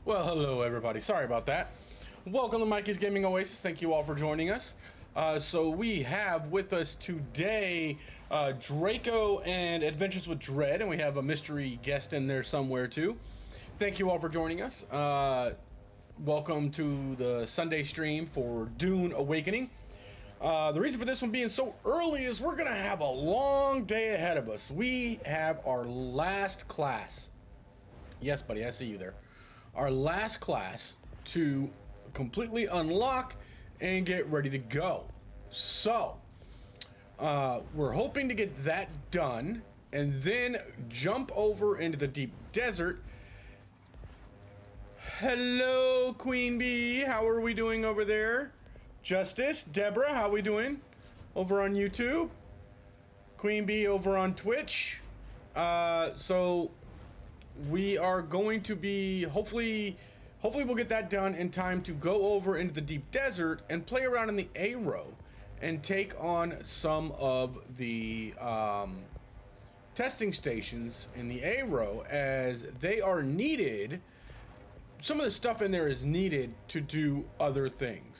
Well, hello everybody. Sorry about that. Welcome to Mikey's Gaming Oasis. Thank you all for joining us. So we have with us today Draco and Adventures with Dread, and we have a mystery guest in there somewhere too. Thank you all for joining us. Welcome to the Sunday stream for Dune Awakening. The reason for this one being so early is we're going to have a long day ahead of us. We have our last class. Yes, buddy, I see you there. Our last class to completely unlock and get ready to go. So, we're hoping to get that done and then jump over into the deep desert. Hello, Queen Bee. How are we doing over there? Justice, Deborah, how are we doing over on YouTube? Queen Bee over on Twitch. So we are going to be hopefully we'll get that done in time to go over into the deep desert and play around in the Arrow and take on some of the testing stations in the Arrow, as they are needed. Some of the stuff in there is needed to do other things.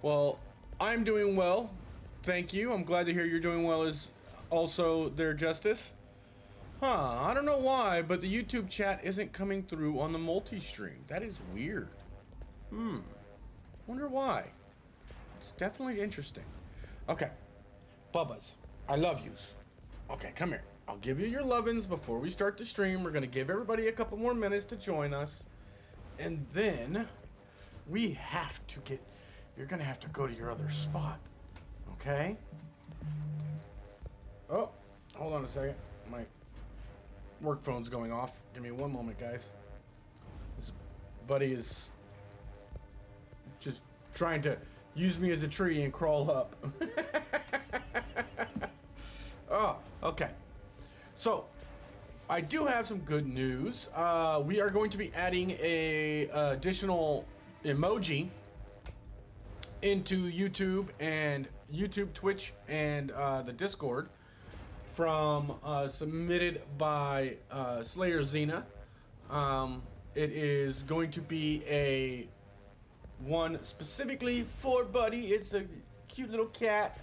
Well, I'm doing well, thank you. I'm glad to hear you're doing well as also there, Justice. I don't know why, but the YouTube chat isn't coming through on the multi-stream. That is weird. Wonder why. It's definitely interesting. Okay. Bubbas, I love yous. Okay, come here. I'll give you your lovin's before we start the stream. We're going to give everybody a couple more minutes to join us. And then we have to get... You're going to have to go to your other spot. Okay? Oh, hold on a second. My work phone's going off. Give me one moment, guys. This buddy is just trying to use me as a tree and crawl up. Oh, okay. So, I do have some good news. We are going to be adding a additional emoji into YouTube and Twitch, and the Discord from submitted by Slayer Xena. It is going to be a one specifically for Buddy. It's a cute little cat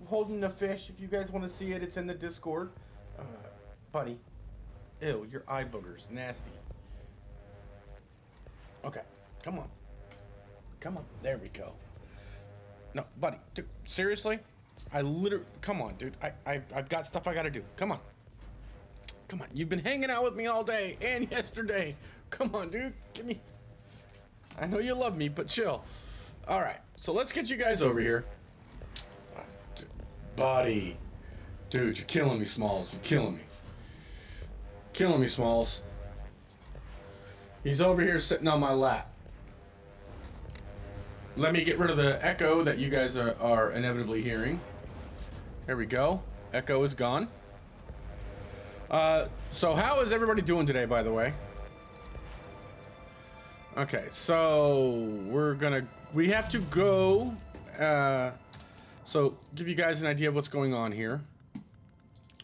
holding a fish. If you guys want to see it, it's in the Discord. Buddy. Ew, your eye boogers. Nasty. Okay, come on. Come on. There we go. No, buddy. Dude, seriously? I literally... Come on, dude. I've got stuff I gotta do. Come on. Come on. You've been hanging out with me all day and yesterday. Come on, dude. Give me... I know you love me, but chill. Alright, so let's get you guys over here. Dude, buddy. Dude, you're killing me, Smalls. You're killing me. Killing me, Smalls. He's over here sitting on my lap. Let me get rid of the echo that you guys are inevitably hearing. There we go. Echo is gone. So how is everybody doing today, by the way? Okay, so we have to go, so give you guys an idea of what's going on here.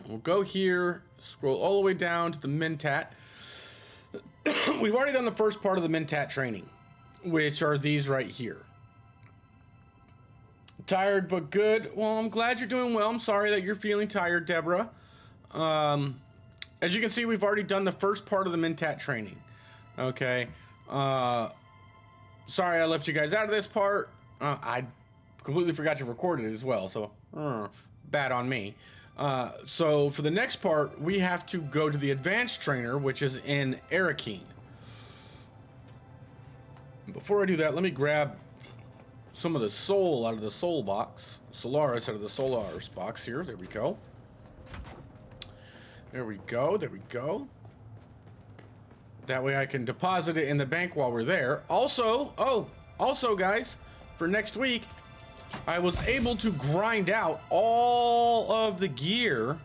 We'll go here, scroll all the way down to the Mentat. We've already done the first part of the Mentat training, which are these right here. Tired but good. Well, I'm glad you're doing well. I'm sorry that you're feeling tired, Deborah. As you can see, we've already done the first part of the Mentat training. Okay. Sorry I left you guys out of this part. I completely forgot to record it as well, so bad on me. So for the next part, we have to go to the advanced trainer, which is in Arrakis. Before I do that, let me grab some of the soul out of the soul box. Solaris out of the Solaris box here. There we go. There we go. There we go. That way I can deposit it in the bank while we're there. Also, also guys, for next week, I was able to grind out all of the gear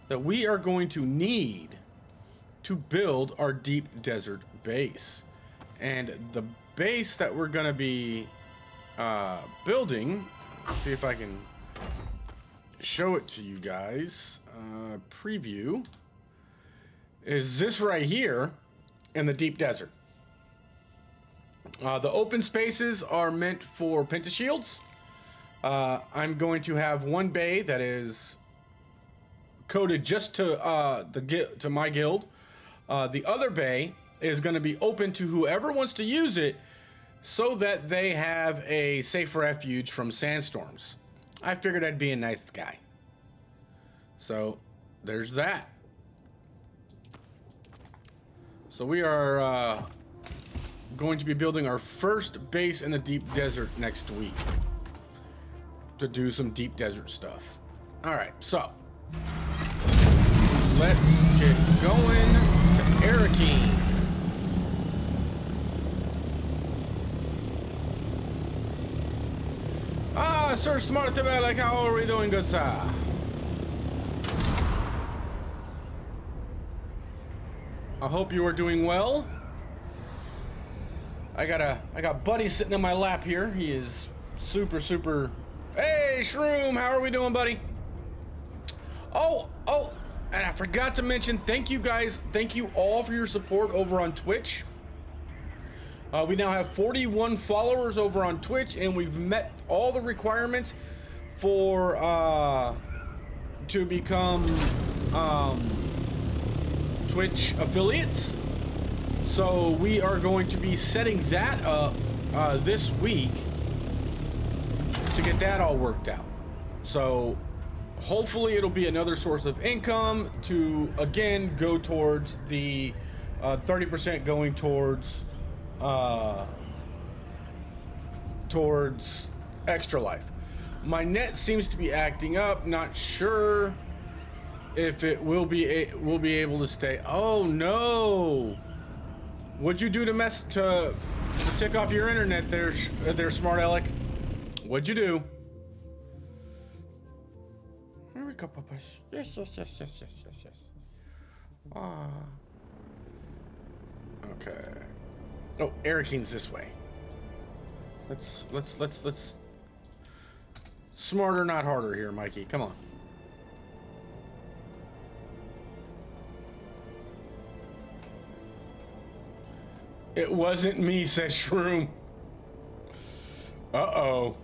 that we are going to need to build our deep desert base. And the base that we're going to be building, let's see if I can show it to you guys. Preview is this right here in the deep desert. The open spaces are meant for pentashields. I'm going to have one bay that is coded just to my guild. The other bay is going to be open to whoever wants to use it, so that they have a safe refuge from sandstorms. I figured I'd be a nice guy. So there's that. So we are going to be building our first base in the deep desert next week to do some deep desert stuff. All right, so let's get going to Arrakis. Sir Smart like, how are we doing, good sir? I hope you are doing well. I got Buddy sitting in my lap here. He is super. Hey, Shroom, how are we doing, buddy? Oh, and I forgot to mention, thank you guys, thank you all for your support over on Twitch. We now have 41 followers over on Twitch, and we've met all the requirements for to become Twitch affiliates. So we are going to be setting that up this week to get that all worked out. So hopefully it'll be another source of income to again go towards the 30% going towards Extra Life. My net seems to be acting up. Not sure if it will be able to stay. Oh no! What'd you do to tick off your internet there, Smart Alec? What'd you do? Here we go, Papas. Yes. Okay. Oh, Arrakis this way. Let's smarter, not harder here, Mikey. Come on. It wasn't me, says Shroom. Uh-oh.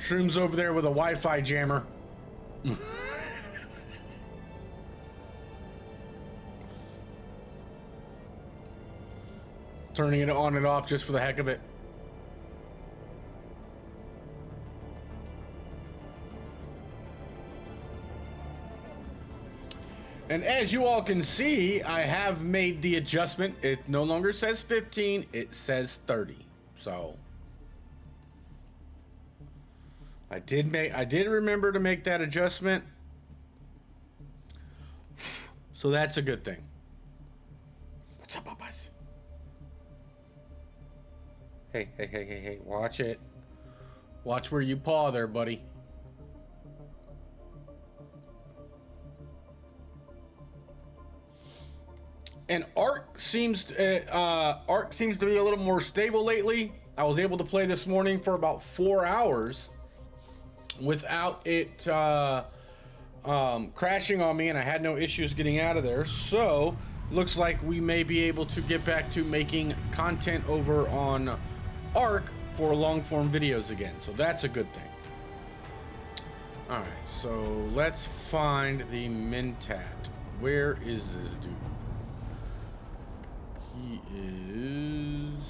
Shroom's over there with a Wi-Fi jammer. Turning it on and off just for the heck of it. And as you all can see, I have made the adjustment. It no longer says 15, it says 30. So I did remember to make that adjustment. So that's a good thing. What's up, Papas? Hey, watch it. Watch where you paw there, buddy. And Ark seems to be a little more stable lately. I was able to play this morning for about 4 hours without it crashing on me, and I had no issues getting out of there. So looks like we may be able to get back to making content over on Ark for long form videos again. So that's a good thing. Alright, so let's find the Mentat. Where is this dude? He is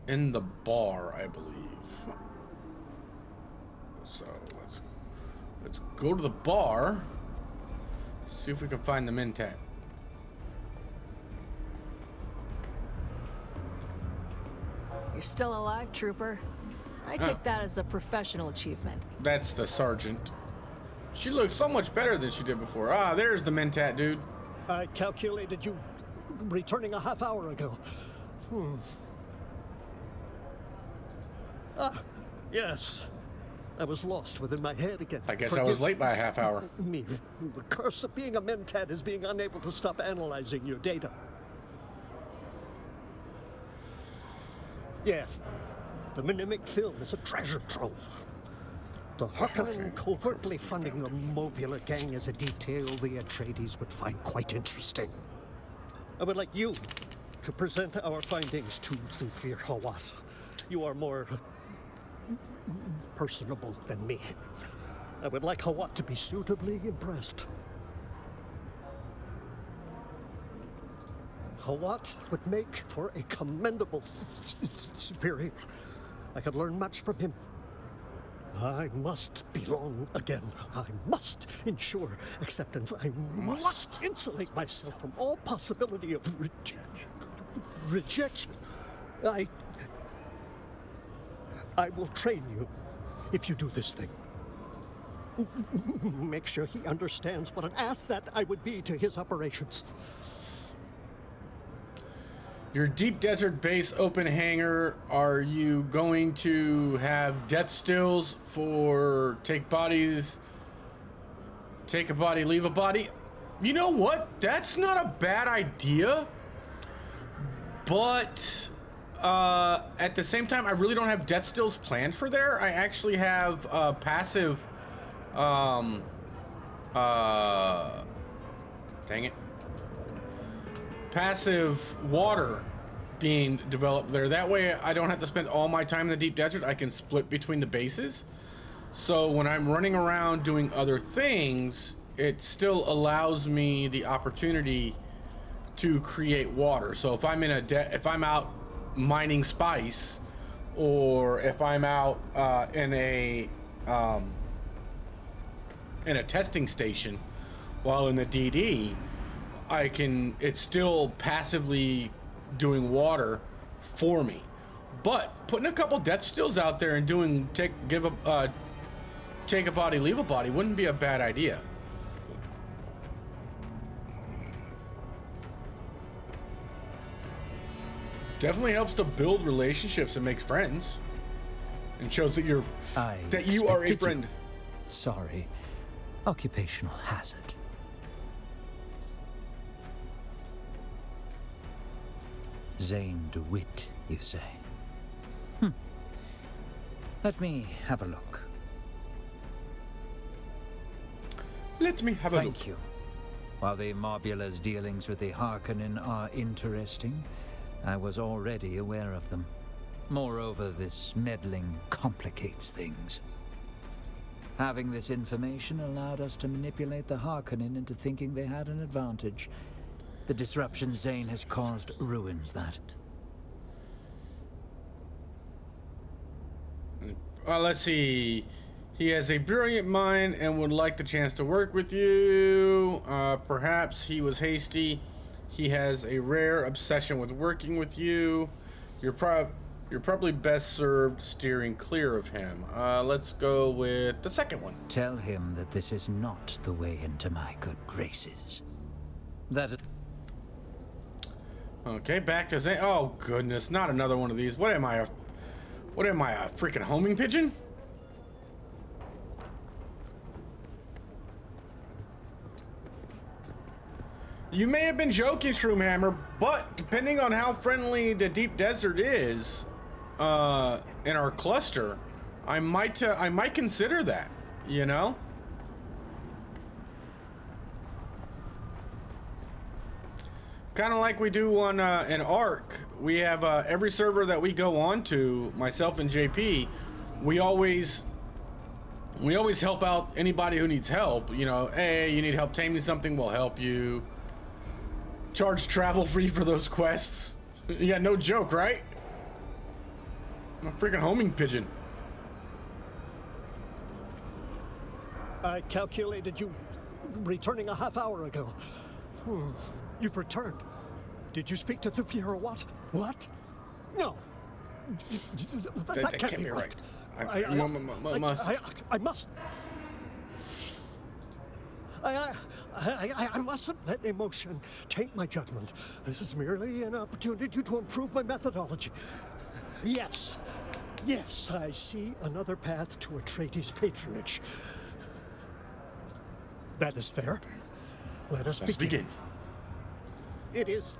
in the bar, I believe. So let's go to the bar. See if we can find the Mentat. You're still alive, trooper. I take that as a professional achievement. That's the sergeant. She looks so much better than she did before. Ah, there's the Mentat, dude. I calculated you returning a half hour ago. Ah, yes. I was lost within my head again. I guess I was late by a half hour. Me. The curse of being a Mentat is being unable to stop analyzing your data. Yes, the Minimic film is a treasure trove. The Harkonnen covertly funding the Mobular gang is a detail the Atreides would find quite interesting. I would like you to present our findings to Thufir Hawat. You are more personable than me. I would like Hawat to be suitably impressed. Hawat would make for a commendable superior. I could learn much from him. I must belong again. I must ensure acceptance. I must insulate myself from all possibility of rejection. I will train you if you do this thing. Make sure he understands what an asset I would be to his operations. Your deep desert base open hangar, are you going to have death stills for take a body, leave a body? You know what? That's not a bad idea. But at the same time, I really don't have death stills planned for there. I actually have passive dang it. Passive water being developed there. That way I don't have to spend all my time in the deep desert. I can split between the bases. So when I'm running around doing other things, it still allows me the opportunity to create water. So if I'm if I'm out mining spice, or if I'm out in a testing station while in the DD, it's still passively doing water for me. But putting a couple death stills out there and doing take a body, leave a body wouldn't be a bad idea. Definitely helps to build relationships and makes friends, and shows that you are a friend. Sorry, occupational hazard. Zane DeWitt, you say? Let me have a look. Let me have a look. Thank you. While the Marbula's dealings with the Harkonnen are interesting, I was already aware of them. Moreover, this meddling complicates things. Having this information allowed us to manipulate the Harkonnen into thinking they had an advantage. The disruption Zane has caused ruins that. Let's see. He has a brilliant mind and would like the chance to work with you. Perhaps he was hasty. He has a rare obsession with working with you. You're probably best served steering clear of him. Let's go with the second one. Tell him that this is not the way into my good graces. That is... Okay, back to Zane. Oh goodness, not another one of these. What am I, a freaking homing pigeon? You may have been joking, Shroomhammer, but depending on how friendly the deep desert is, in our cluster, I might consider that, you know? Kind of like we do on an Ark. We have every server that we go on to, myself and JP, we always help out anybody who needs help. You know, hey, you need help taming something, we'll help you. Charge travel free for those quests. Yeah, no joke, right? I'm a freaking homing pigeon. I calculated you returning a half hour ago. You've returned. Did you speak to Thufir or what? What? No. That can't be right. I must. I mustn't let emotion taint my judgment. This is merely an opportunity to improve my methodology. Yes, I see another path to Atreides patronage. That is fair. Let us begin. It is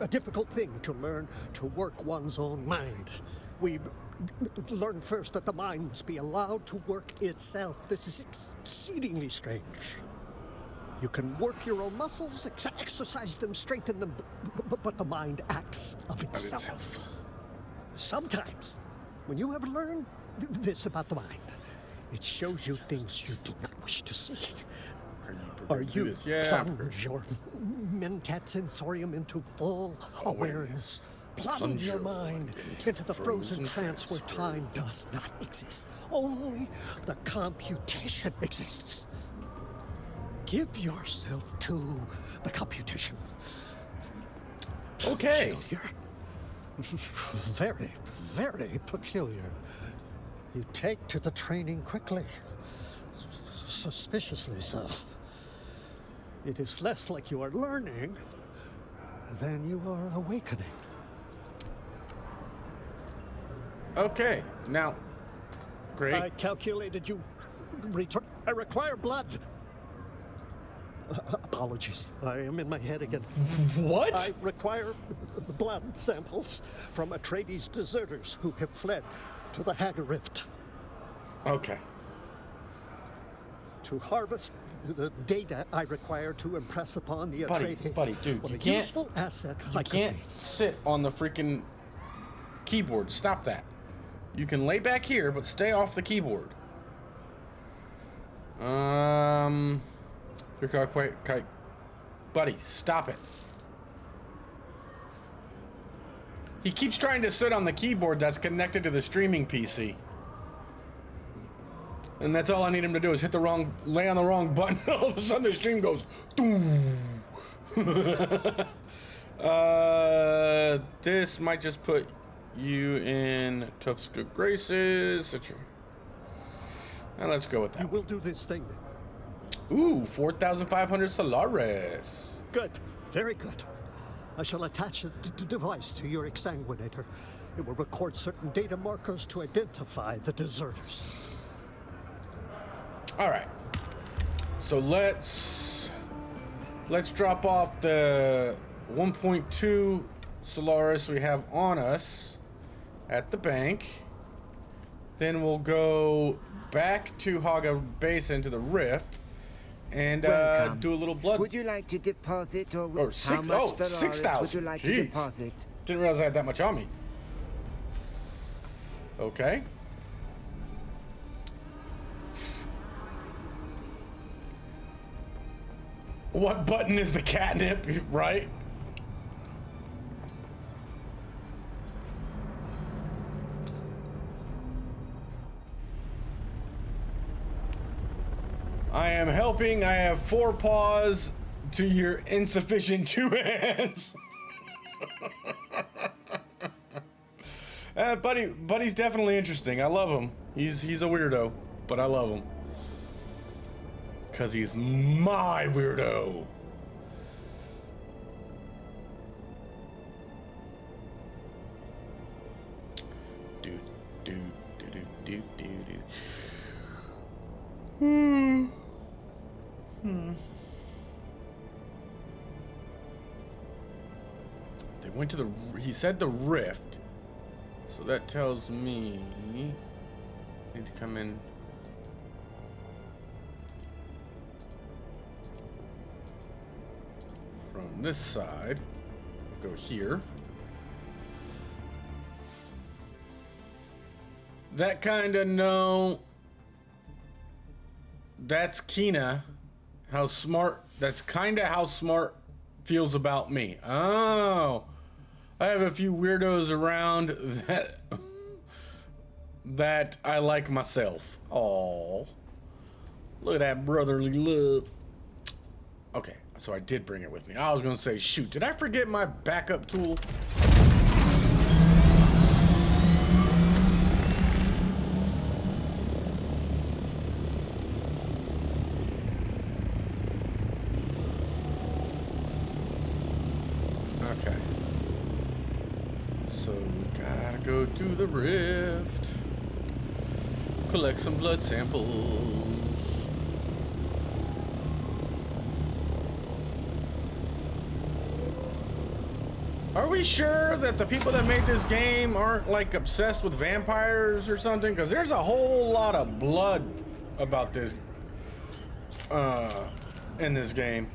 a difficult thing to learn to work one's own mind. We learn first that the mind must be allowed to work itself. This is exceedingly strange. You can work your own muscles, exercise them, strengthen them, but the mind acts of itself. Sometimes, when you have learned this about the mind, it shows you things you do not wish to see. Are you plunge your mentat sensorium into full awareness? Plunge your mind into the frozen trance where time does not exist. Only the computation exists. Give yourself to the computation. Okay. Peculiar. Very, very peculiar. You take to the training quickly. Suspiciously so. It is less like you are learning than you are awakening. Okay, now, great. I calculated you return. I require blood. Apologies, I am in my head again. What? I require blood samples from Atreides deserters who have fled to the Hagar Rift. Okay. To harvest the data I require to impress upon the Atreides. Buddy, dude, what you a can't. useful asset You I could can't be. sit on the freaking keyboard. Stop that. You can lay back here, but stay off the keyboard. Buddy, stop it. He keeps trying to sit on the keyboard that's connected to the streaming PC. And that's all I need him to do is lay on the wrong button. All of a sudden the stream goes, doom. This might just put you in tough good graces. And let's go with that. You will do this thing. Ooh, 4,500 Solaris. Good. Very good. I shall attach a device to your exsanguinator. It will record certain data markers to identify the deserters. All right. So let's drop off the 1.2 Solaris we have on us at the bank. Then we'll go back to Haga Basin to the Rift and do a little blood. Would you like to deposit, or how much Solaris 6,000. would you like to deposit? Didn't realize I had that much on me. Okay. What button is the catnip, right? I am helping. I have 4 paws to your insufficient 2 hands. Buddy's definitely interesting. I love him. He's a weirdo, but I love him. 'Cause he's my weirdo. They went to he said the Rift. So that tells me I need to come in from this side. Go here. That kinda no. That's Kina. How smart. That's kinda how smart feels about me. Oh. I have a few weirdos around that I like myself. Oh. Look at that brotherly love. Okay, so I did bring it with me. I was gonna say, shoot, did I forget my backup tool? Okay. So we gotta go to the Rift. Collect some blood samples. Are we sure that the people that made this game aren't like obsessed with vampires or something? Because there's a whole lot of blood about this in this game.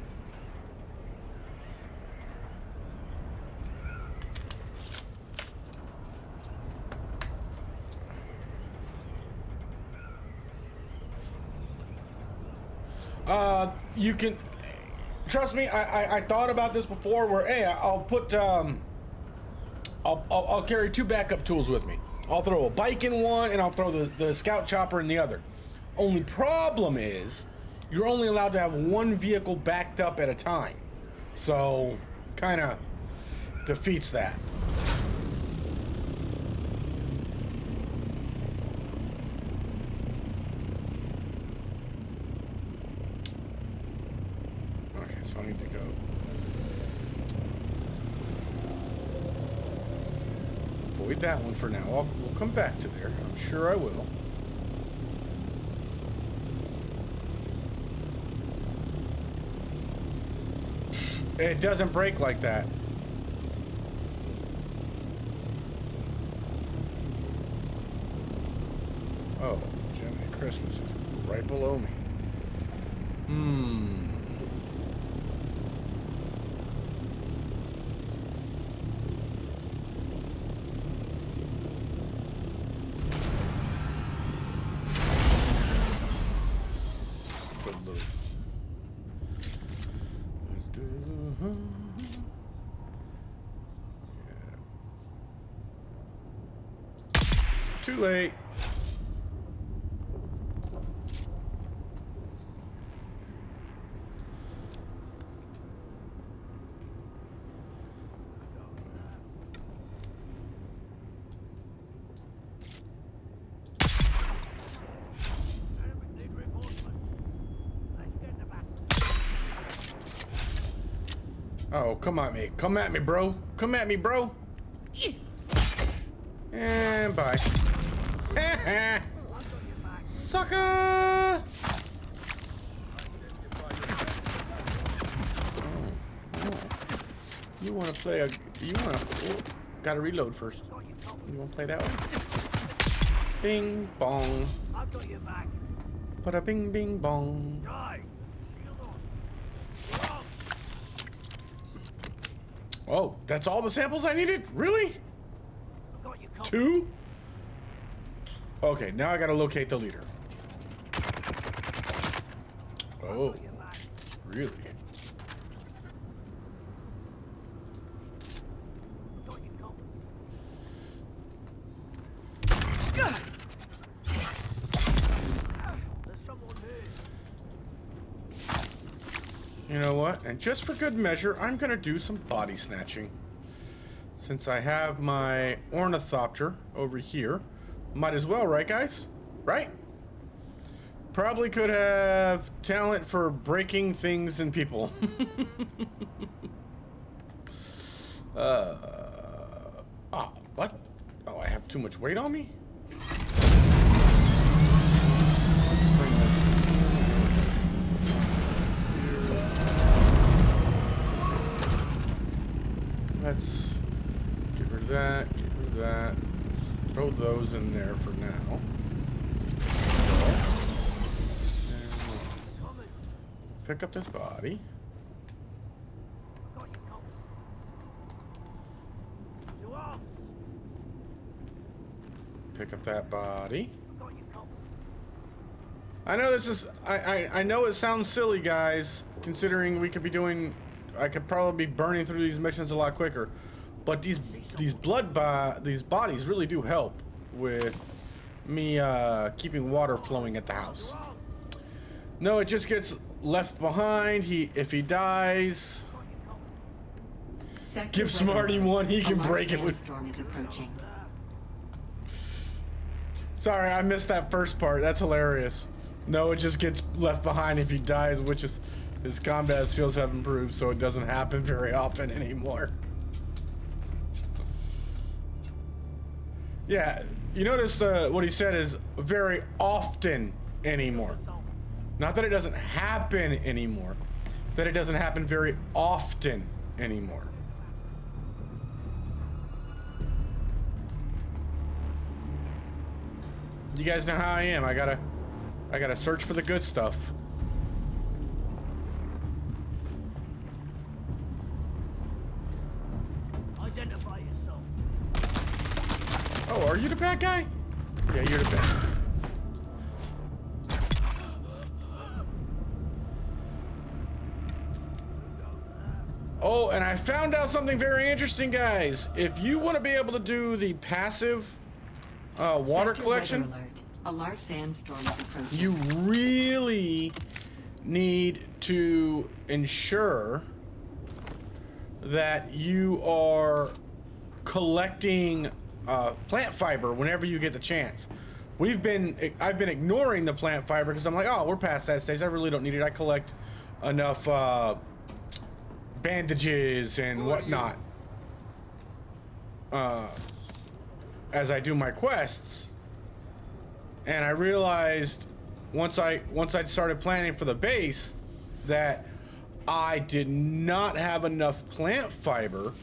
You can trust me. I thought about this before. Where hey, I'll put I'll carry 2 backup tools with me. I'll throw a bike in one, and I'll throw the scout chopper in the other. Only problem is, you're only allowed to have 1 vehicle backed up at a time. So, kind of defeats that. Okay, so I need to go. Avoid that one for now. We'll come back to there. I'm sure I will. It doesn't break like that. Oh, Gemini Christmas is right below me. Too late. Oh, come at me. Come at me, bro. Come at me, bro. And bye. Sucker! You want to play a... You want to... Oh, gotta reload first. You want to play that one? Bing, bong. Bada bing, bing, bong. Oh, that's all the samples I needed? Really? 2? Okay, now I gotta locate the leader. Oh, really? You know what? And just for good measure, I'm gonna do some body snatching. Since I have my ornithopter over here, might as well, right, guys? Right? Probably could have talent for breaking things and people. Oh, what? Oh, I have too much weight on me? Let's get rid of that, get rid of that. Throw those in there for now. Pick up this body. Pick up that body. I know this is... I know it sounds silly, guys, considering we could be doing... I could probably be burning through these missions a lot quicker. But these bodies really do help with me keeping water flowing at the house. No, it just gets left behind. If he dies, give Smarty one. He can break it with. Sorry, I missed that first part. That's hilarious. No, it just gets left behind if he dies, which is his combat skills have improved, so it doesn't happen very often anymore. Yeah, you notice what he said is very often anymore. Not that it doesn't happen anymore, that it doesn't happen very often anymore. You guys know how I am. I gotta search for the good stuff. Are you the bad guy? Yeah, you're the bad guy. Oh, and I found out something very interesting, guys. If you want to be able to do the passive water Sector collection, weather alert. A large sandstorm is approaching. you really need to ensure that you are collecting plant fiber whenever you get the chance. I've been ignoring the plant fiber because I'm like, oh, we're past that stage. I really don't need it. I collect enough bandages and whatnot as I do my quests. And I realized once I started planning for the base that I did not have enough plant fiber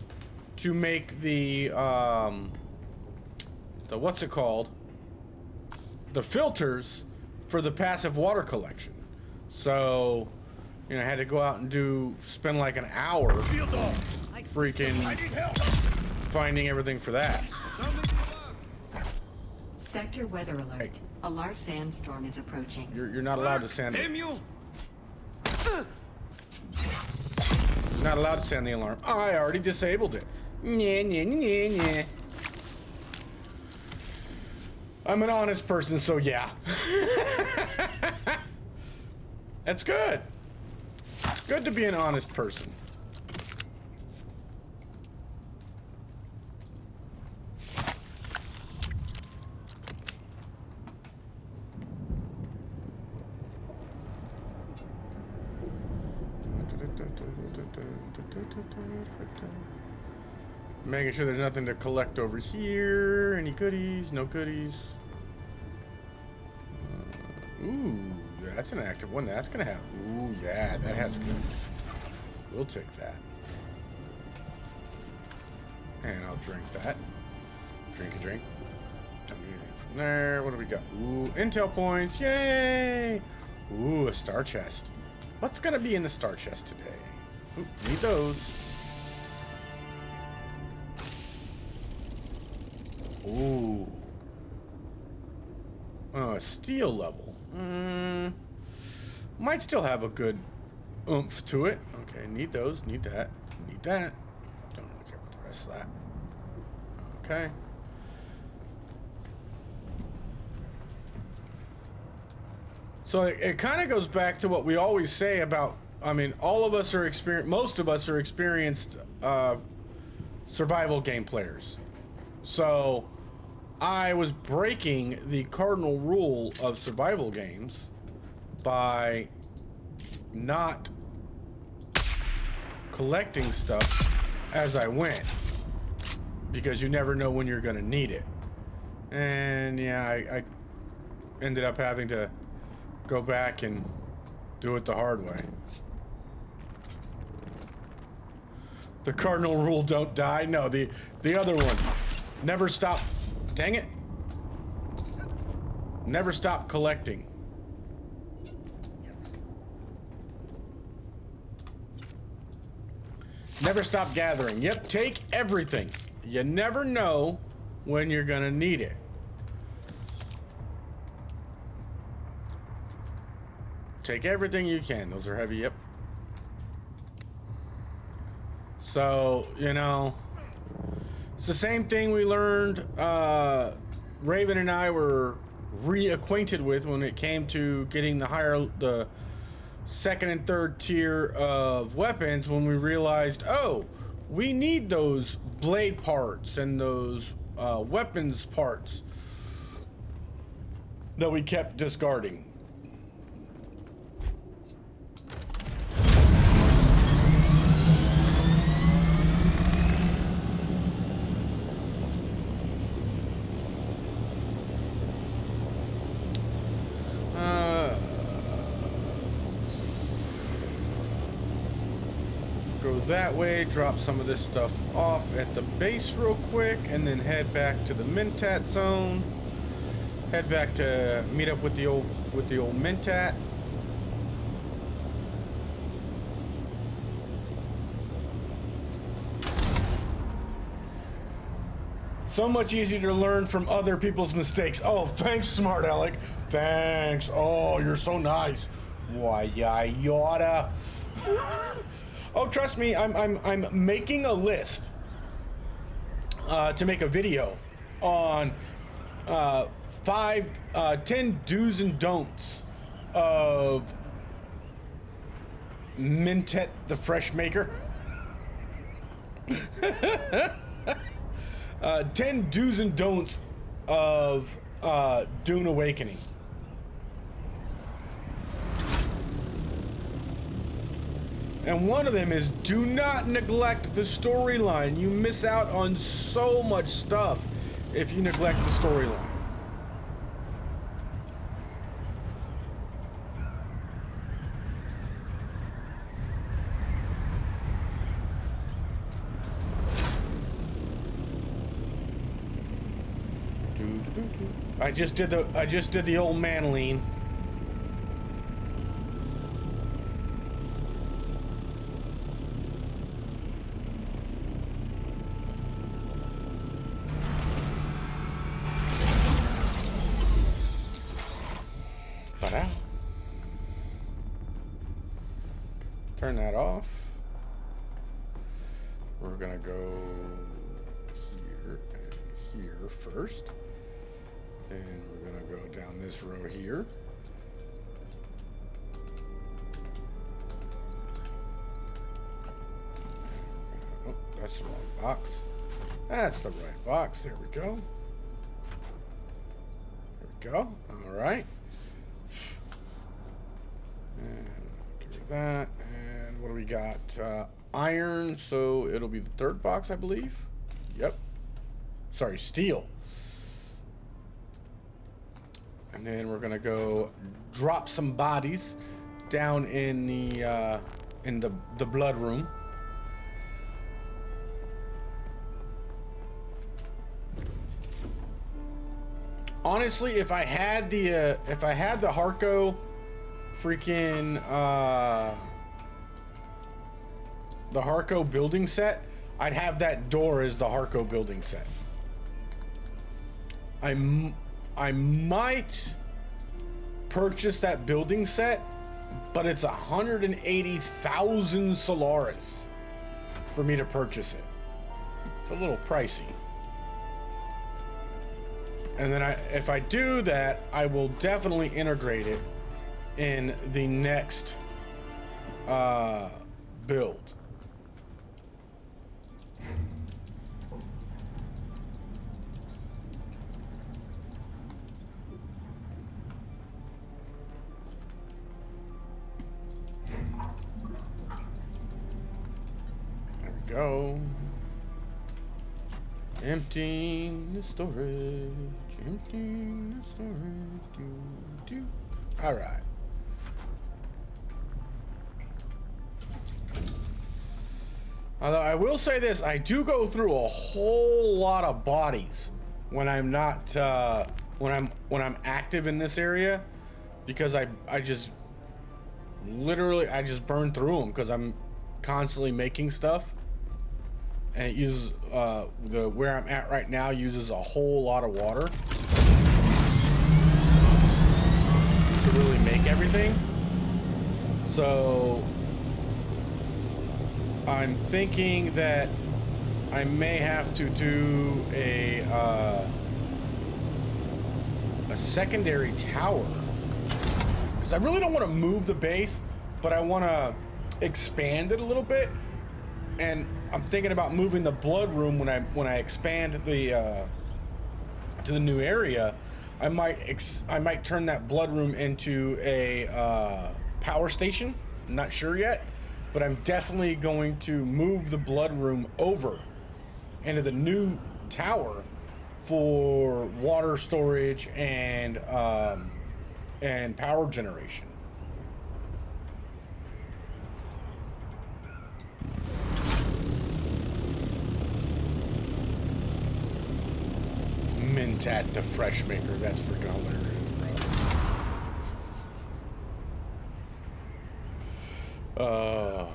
to make the what's it called? The filters for the passive water collection. So, you know, I had to go out and spend like an hour freaking finding everything for that. Sector weather alert. Hey. A large sandstorm is approaching. You're not allowed to send it. You're not allowed to send the alarm. Oh, I already disabled it. Nyeh. I'm an honest person, so yeah. That's good. It's good to be an honest person. Making sure there's nothing to collect over here. Any goodies? No goodies. Ooh, that's an active one. That's gonna have. Ooh, yeah, that has good. We'll take that. And I'll drink that. Drink a drink. Don't need anything from there. What do we got? Ooh, intel points. Yay! Ooh, a star chest. What's gonna be in the star chest today? Ooh, need those. Ooh. Oh, steel level. Might still have a good oomph to it. Okay, need those. Need that. Need that. Don't really care about the rest of that. Okay. So it kind of goes back to what we always say about, I mean, all of us are most of us are experienced survival game players. So I was breaking the cardinal rule of survival games by not collecting stuff as I went, because you never know when you're gonna need it. And yeah, I ended up having to go back and do it the hard way. The cardinal rule, don't die. No, the other one, never stop. Dang it. Never stop collecting. Never stop gathering. Yep, take everything. You never know when you're gonna need it. Take everything you can. Those are heavy, yep. So, you know, it's the same thing we learned, Raven and I were reacquainted with when it came to getting the second and third tier of weapons, when we realized, oh, we need those blade parts and those weapons parts that we kept discarding. That way, drop some of this stuff off at the base real quick, and then head back to the Mentat zone. Head back to meet up with the old Mentat. So much easier to learn from other people's mistakes. Oh, thanks, smart Alec. Thanks. Oh, you're so nice. Why, I oughta. Oh, trust me, I'm making a list to make a video on 10 do's and don'ts of Mentat the Fresh Maker. 10 do's and don'ts of Dune Awakening. And one of them is do not neglect the storyline. You miss out on so much stuff if you neglect the storyline. I just did the old man lean. Turn that off. We're gonna go here and here first. Then we're gonna go down this row here. Oh, that's the wrong box. That's the right box. There we go. There we go. All right. And get rid of that. And what do we got? Iron. So it'll be the third box, I believe. Yep. Sorry, steel. And then we're gonna go drop some bodies down in the blood room. Honestly, if I had the Harco freaking the Harco building set, I'd have that door as the Harco building set. I might purchase that building set, but it's 180,000 Solaris for me to purchase it. It's a little pricey. And then if I do that, I will definitely integrate it in the next build. Go. Emptying the storage. Emptying the storage. Alright. Although I will say this, I do go through a whole lot of bodies when I'm not when I'm active in this area, because I just literally burn through them because I'm constantly making stuff. And it uses where I'm at right now uses a whole lot of water to really make everything. So I'm thinking that I may have to do a secondary tower, because I really don't want to move the base, but I want to expand it a little bit. And I'm thinking about moving the blood room when I expand the to the new area. I might turn that blood room into a power station. I'm not sure yet, but I'm definitely going to move the blood room over into the new tower for water storage and power generation. Mentat the Fresh Maker, that's freaking hilarious, bro.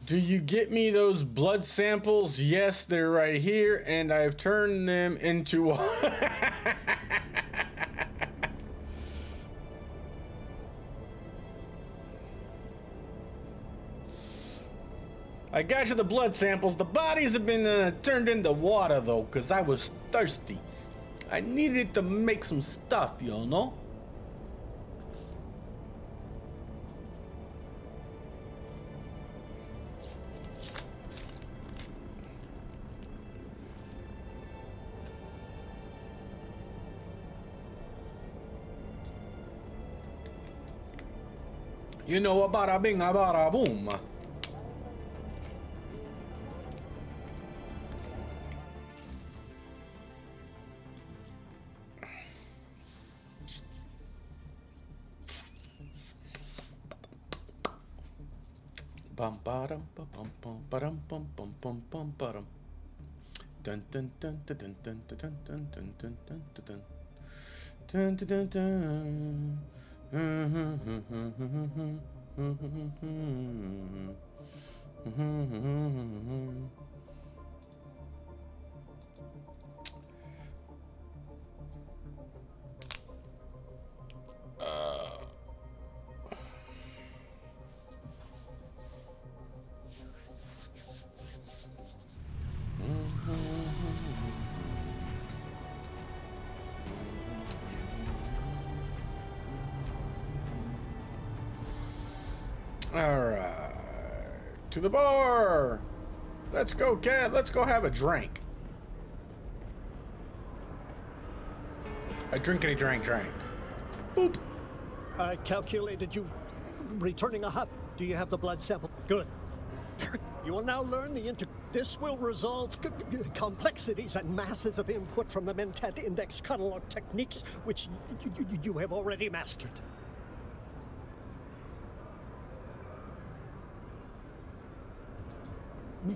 Do you get me those blood samples? Yes, they're right here, and I've turned them into... I got you the blood samples. The bodies have been turned into water, though, because I was thirsty. I needed it to make some stuff, you know? You know, a bada bing, a bada boom. Bum badum bum bum badum bum bum bum bum badum. Dun dun dun dun dun dun dun dun dun dun dun dun dun dun dun dun. Alright. To the bar! Let's go, cat. Let's go have a drink. I drinkity drank. Boop. I calculated you returning a hut. Do you have the blood sample? Good. You will now learn This will resolve complexities and masses of input from the Mentat Index catalog techniques, which you have already mastered.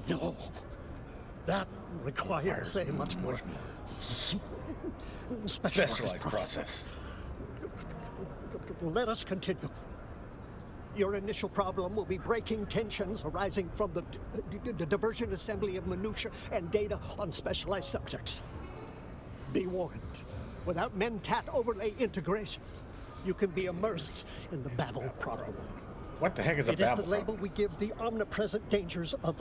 No. That requires a much more specialized process. Let us continue. Your initial problem will be breaking tensions arising from the diversion assembly of minutiae and data on specialized subjects. Be warned, without Mentat overlay integration, you can be immersed in the Babel problem. What the heck is a Babel problem? It is the label we give the omnipresent dangers of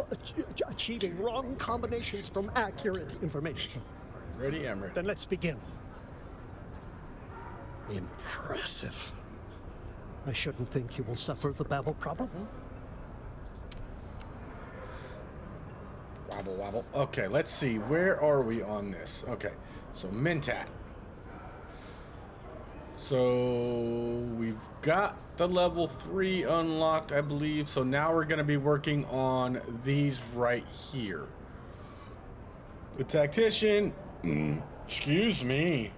achieving wrong combinations from accurate information. Ready? I'm ready. Then let's begin. Impressive. I shouldn't think you will suffer the Babel problem. Wobble, wobble. Okay, let's see. Where are we on this? Okay, so Mentat. So we've got the level 3 unlocked, I believe. So now we're going to be working on these right here. The tactician. Excuse me.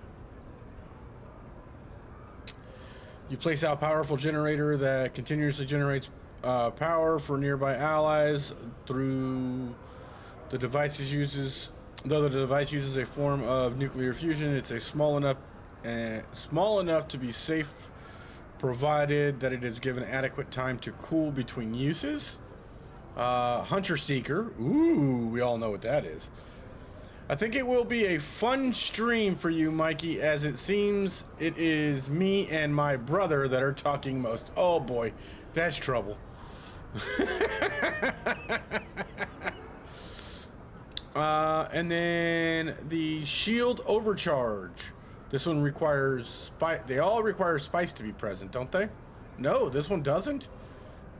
You place out a powerful generator that continuously generates power for nearby allies through the device's uses. Though the device uses a form of nuclear fusion, it's small enough to be safe, provided that it is given adequate time to cool between uses. Hunter Seeker. Ooh, we all know what that is. I think it will be a fun stream for you, Mikey, as it seems it is me and my brother that are talking most. Oh boy, that's trouble. And then the shield overcharge. This one requires spice. They all require spice to be present, don't they? No, this one doesn't.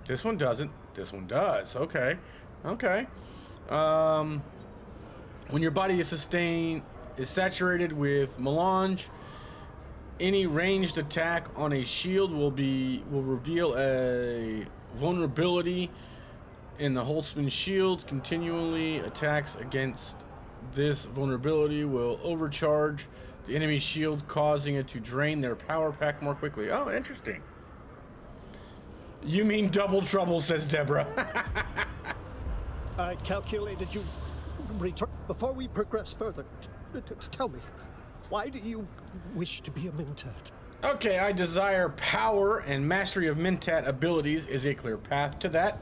This one doesn't. This one does. Okay. Okay. When your body is saturated with melange, any ranged attack on a shield will reveal a vulnerability in the Holtzman's shield. Continually attacks against this vulnerability will overcharge the enemy's shield, causing it to drain their power pack more quickly. Oh, interesting. You mean double trouble, says Deborah. I calculated you return. Before we progress further, tell me, why do you wish to be a Mentat? Okay, I desire power, and mastery of Mentat abilities is a clear path to that.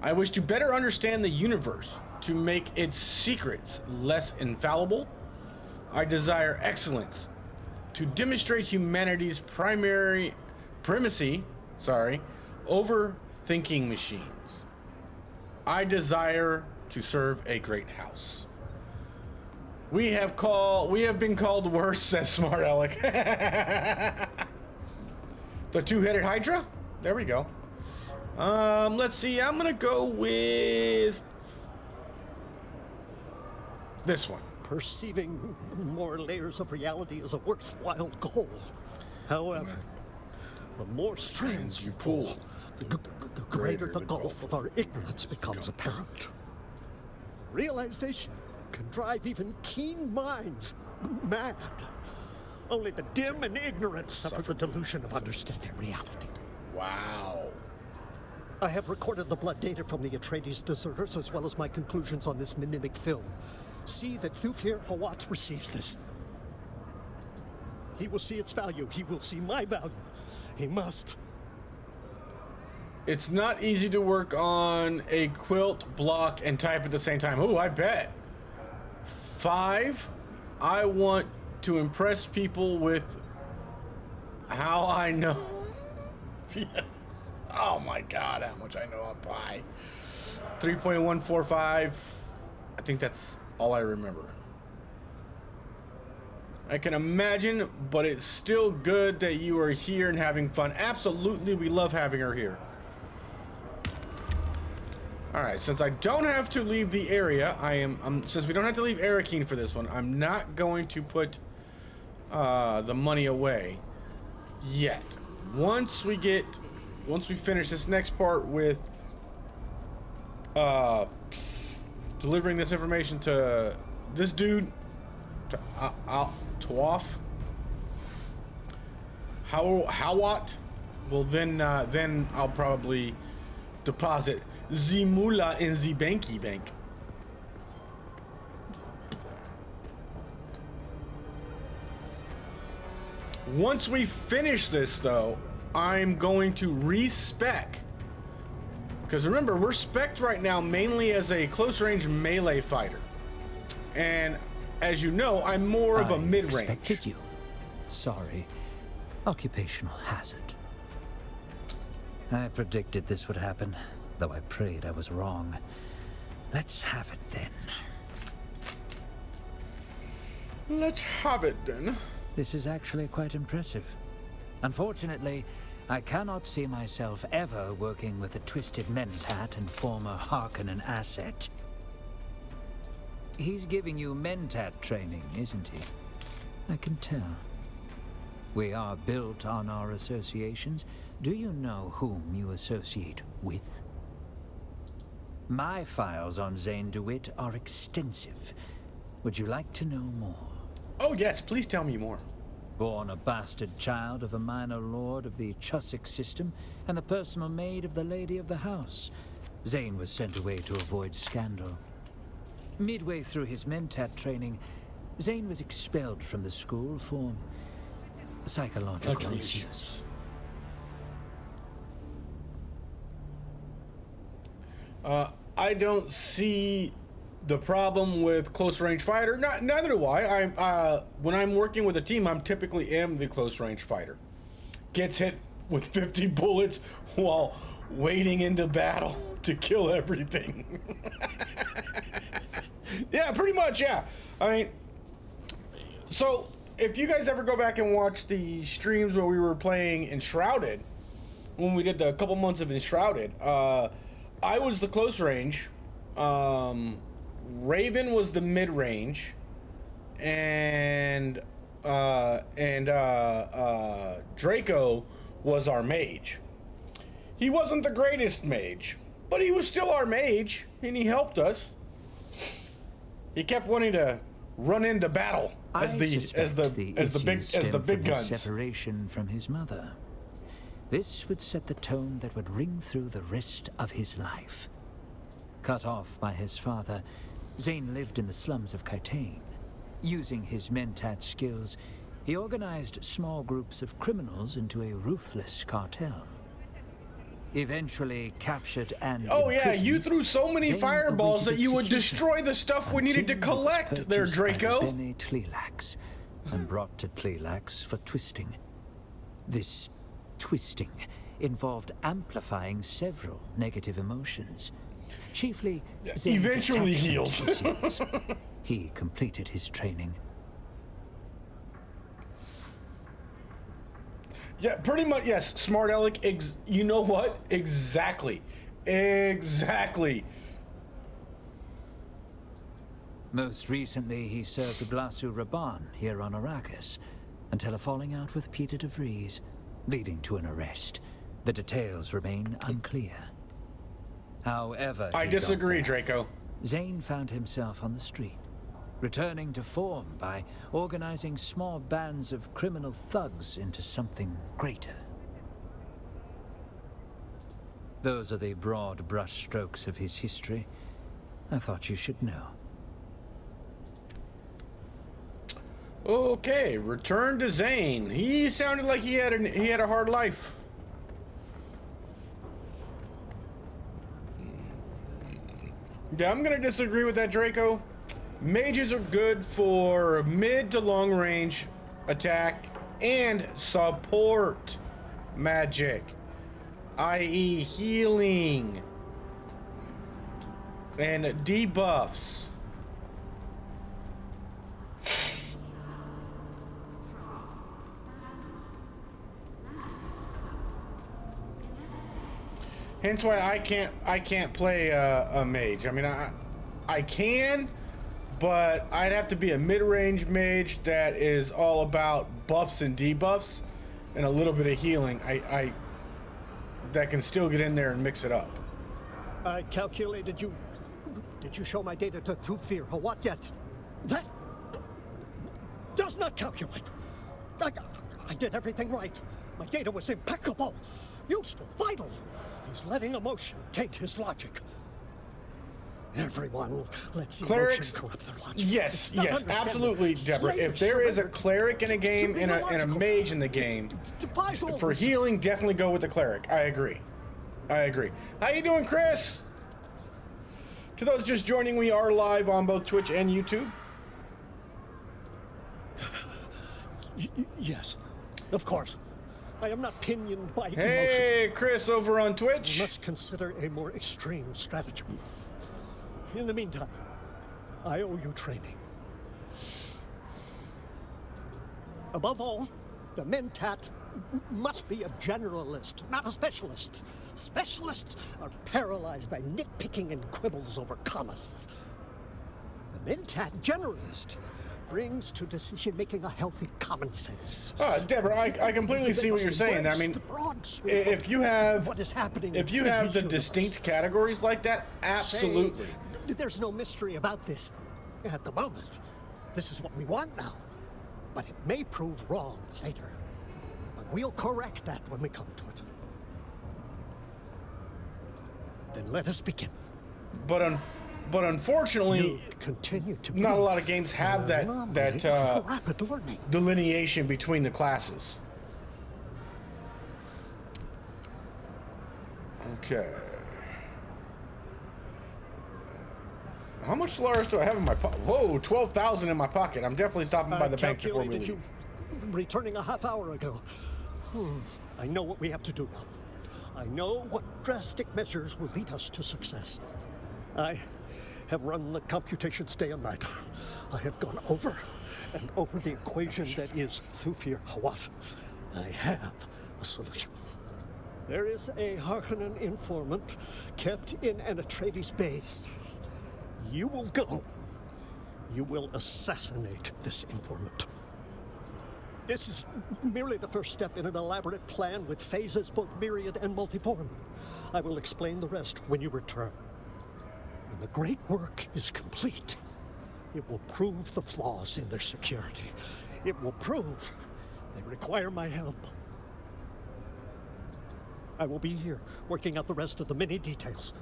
I wish to better understand the universe, to make its secrets less infallible. I desire excellence, to demonstrate humanity's primacy, over thinking machines. I desire to serve a great house. We have been called worse, says Smart Alec. The two-headed Hydra? There we go. Let's see, I'm gonna go with this one. Perceiving more layers of reality is a worthwhile goal. However, the more strands you pull, the greater the gulf of our ignorance becomes apparent. Realization can drive even keen minds mad. Only the dim and ignorant suffer the delusion of understanding reality. Wow. I have recorded the blood data from the Atreides deserters as well as my conclusions on this mimic film. See that Thufir Hawat receives this. He will see its value. He will see my value. He must. It's not easy to work on a quilt, block, and type at the same time. Ooh, I bet. 5, I want to impress people with how I know. Yes. Oh my God, how much I know on pi. 3.145. I think that's all I remember. I can imagine, but it's still good that you are here and having fun. Absolutely, we love having her here. Alright, since I don't have to leave the area, since we don't have to leave Arrakis for this one, I'm not going to put the money away yet. Once we finish this next part with delivering this information to this dude, to Tawaf, Hawat, well then I'll probably deposit the moolah in the banky bank. Once we finish this, though, I'm going to respec. Because remember, we're spec'd right now mainly as a close-range melee fighter. And as you know, I'm more of a mid-range. I expected you. Sorry. Occupational hazard. I predicted this would happen, though I prayed I was wrong. Let's have it then. Let's have it then. This is actually quite impressive. Unfortunately, I cannot see myself ever working with a twisted Mentat and former Harkonnen asset. He's giving you Mentat training, isn't he? I can tell. We are built on our associations. Do you know whom you associate with? My files on Zane DeWitt are extensive. Would you like to know more? Oh yes, please tell me more. Born a bastard child of a minor lord of the Chusik system and the personal maid of the lady of the house, Zane was sent away to avoid scandal. Midway through his Mentat training, Zane was expelled from the school for psychological issues. I don't see the problem with close-range fighter. Neither do I. When I'm working with a team, I'm typically am the close-range fighter. Gets hit with 50 bullets while wading into battle to kill everything. Yeah, pretty much, yeah. I mean, so if you guys ever go back and watch the streams where we were playing Enshrouded, when we did the couple months of Enshrouded, I was the close range. Raven was the mid range, and Draco was our mage. He wasn't the greatest mage, but he was still our mage, and he helped us. He kept wanting to run into battle as the big guns. Separation from his mother. This would set the tone that would ring through the rest of his life. Cut off by his father, Zane lived in the slums of Kaitain. Using his Mentat skills, he organized small groups of criminals into a ruthless cartel. eventually captured and Oh yeah, imprisoned, you threw so many Zane fireballs awaited that you would execution destroy the stuff we needed to until it was collect there, purchased by the Draco. Bene Tleilax and brought to Tleilax for twisting. This twisting involved amplifying several negative emotions, chiefly Zane's Eventually attachment healed. issues. He completed his training. Yeah, pretty much, yes. Smart Alec, you know what? Exactly. Exactly. Most recently, he served the Glasu Raban here on Arrakis, until a falling out with Peter de Vries, leading to an arrest. The details remain unclear. However, I he got disagree, there, Draco. Zane found himself on the street, returning to form by organizing small bands of criminal thugs into something greater. Those are the broad brushstrokes of his history. I thought you should know. Okay, return to Zane. He sounded like he had a hard life. Yeah, I'm gonna disagree with that, Draco. Mages are good for mid to long range attack and support magic, i.e. healing and debuffs. Hence why I can't play a mage. I mean, I can, but I'd have to be a mid-range mage that is all about buffs and debuffs and a little bit of healing. I that can still get in there and mix it up. I calculated you. Did you show my data to Thufir Hawat yet? That does not calculate. I did everything right. My data was impeccable, useful, vital. He's letting emotion taint his logic. Everyone lets Clerics, emotion corrupt their logic. yes, absolutely, Deborah. If there is a cleric in a game and a mage in the game, for healing, definitely go with the cleric. I agree. How you doing, Chris? To those just joining, we are live on both Twitch and YouTube. Yes, of course. I am not pinioned by Hey, emotion. Chris over on You Twitch. must consider a more extreme stratagem. In the meantime, I owe you training. Above all, the Mentat must be a generalist, not a specialist. Specialists are paralyzed by nitpicking and quibbles over commas. The Mentat generalist brings to decision-making a healthy common sense. Deborah, I completely see what you're saying. I mean, if you have what is happening, if you have the distinct categories like that, absolutely. There's no mystery about this at the moment. This is what we want now, but it may prove wrong later. But we'll correct that when we come to it. Then let us begin. But unfortunately, You continue to not a lot of games have that rapid learning delineation between the classes. Okay. How much Solaris do I have in my pocket? Whoa, 12,000 in my pocket. I'm definitely stopping by the bank before we leave. You returning a half hour ago. I know what we have to do now. I know what drastic measures will lead us to success. I have run the computations day and night. I have gone over and over the equation that is Thufir Hawat. I have a solution. There is a Harkonnen informant kept in an Atreides base. You will go. You will assassinate this informant. This is merely the first step in an elaborate plan with phases both myriad and multiform. I will explain the rest when you return. When the great work is complete, it will prove the flaws in their security. It will prove they require my help. I will be here, working out the rest of the many details.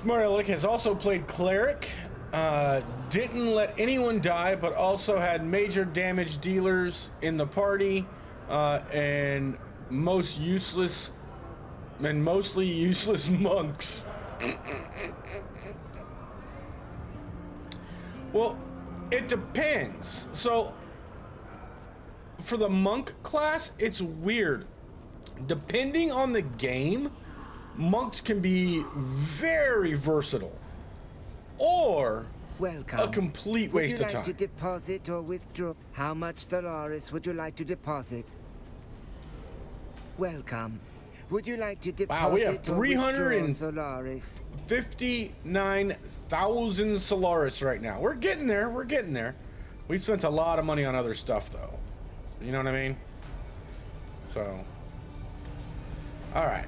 Smart Alec has also played Cleric. Didn't let anyone die, but also had major damage dealers in the party. and most useless and mostly useless monks. Well, it depends. So for the monk class, it's weird. Depending on the game, monks can be very versatile or Welcome. a complete waste of Would you like to time. deposit or withdraw? How much Solaris would you like to deposit? Welcome. Would you like to deposit Wow, we have or withdraw Solaris? 59,000 Solaris right now. We're getting there. We're getting there. We spent a lot of money on other stuff, though. You know what I mean? So, all right.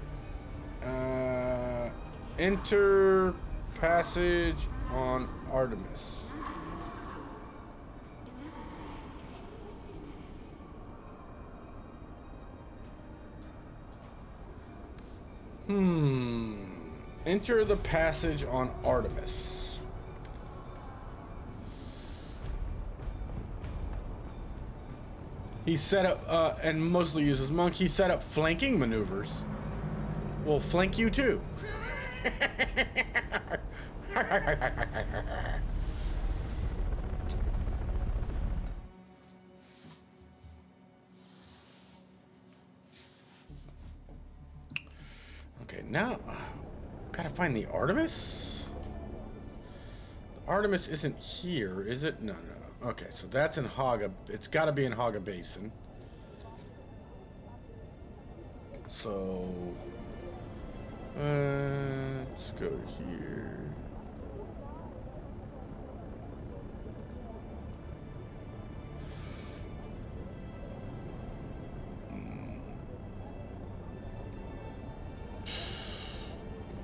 Enter passage on Artemis. Enter the passage on Artemis. He set up, and mostly uses monk, he set up flanking maneuvers. We'll flank you too. Okay, now gotta find the Artemis. The Artemis isn't here, is it? No, no, no. Okay, so that's in Haga. It's got to be in Haga Basin. So let's go here.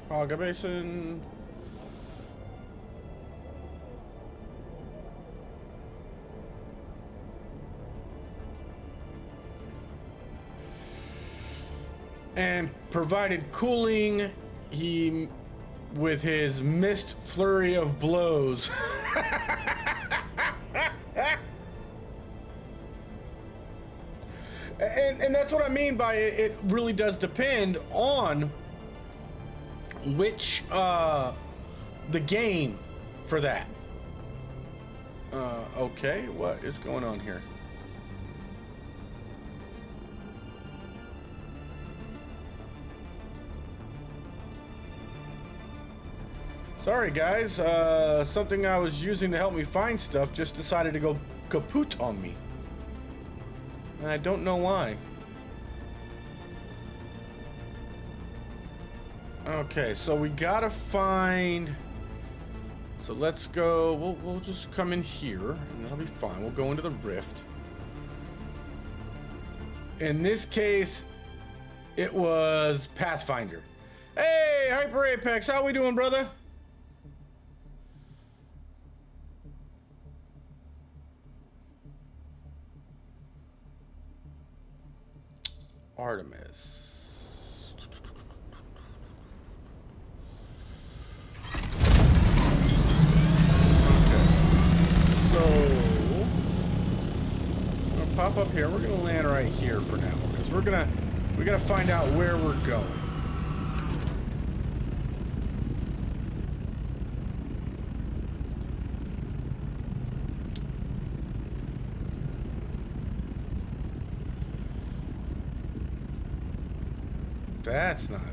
Haga Basin. And provided cooling, he, with his mist flurry of blows. and that's what I mean by it. It really does depend on which the game for that. Okay, what is going on here? Sorry guys, something I was using to help me find stuff just decided to go kaput on me. And I don't know why. Okay, so we gotta find... So let's go, we'll just come in here, and that'll be fine. We'll go into the rift. In this case, it was Pathfinder. Hey, Hyper Apex, how we doing, brother? Artemis. Pop up here. We're gonna land right here for now because we gotta find out where we're going. That's not it.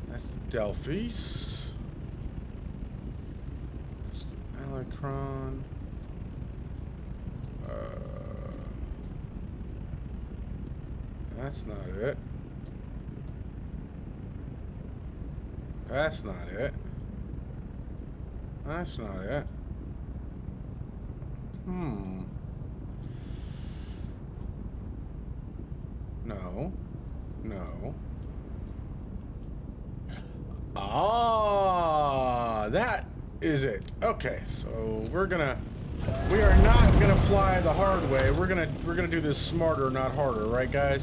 That's Delphis. Electron. That's not it. That's not it. That's not it. No. No. Ah, that is it. Okay, so we are not gonna fly the hard way. We're gonna do this smarter, not harder, right, guys?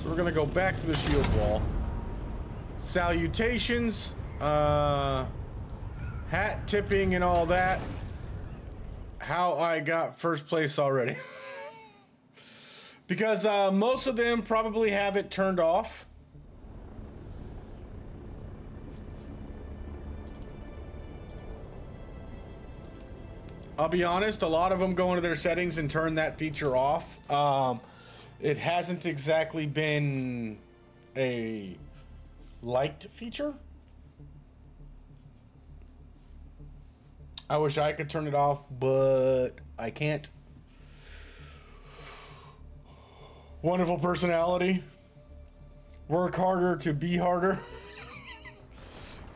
So we're gonna go back to the shield wall. Salutations. hat tipping and all that, how I got first place already. Because most of them probably have it turned off. I'll be honest, a lot of them go into their settings and turn that feature off. It hasn't exactly been a liked feature. I wish I could turn it off, but I can't. Wonderful personality. Work harder to be harder.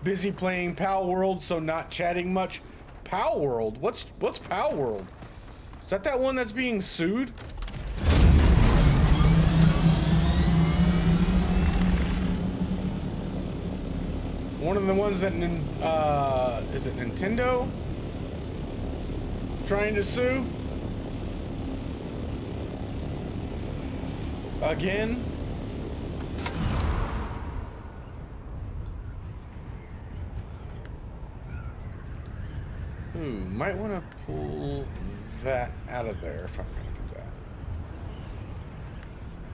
Busy playing Pal World, so not chatting much. Pal World? What's Pal World? Is that one that's being sued? One of the ones that is it Nintendo trying to sue again? Ooh, might want to pull that out of there if I'm going to do that.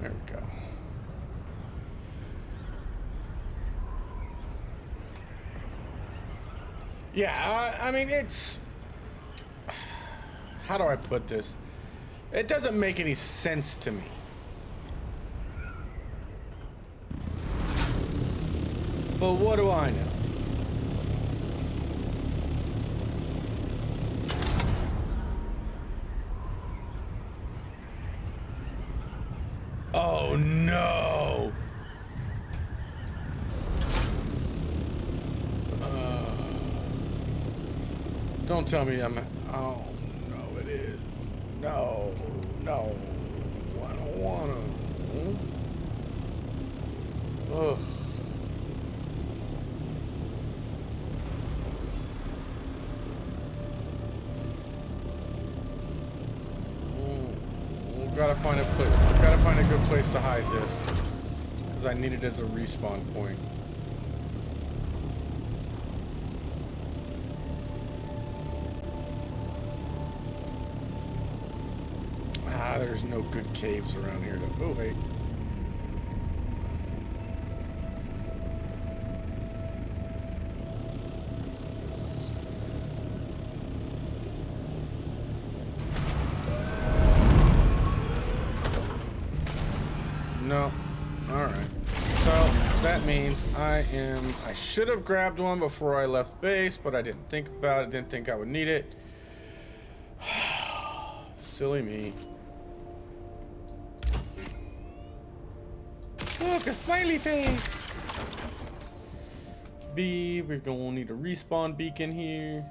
There we go. Yeah, I mean, it's... How do I put this? It doesn't make any sense to me. But what do I know? Oh no! Don't tell me I'm... Oh no, it is. No, no. I don't wanna. Ugh. Gotta find a place. Gotta find a good place to hide this, because I need it as a respawn point. Ah, there's no good caves around here. Oh wait. No. Alright. So, that means I should have grabbed one before I left base, but I didn't think about it, didn't think I would need it. Silly me. Look, a smiley face! B, we're gonna need a respawn beacon here.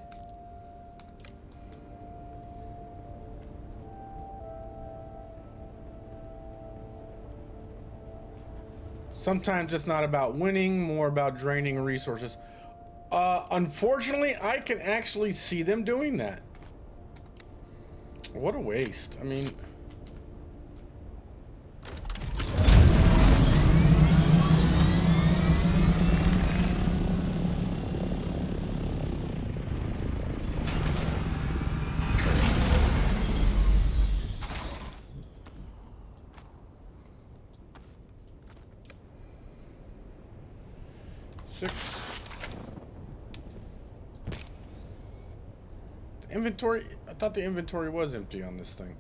Sometimes it's not about winning, more about draining resources. Unfortunately, I can actually see them doing that. What a waste. I mean... Inventory? I thought the inventory was empty on this thing.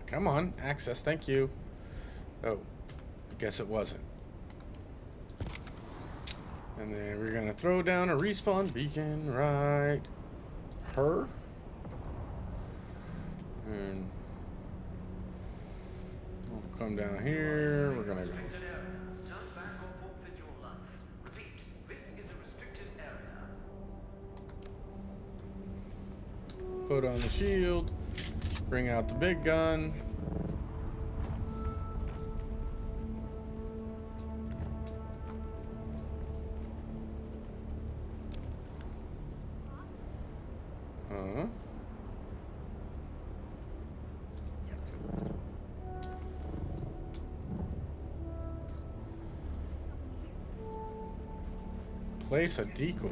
Come on, access, thank you. Oh, I guess it wasn't. And then we're gonna throw down a respawn beacon right her. And we'll come down here. We're gonna go. Put on the shield, bring out the big gun. Place a decoy.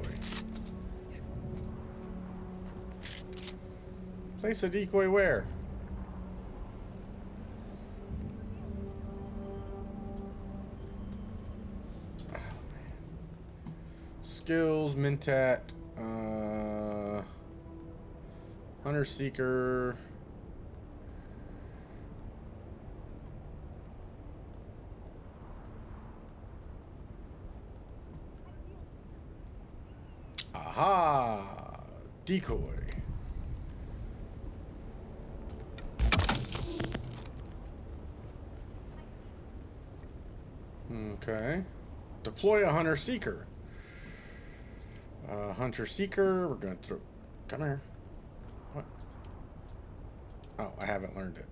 Place a decoy where? Oh, man. Skills, Mentat, Hunter Seeker. Aha! Decoy. Okay. Deploy a Hunter Seeker. Hunter Seeker, we're gonna throw. Come here. What? Oh, I haven't learned it.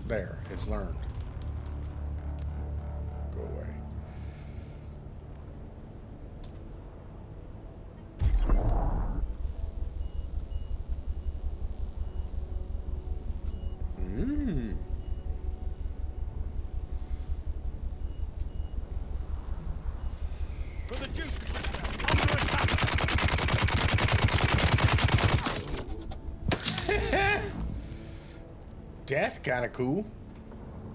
There, it's learned. Go away. Mmm. For the juice! Death kinda cool.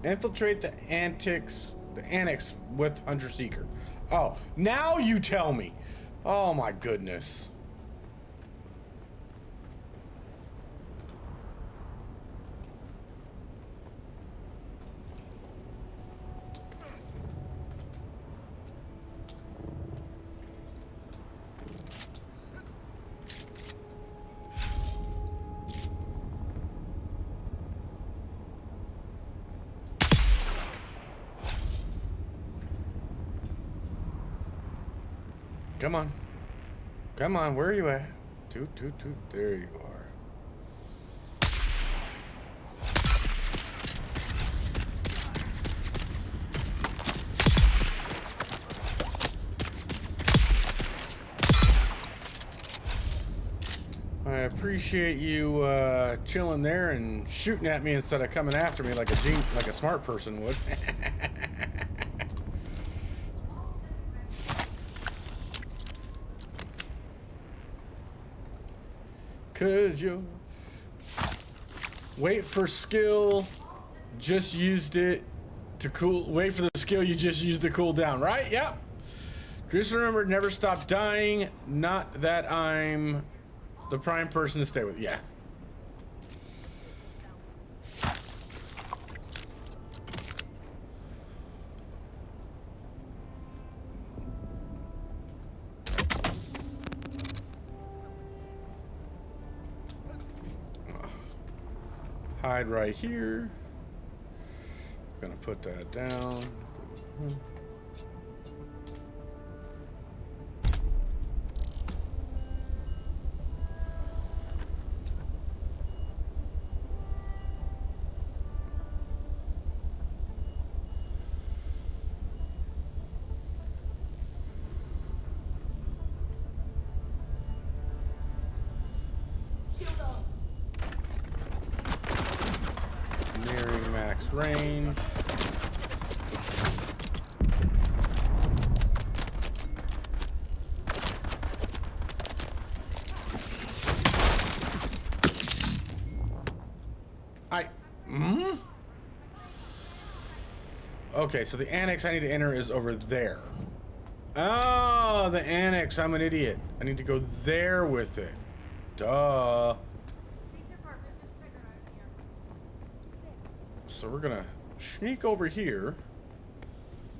Infiltrate the annex with Hunter Seeker. Oh, now you tell me. Oh my goodness. Come on. Come on, where are you at? Toot, toot, toot. There you are. I appreciate you chilling there and shooting at me instead of coming after me like a smart person would. Cause you wait for skill, just used it to cool. Wait for the skill you just used to cool down, right? Yep. Just remember, never stop dying. Not that I'm the prime person to stay with. Yeah. Hide right here. Gonna put that down. Nearing max range. Okay, so the annex I need to enter is over there. Oh, the annex. I'm an idiot. I need to go there with it. Duh. So we're gonna sneak over here.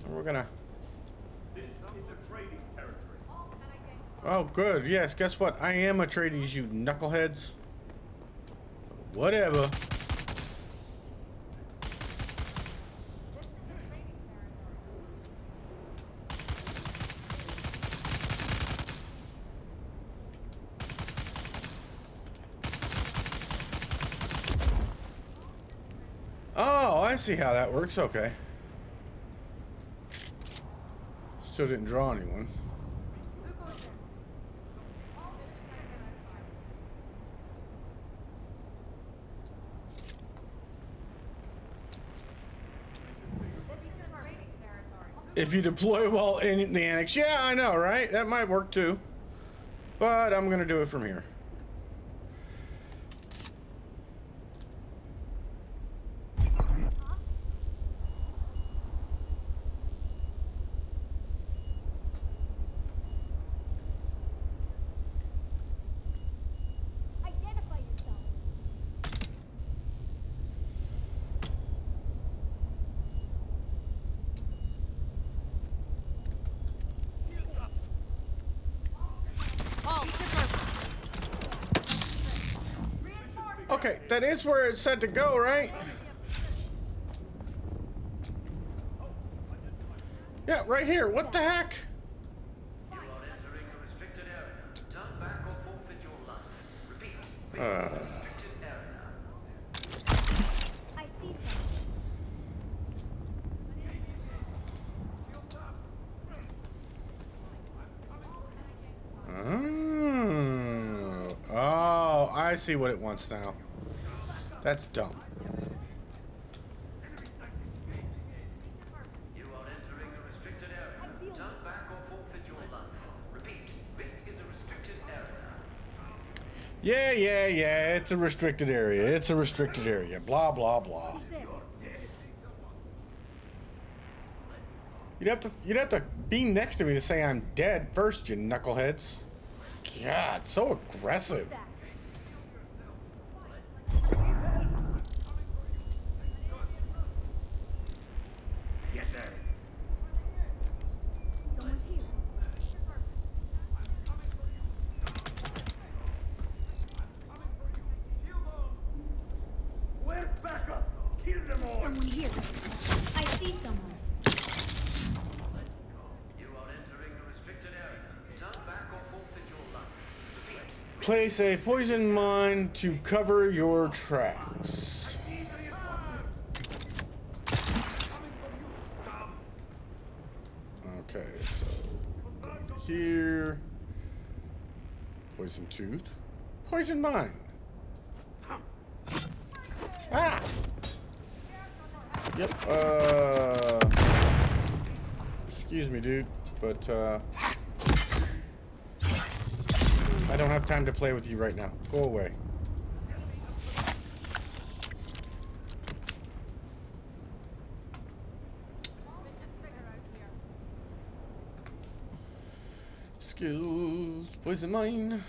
And we're gonna... This is Atreides territory. Oh, good. Yes, guess what? I am Atreides, you knuckleheads. Whatever. Oh, I see how that works. Okay. Still didn't draw anyone. If you deploy while in the annex. Yeah, I know, right? That might work too. But I'm gonna do it from here. Okay, that is where it's said to go, right? Yeah, right here. What the heck? You are entering a restricted area. Turn back or forfeit your life. Repeat, this is a restricted area. I see them. Oh, I see what it wants now. That's dumb. You are entering a restricted area. Turn back or forfeit your life. Repeat, this is a restricted area. Yeah. It's a restricted area. It's a restricted area. Blah, blah, blah. You'd have to be next to me to say I'm dead first, you knuckleheads. God, so aggressive. Yes, sir. Someone's here. Where's backup? Kill them all. Someone here. I see someone. You are entering a restricted area. Turn back or forfeit your life. Repeat. Place a poison mine to cover your tracks. Okay, so go to here. Poison tooth. Poison mine. Ah! Yep, excuse me, dude, but, I don't have time to play with you right now. Go away. Skills. Poison mine.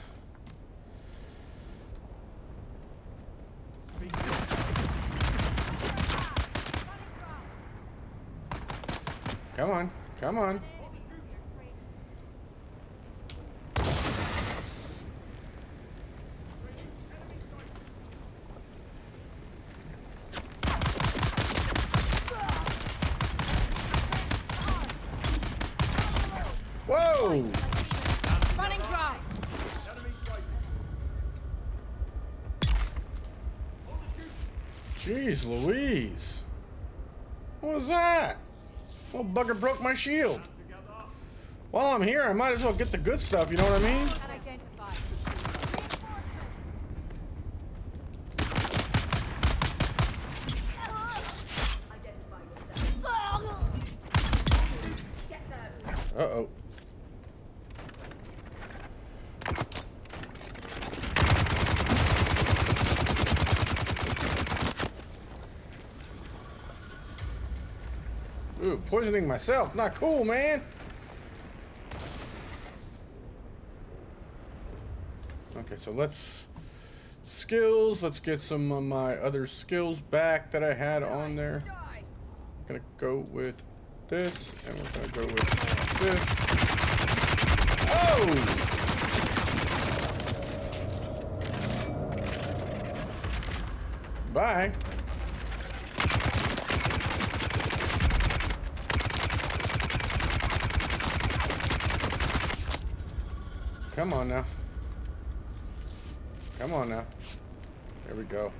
Come on. Come on. Whoa! Running dry. Jeez Louise. What was that? Little bugger broke my shield. While I'm here, I might as well get the good stuff, you know what I mean? Unidentified. Uh-oh. Ooh, poisoning myself. Not cool, man. Okay, so let's... Skills. Let's get some of my other skills back that I had on there. I'm gonna go with this, and we're gonna go with this. Oh! Bye. Come on now. Come on now. There we go.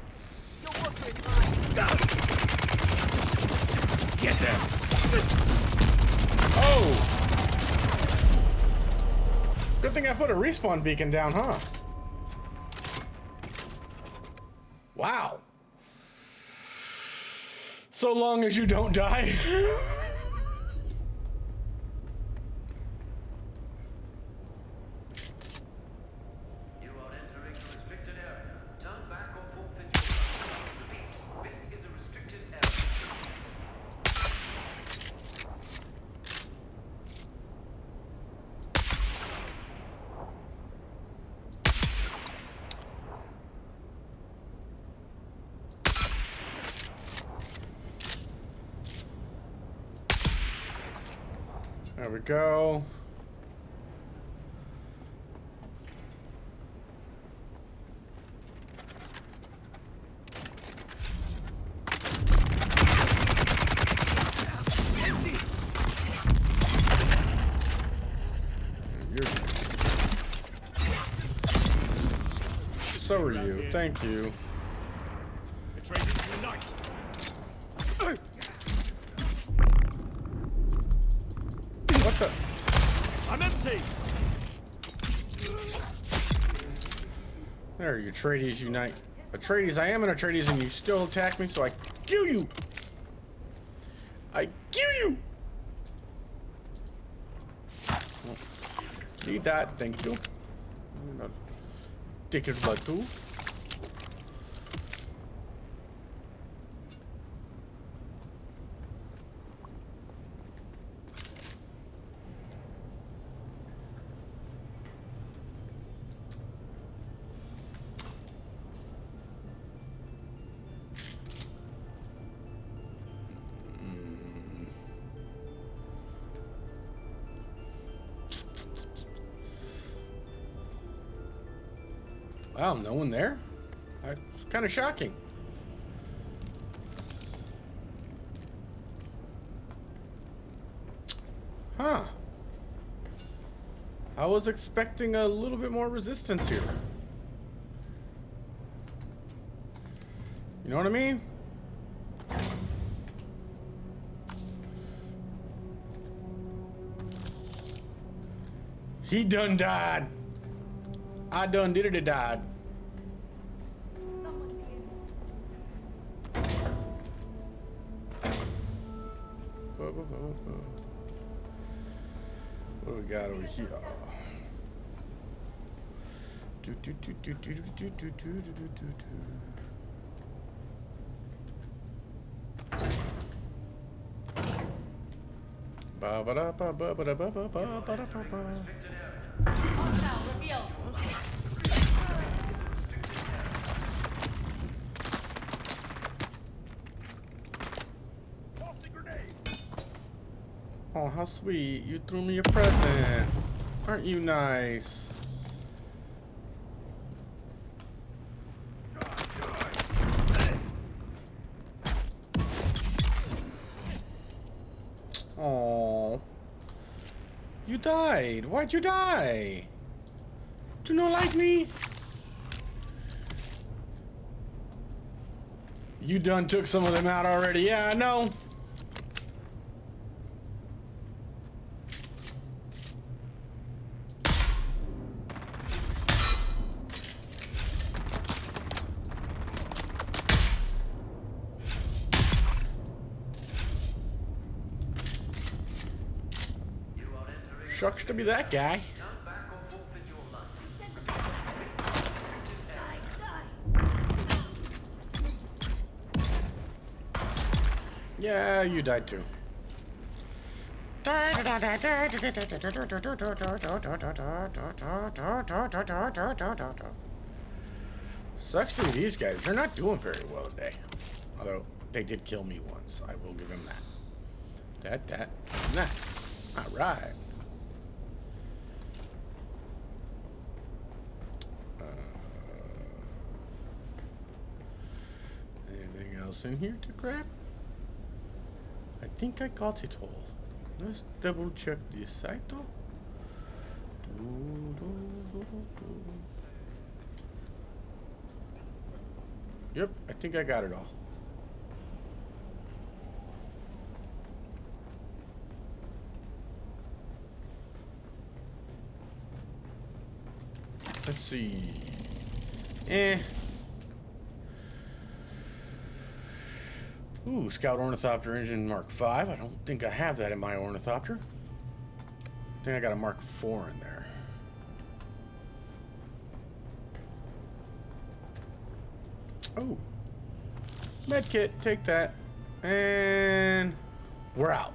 Get them. Oh! Good thing I put a respawn beacon down, huh? Wow. So long as you don't die. There we go. So are you. Thank you. What the? I'm empty. There, you Atreides unite. Atreides, I am an Atreides and you still attack me, so I kill you! I kill you! Need that, thank you. Take his blood too. Wow, no one there? That's kind of shocking. Huh. I was expecting a little bit more resistance here. You know what I mean? He done died. I done did it, died. What do we got over here? Oh, how sweet. You threw me a present. Aren't you nice? Oh, you died. Why'd you die? Do you not like me? You done took some of them out already. Yeah, I know. Shucks to be that guy. Yeah, you died too. Sucks to be these guys. They're not doing very well today. Although, they did kill me once. I will give them that. That, and that. Alright. Anything else in here to grab? I think I got it all. Let's double check this site though. Yep, I think I got it all. Let's see. Ooh, Scout Ornithopter Engine Mark 5. I don't think I have that in my Ornithopter. I think I got a Mark 4 in there. Oh. Medkit, take that. And we're out.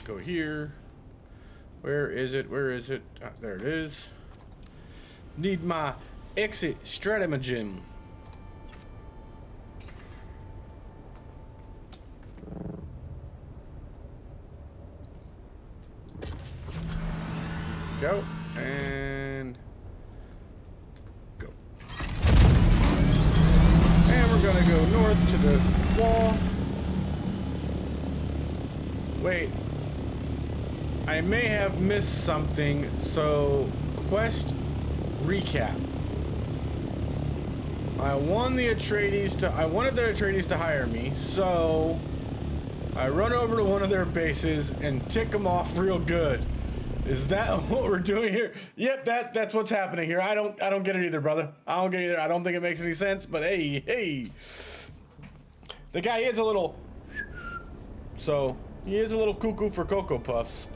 Go here. Where is it? Where is it? Ah, there it is. Need my Exit stratagem. Go and go. And we're gonna go north to the wall. Wait. I may have missed something, so quest recap. I wanted the Atreides to hire me, so I run over to one of their bases and tick them off real good. Is that what we're doing here? Yep, that's what's happening here. I don't get it either, brother. I don't get it either. I don't think it makes any sense, but hey. The guy is a little, so he is a little cuckoo for Cocoa Puffs.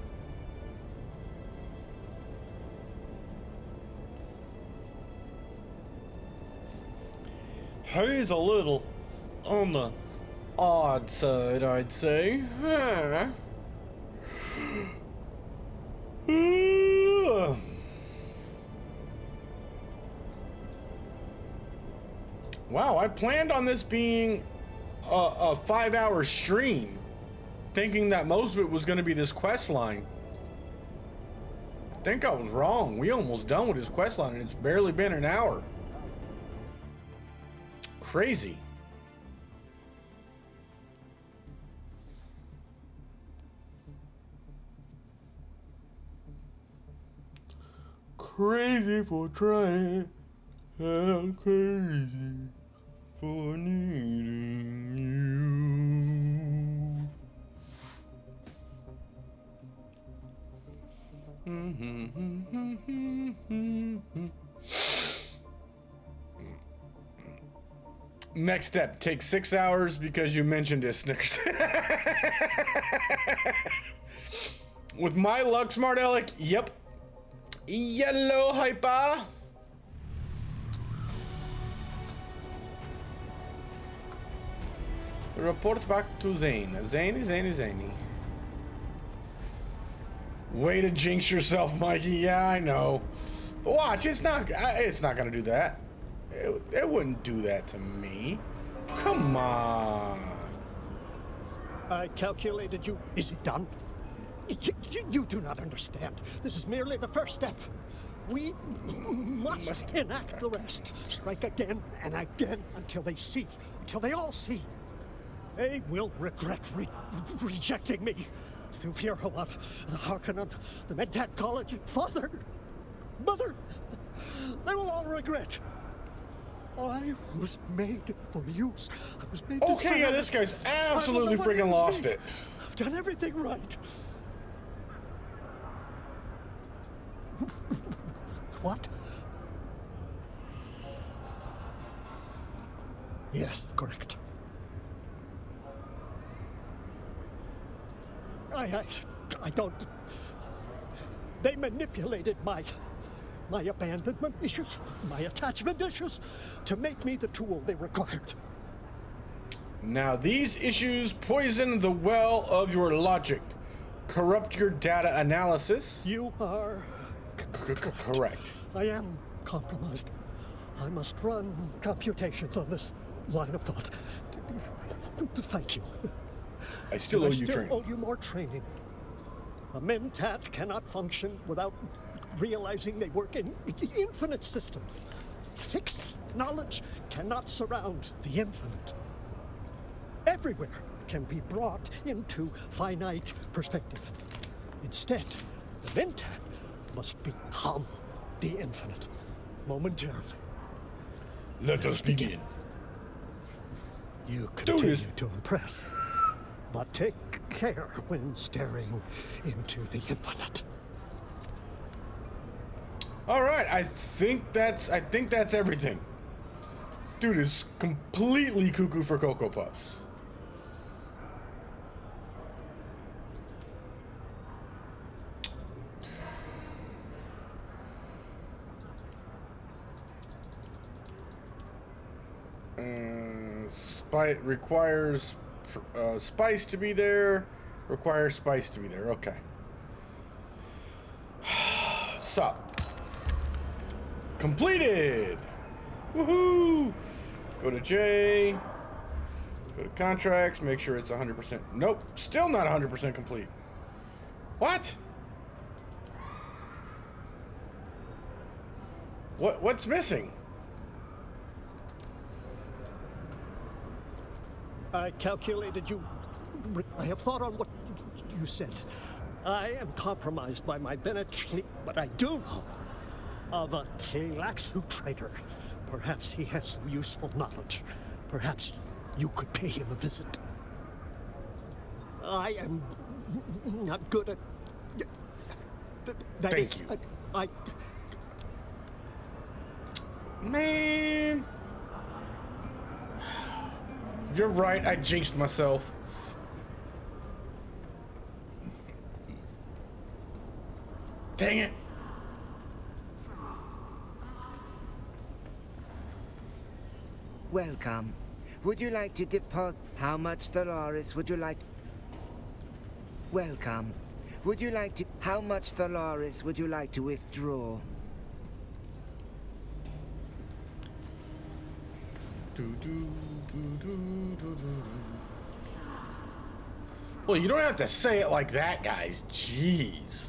He's a little on the odd side, I'd say. Huh. Wow, I planned on this being a 5-hour stream, thinking that most of it was going to be this quest line. I think I was wrong. We almost done with this quest line, and it's barely been an hour. Crazy. Crazy for trying, I'm crazy for needing you. Next step, take 6 hours because you mentioned it, Snickers. With my luck, Smart Alec, yep. Yellow hyper. Report back to Zane. Zany. Way to jinx yourself, Mikey. Yeah, I know. But watch, it's not gonna do that. It wouldn't do that to me. Come on. I calculated you. Is it done? You do not understand. This is merely the first step. We must enact the rest. Strike again and again until they see. Until they all see. They will regret rejecting me. Through Firhawat, the Harkonnen, the Mentat College, Father, Mother. They will all regret. I was made for use. I was made to Okay, yeah, this guy's absolutely freaking lost it. I've done everything right. What? Yes, correct. I don't. They manipulated my abandonment issues, my attachment issues, to make me the tool they required. Now these issues poison the well of your logic, corrupt your data analysis. You are correct. I am compromised. I must run computations on this line of thought. Thank you. I still owe you training. I still owe you more training. A Mentat cannot function without realizing they work in infinite systems. Fixed knowledge cannot surround the infinite. Everywhere can be brought into finite perspective. Instead, the Mentat must become the infinite momentarily. Let us begin. You continue to impress, but take care when staring into the infinite. All right, I think that's everything. Dude is completely cuckoo for Cocoa Puffs. Requires spice to be there. Requires spice to be there. Okay. So, Completed! Woohoo! Go to J. Go to contracts. Make sure it's 100%. Nope. Still not 100% complete. What? What's missing? I calculated you. I have thought on what you said. I am compromised by my Mentat, but I do know of a Tlaxu trader. Perhaps he has some useful knowledge. Perhaps you could pay him a visit. I am not good at... Thank you. Man. You're right, I jinxed myself. Dang it. Welcome. Would you like to deposit? How much Stellaris would you like? Welcome. Would you like to? How much Stellaris would you like to withdraw? Well, you don't have to say it like that, guys. Jeez.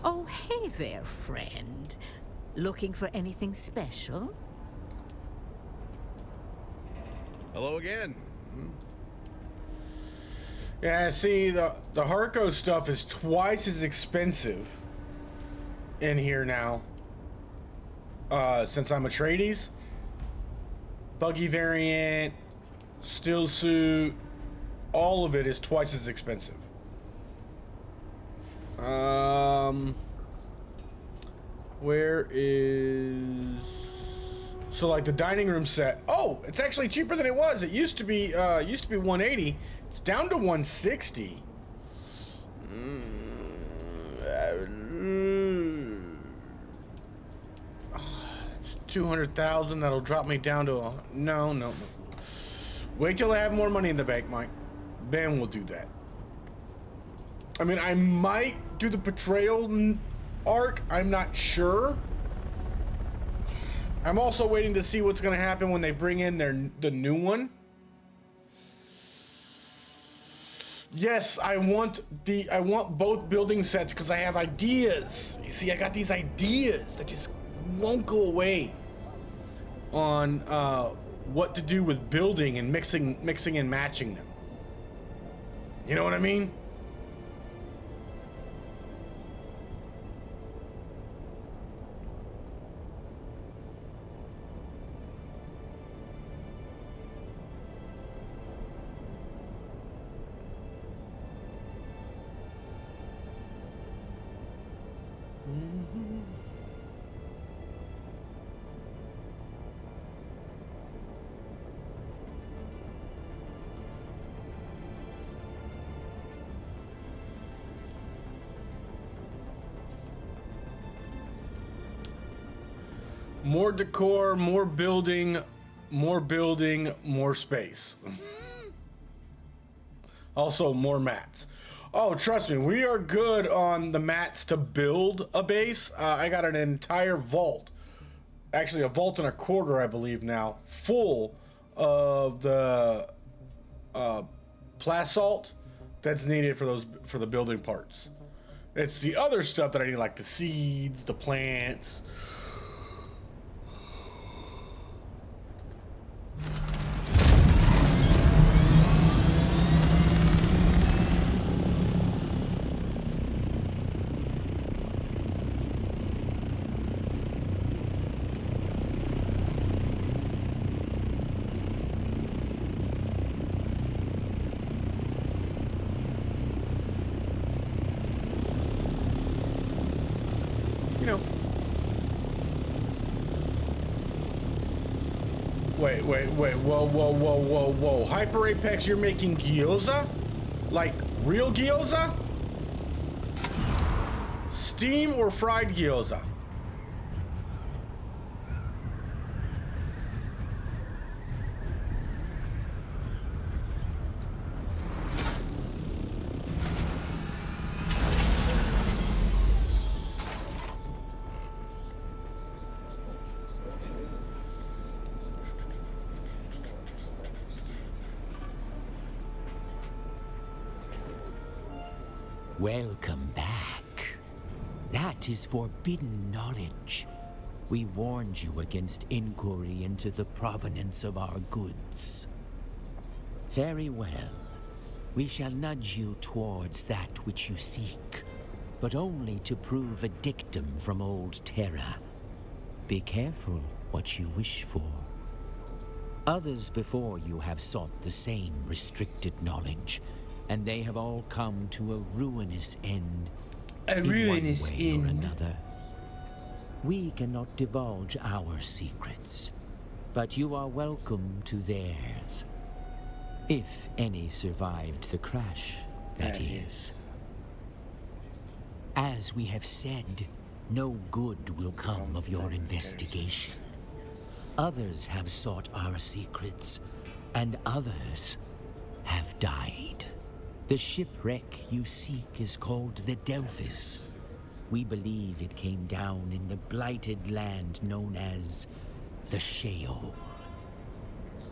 Oh, hey there, friend. Looking for anything special? Hello again. Yeah, see, the Harco stuff is twice as expensive in here now. Since I'm a tradies. Buggy variant, steel suit, all of it is twice as expensive. Where is... So like the dining room set. Oh, it's actually cheaper than it was. It used to be 180. It's down to 160. It's 200,000. That'll drop me down to a... No. Wait till I have more money in the bank, Mike. Then we'll do that. I mean, I might do the betrayal arc. I'm not sure. I'm also waiting to see what's going to happen when they bring in the new one. Yes, I want both building sets because I have ideas. You see, I got these ideas that just won't go away on what to do with building and mixing and matching them. You know what I mean? More decor, more building, more space. Also, more mats. Oh, trust me, we are good on the mats to build a base. I got an entire vault, actually a vault and a quarter, I believe now, full of the plasalt that's needed for the building parts. It's the other stuff that I need, like the seeds, the plants. Wait, whoa. Hyper Apex, you're making gyoza? Like, real gyoza? Steam or fried gyoza? Welcome back. That is forbidden knowledge. We warned you against inquiry into the provenance of our goods. Very well. We shall nudge you towards that which you seek, but only to prove a dictum from old Terra. Be careful what you wish for. Others before you have sought the same restricted knowledge, and they have all come to a ruinous end. A ruinous in one way end. or another. We cannot divulge our secrets, but you are welcome to theirs. If any survived the crash, that is. As we have said, no good will come of your investigation. Others have sought our secrets, and others have died. The shipwreck you seek is called the Delphis. We believe it came down in the blighted land known as the Sheol.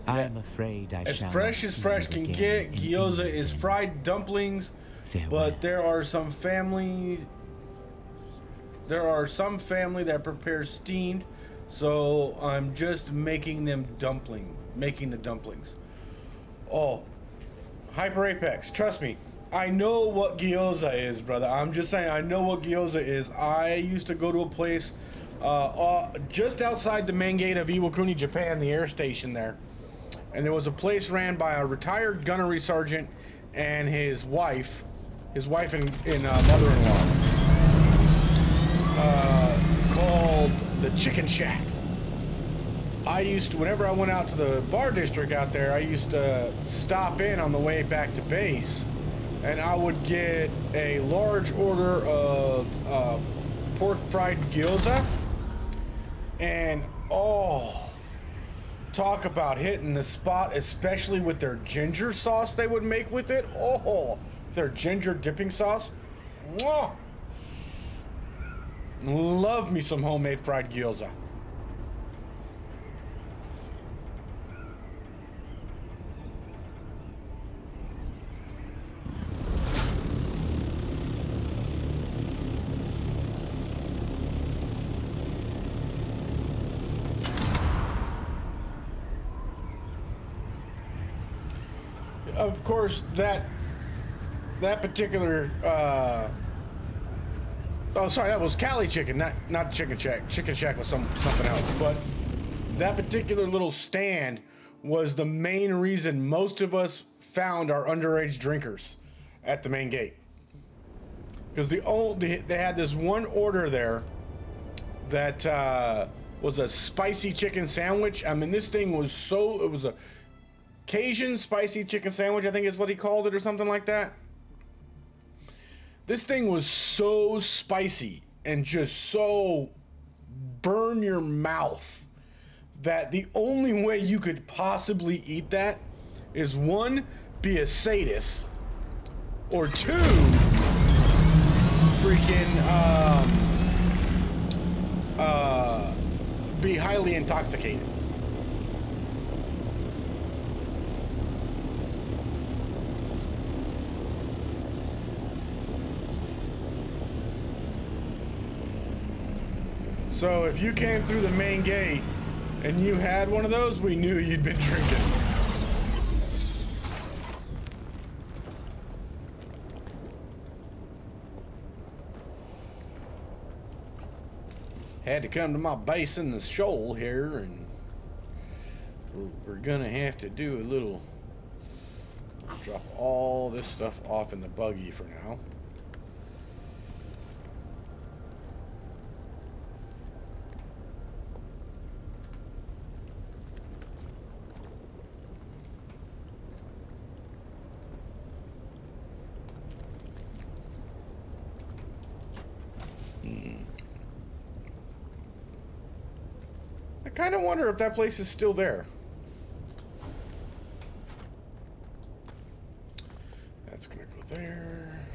I'm afraid I shall fresh not as see fresh you can again get. in Gyoza is England. fried dumplings, but there are some family that prepare steamed, so I'm just making the dumplings. Oh, Hyper Apex, trust me, I know what gyoza is, brother. I'm just saying, I know what gyoza is. I used to go to a place just outside the main gate of Iwakuni, Japan, the air station there. And there was a place ran by a retired gunnery sergeant and his wife and mother-in-law, called the Chicken Shack. Whenever I went out to the bar district out there, I used to stop in on the way back to base, and I would get a large order of pork fried gyoza, and talk about hitting the spot, especially with their ginger sauce they would make with it. Their ginger dipping sauce. Whoa. Love me some homemade fried gyoza. Of course, that particular that was Cali Chicken, not Chicken Shack. Chicken Shack was something else. But that particular little stand was the main reason most of us found our underage drinkers at the main gate. Because they had this one order there that was a spicy chicken sandwich. I mean, this thing was it was a Cajun spicy chicken sandwich, I think is what he called it, or something like that. This thing was so spicy and just so burn your mouth that the only way you could possibly eat that is, one, be a sadist, or two, freaking be highly intoxicated. So if you came through the main gate and you had one of those, we knew you'd been drinking. Had to come to my base in the shoal here, and we're gonna have to do a little, drop all this stuff off in the buggy for now. I kind of wonder if that place is still there. That's gonna go there.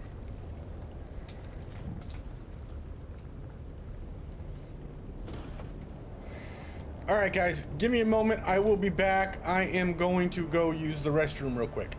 Alright guys, give me a moment. I will be back. I am going to go use the restroom real quick.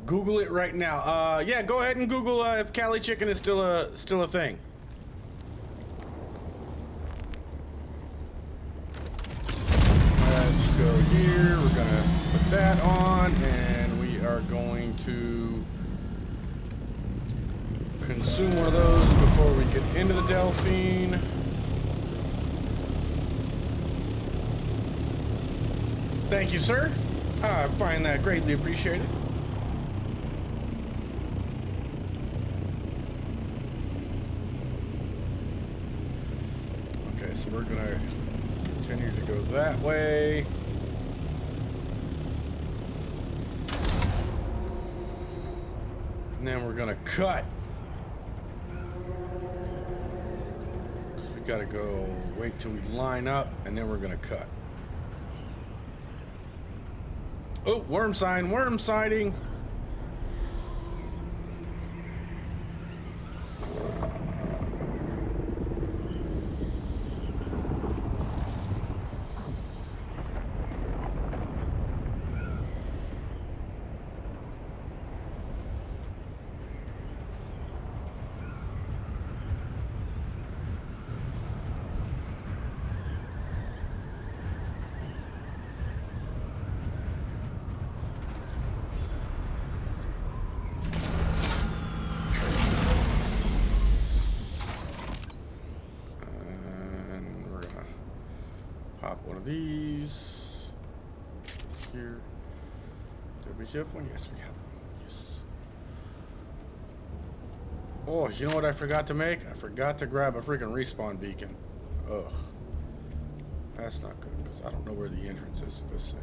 Google it right now. Yeah, go ahead and Google if Cali chicken is still a thing. Let's go here. We're gonna put that on, and we are going to consume one of those before we get into the Delphine. Thank you, sir. I find that greatly appreciated. Okay, so we're gonna continue to go that way. And then we're gonna cut. We gotta go wait till we line up, and then we're gonna cut. Oh, worm sign, worm sighting. Pop one of these here. Did we have one? Yes, we have one. Yes. Oh, you know what I forgot to make? I forgot to grab a freaking respawn beacon. Ugh. That's not good, because I don't know where the entrance is to this thing.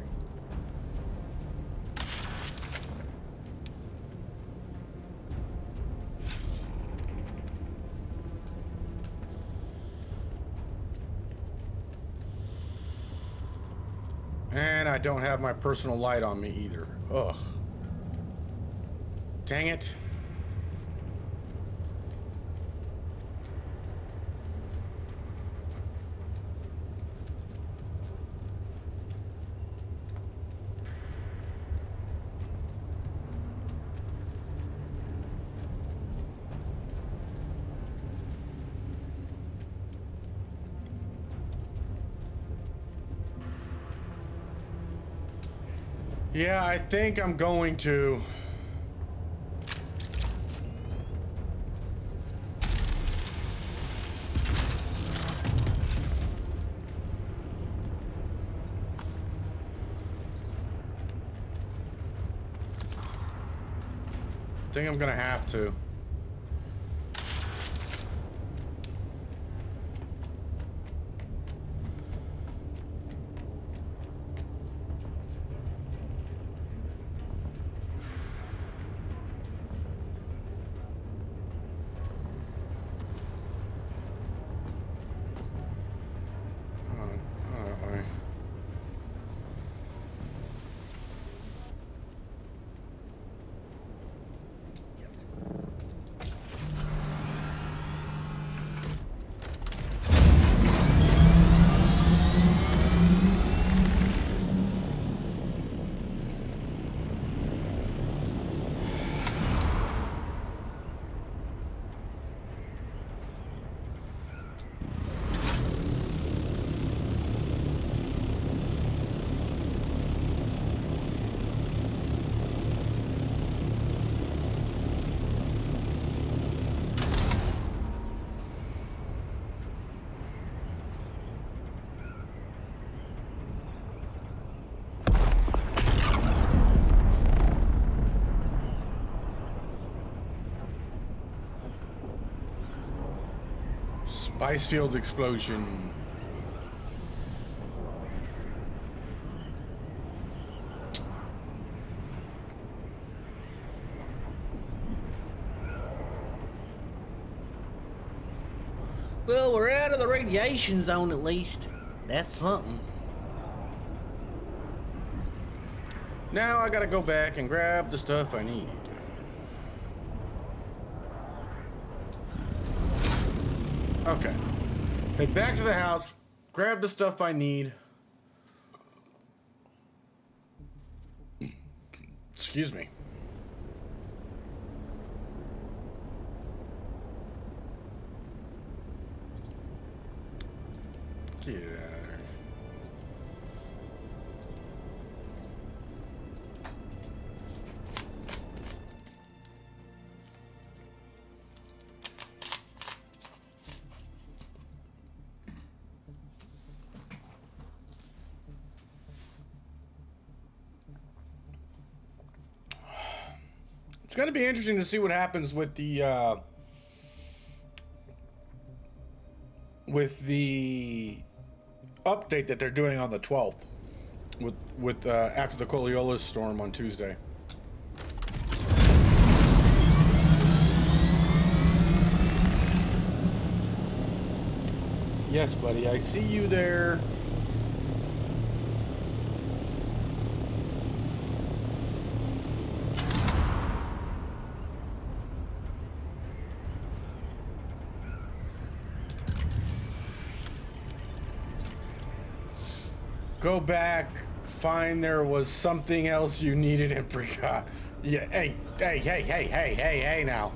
And I don't have my personal light on me either. Ugh. Dang it. Yeah, I think I'm going to. I think I'm gonna have to. Ice field explosion. Well, we're out of the radiation zone at least. That's something. Now I gotta go back and grab the stuff I need. Okay. Head back to the house, grab the stuff I need. Excuse me. Get out of there. It's going to be interesting to see what happens with the update that they're doing on the 12th with after the Coriolis storm on Tuesday. Yes, buddy, I see you there. Go back, find there was something else you needed and forgot. Yeah, hey now.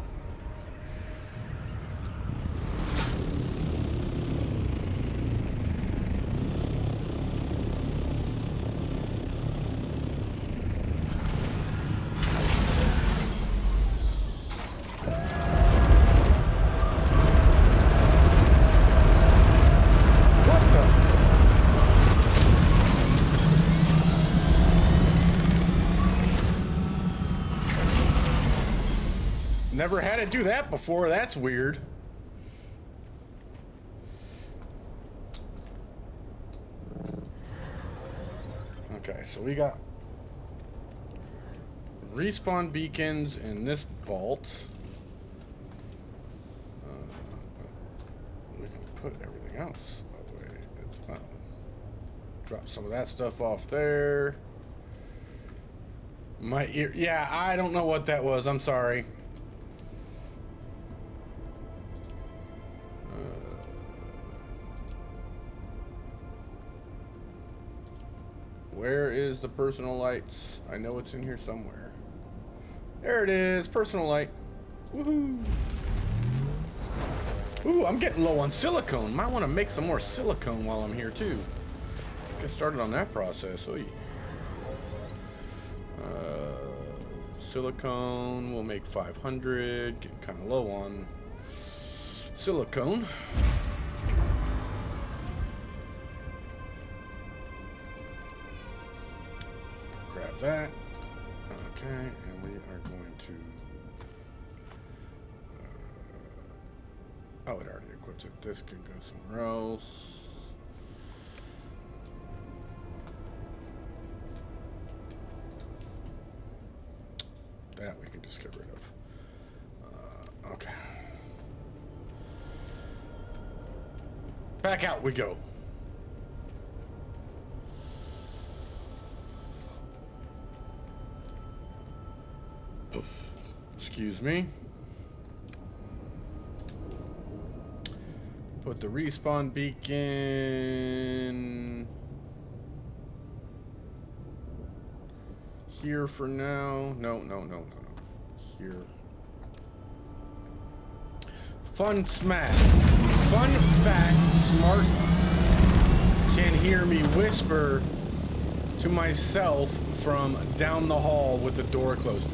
Never had it do that before. That's weird. Okay, so we got respawn beacons in this vault. We can put everything else away as well. Drop some of that stuff off there. My ear. Yeah, I don't know what that was. I'm sorry. Where is the personal lights? I know it's in here somewhere. There it is, personal light. Woohoo! Ooh, I'm getting low on silicone. Might want to make some more silicone while I'm here too. Get started on that process. Oy. Silicone, we'll make 500. Getting kind of low on silicone. Grab that. Okay, and we are going to... oh, it already equipped it. This can go somewhere else. That we can just get rid of. Okay. Back out we go. Excuse me. Put the respawn beacon here for now. No. Here. Fun fact, Smart can hear me whisper to myself from down the hall with the door closed.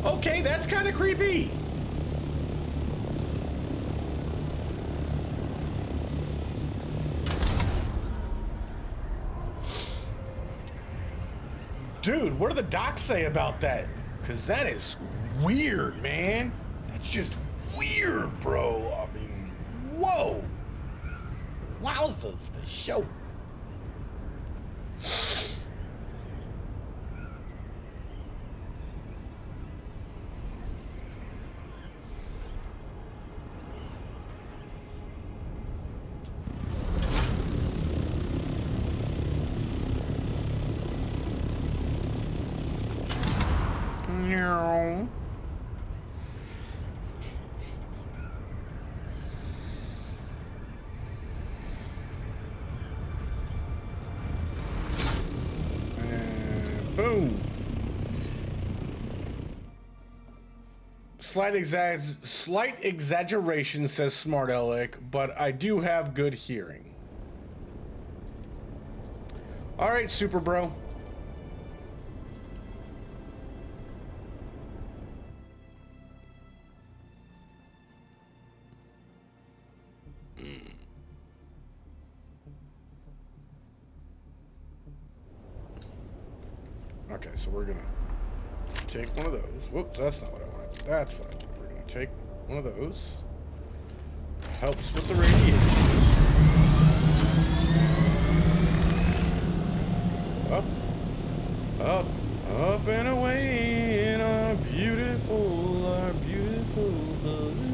Okay, that's kind of creepy. Dude, what do the docs say about that? Because that is weird, man. That's just weird, bro. I mean, whoa. Wowzers, the show. Boom. Slight exaggeration, says Smart Alec, but I do have good hearing. All right, super bro. Okay, so we're gonna take one of those. Whoops, that's not what I wanted. That's what I wanted. We're gonna take one of those. Helps with the radiation. Up, up, up and away in our beautiful balloon.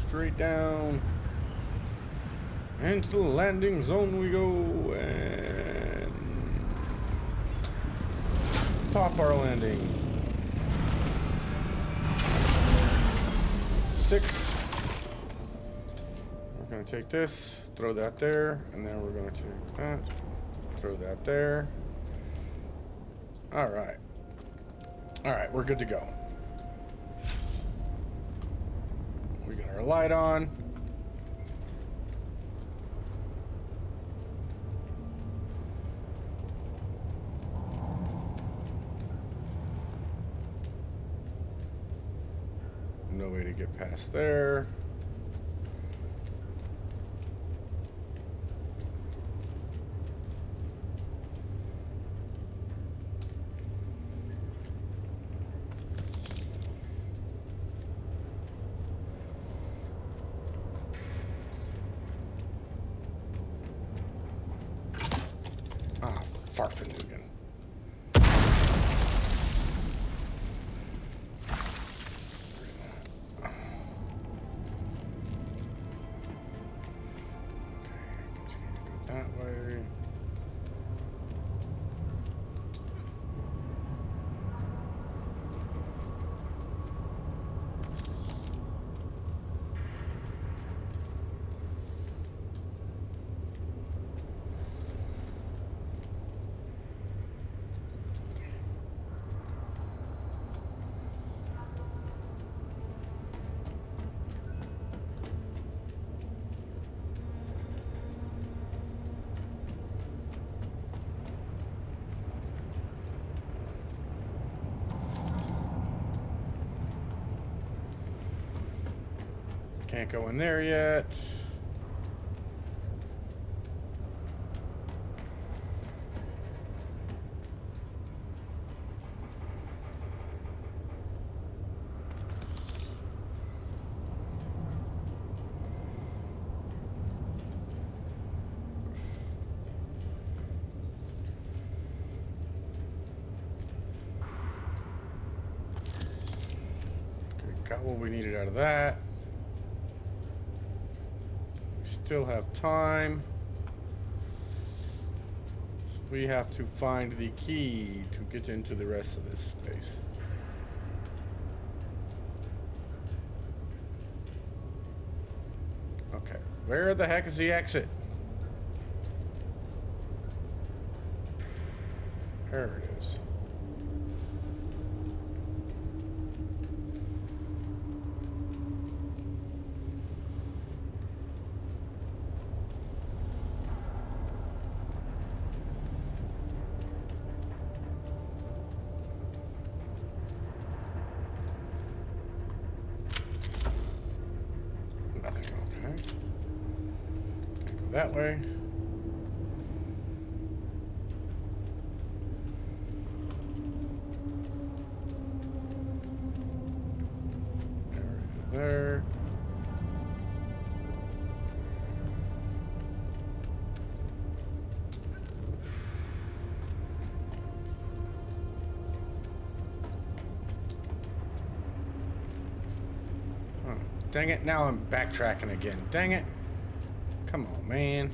Straight down. Into the landing zone we go, and pop our landing. 6. We're going to take this, throw that there, and then we're going to take that, throw that there. Alright. Alright, we're good to go. We got our light on. No way to get past there. Ah, Farfanugan. That way. Can't go in there yet. Okay, got what we needed out of that. Still have time. We have to find the key to get into the rest of this space. Okay, where the heck is the exit? There it is. Nothing, okay. Can't go that way. There. Oh, dang it, now I'm backtracking again. Dang it. Come on, man.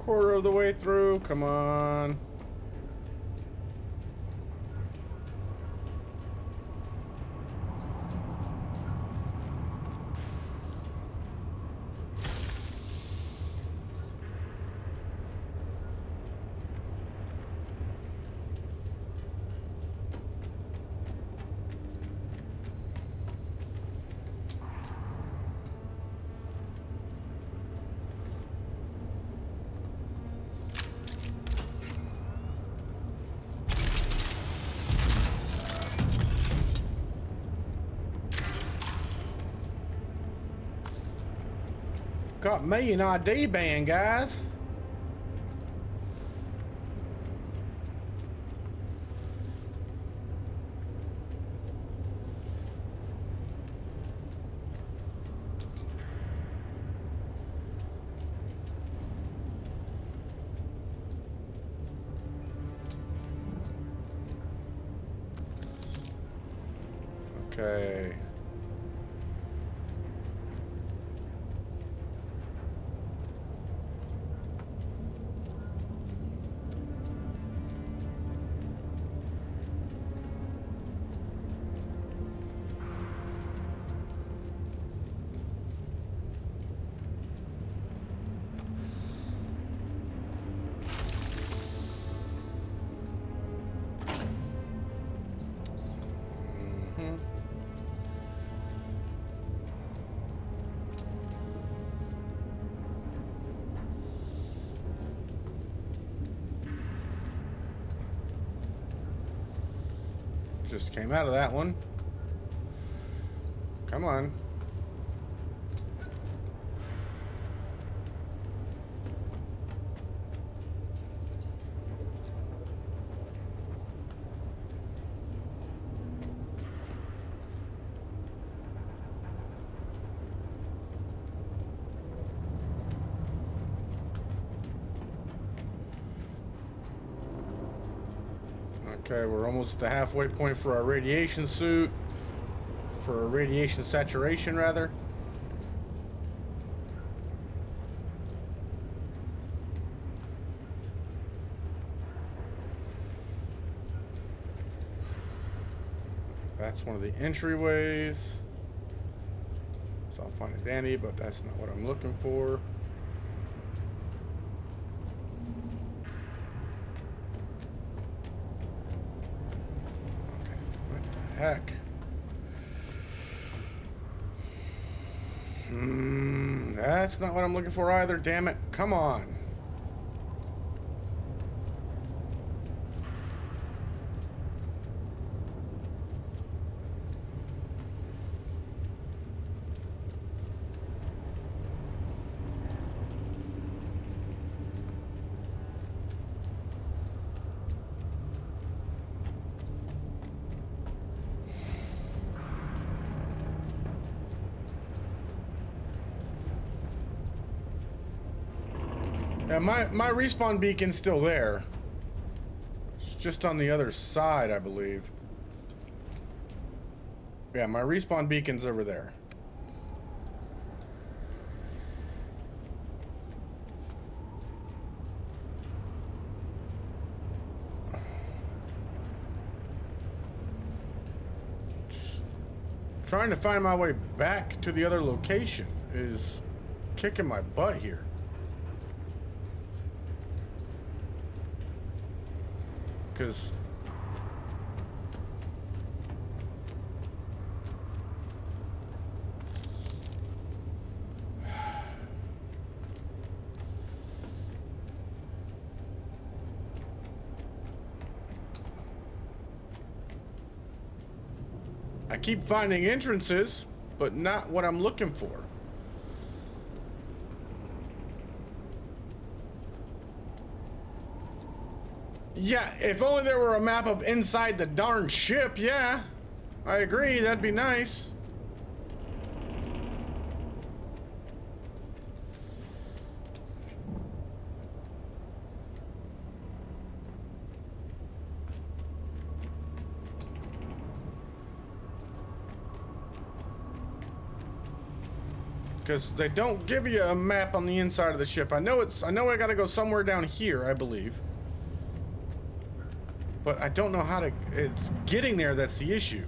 Quarter of the way through. Come on. Got me an ID band, guys. Okay. Just came out of that one. Come on. Okay, we're almost at the halfway point for our radiation suit. For our radiation saturation, rather. That's one of the entryways. So I'll find a dandy, but that's not what I'm looking for. Heck. That's not what I'm looking for either, damn it. Come on. Yeah, my respawn beacon's still there. It's just on the other side, I believe. Yeah, my respawn beacon's over there. Trying to find my way back to the other location is kicking my butt here. Because I keep finding entrances, but not what I'm looking for. Yeah, if only there were a map of inside the darn ship, yeah. I agree, that'd be nice. Because they don't give you a map on the inside of the ship. I know I gotta go somewhere down here, I believe. But I don't know how to... It's getting there that's the issue.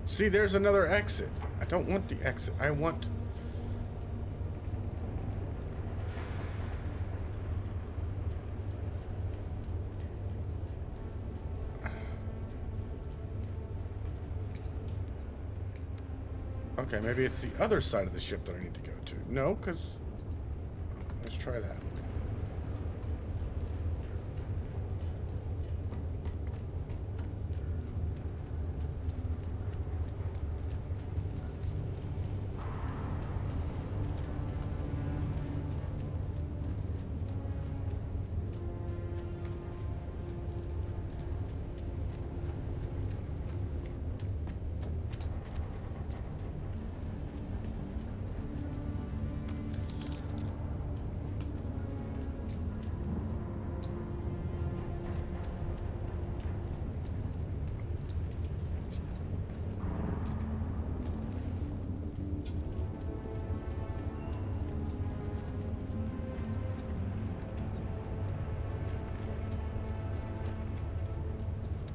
See, there's another exit. I don't want the exit. I want... Okay, maybe it's the other side of the ship that I need to go to. No, because... Let's try that.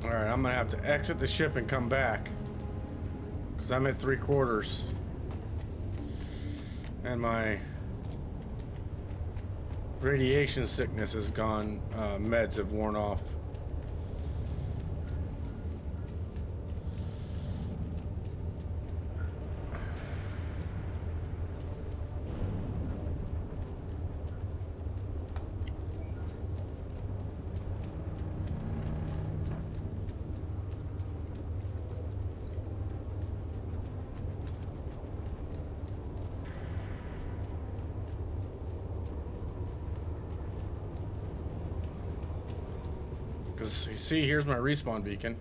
Alright, I'm gonna have to exit the ship and come back. Because I'm at 3/4. And my radiation sickness is gone. Meds have worn off. Because, you see, here's my respawn beacon.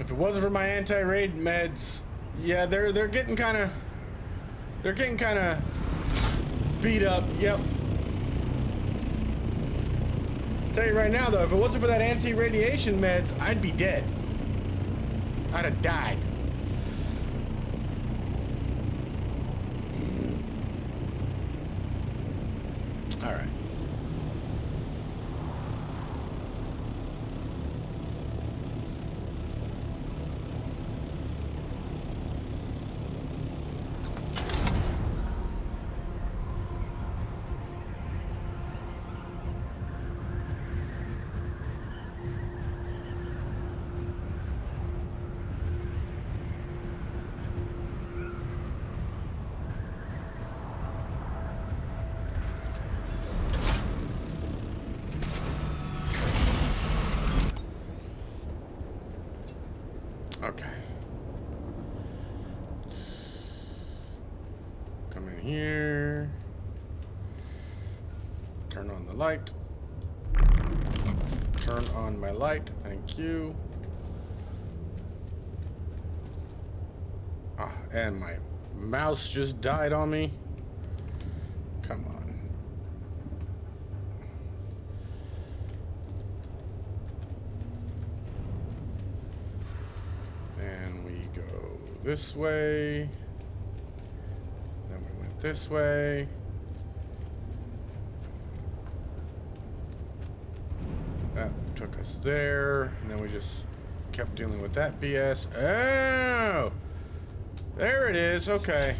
If it wasn't for my anti-raid meds, yeah, they're getting kind of beat up. Yep. Tell you right now though, if it wasn't for that anti-radiation meds, I'd be dead. I'd have died. All right. Okay. Come in here. Turn on the light. Turn on my light. Thank you. Ah, and my mouse just died on me. Come on. And we go this way. Then we went this way. That took us there. And then we just kept dealing with that BS. Oh! There it is. Okay.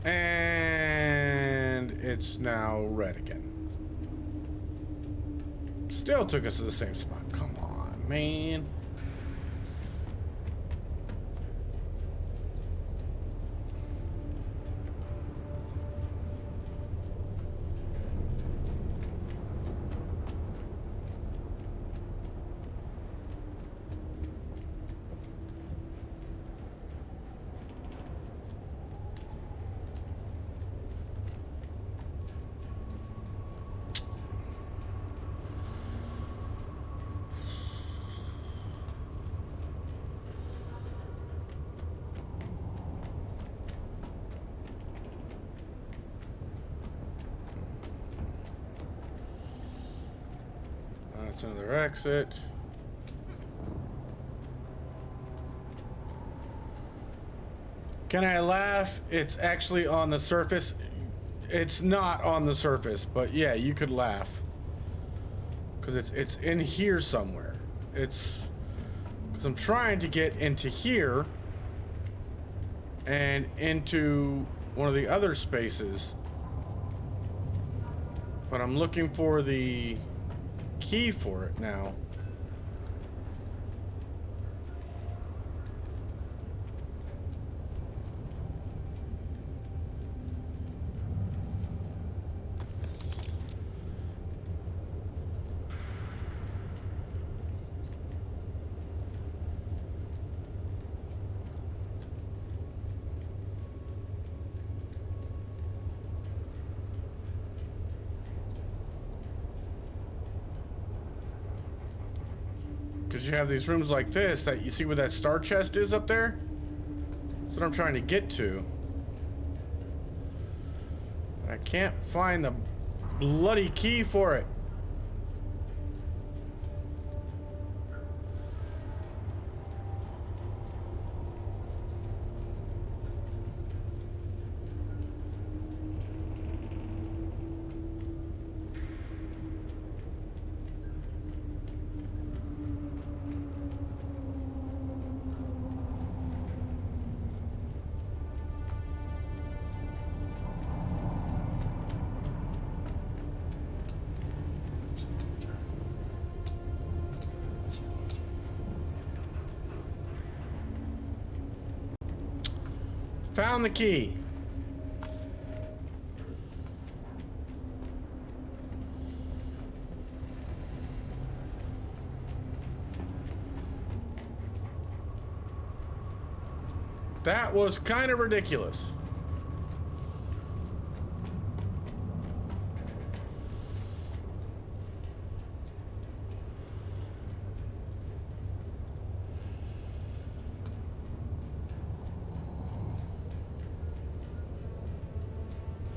And it's now red again. Still took us to the same spot. Come on. man. That's another exit. Can I laugh? It's actually on the surface. It's not on the surface, but yeah, you could laugh. Because it's in here somewhere. It's... Because I'm trying to get into here and into one of the other spaces. But I'm looking for the key for it now. Because you have these rooms like this that you see where that star chest is up there? That's what I'm trying to get to. I can't find the bloody key for it. Found the key. That was kind of ridiculous.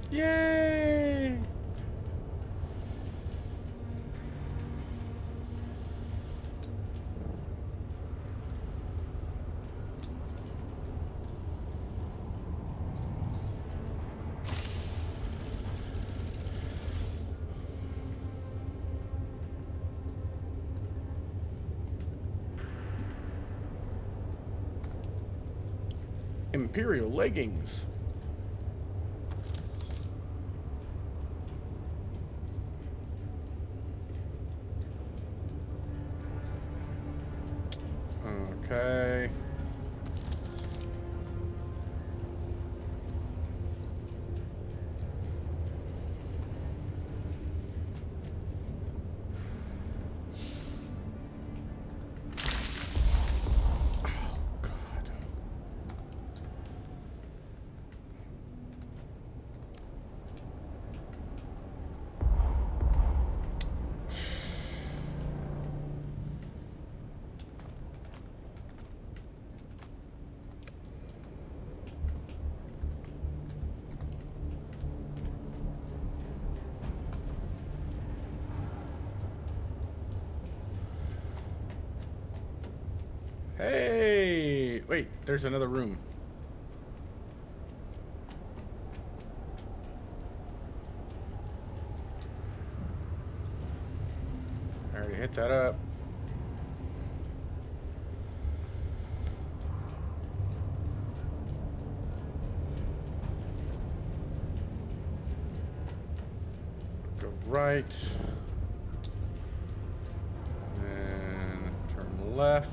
Yay! Imperial leggings. Okay. Hey! Wait, there's another room. I already hit that up. Go right. And turn left.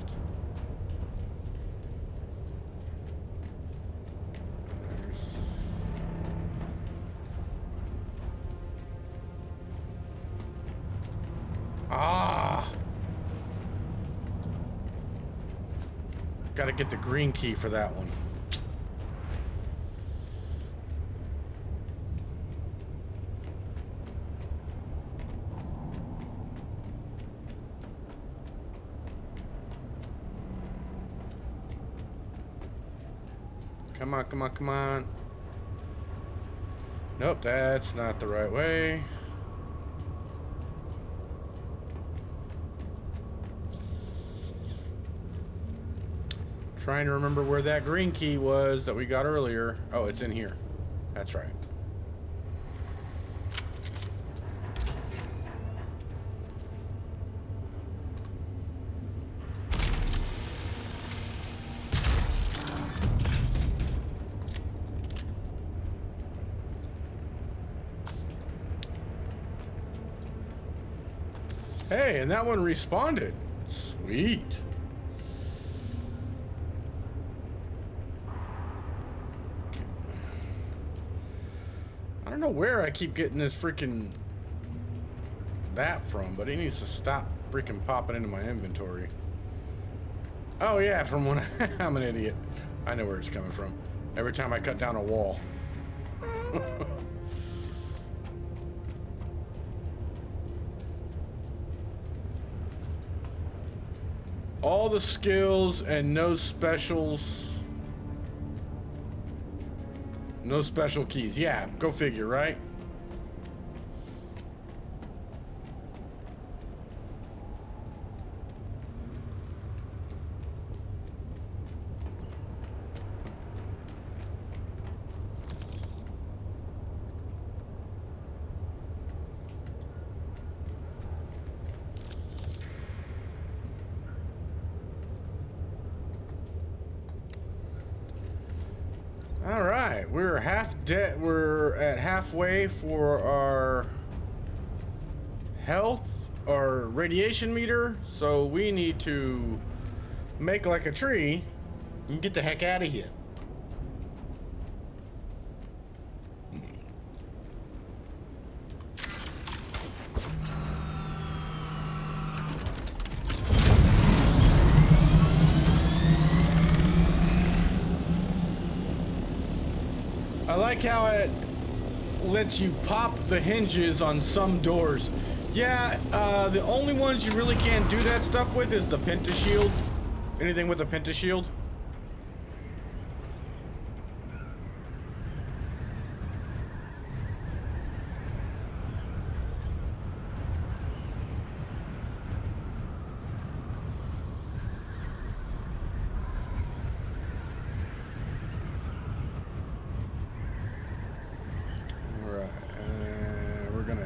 Ah! Gotta get the green key for that one. Come on, come on, come on. Nope, that's not the right way. Trying to remember where that green key was that we got earlier. Oh, it's in here. That's right. Hey, and that one responded. Sweet. I don't know where I keep getting this freaking that from, but it needs to stop freaking popping into my inventory. Oh yeah, from when I'm an idiot. I know where it's coming from. Every time I cut down a wall. All the skills and no specials. No special keys. Yeah, go figure, right? All right, we're we're at halfway for our health or radiation meter, so we need to make like a tree and get the heck out of here. I like how it lets you pop the hinges on some doors. Yeah, the only ones you really can't do that stuff with is the pentashield. Anything with a pentashield.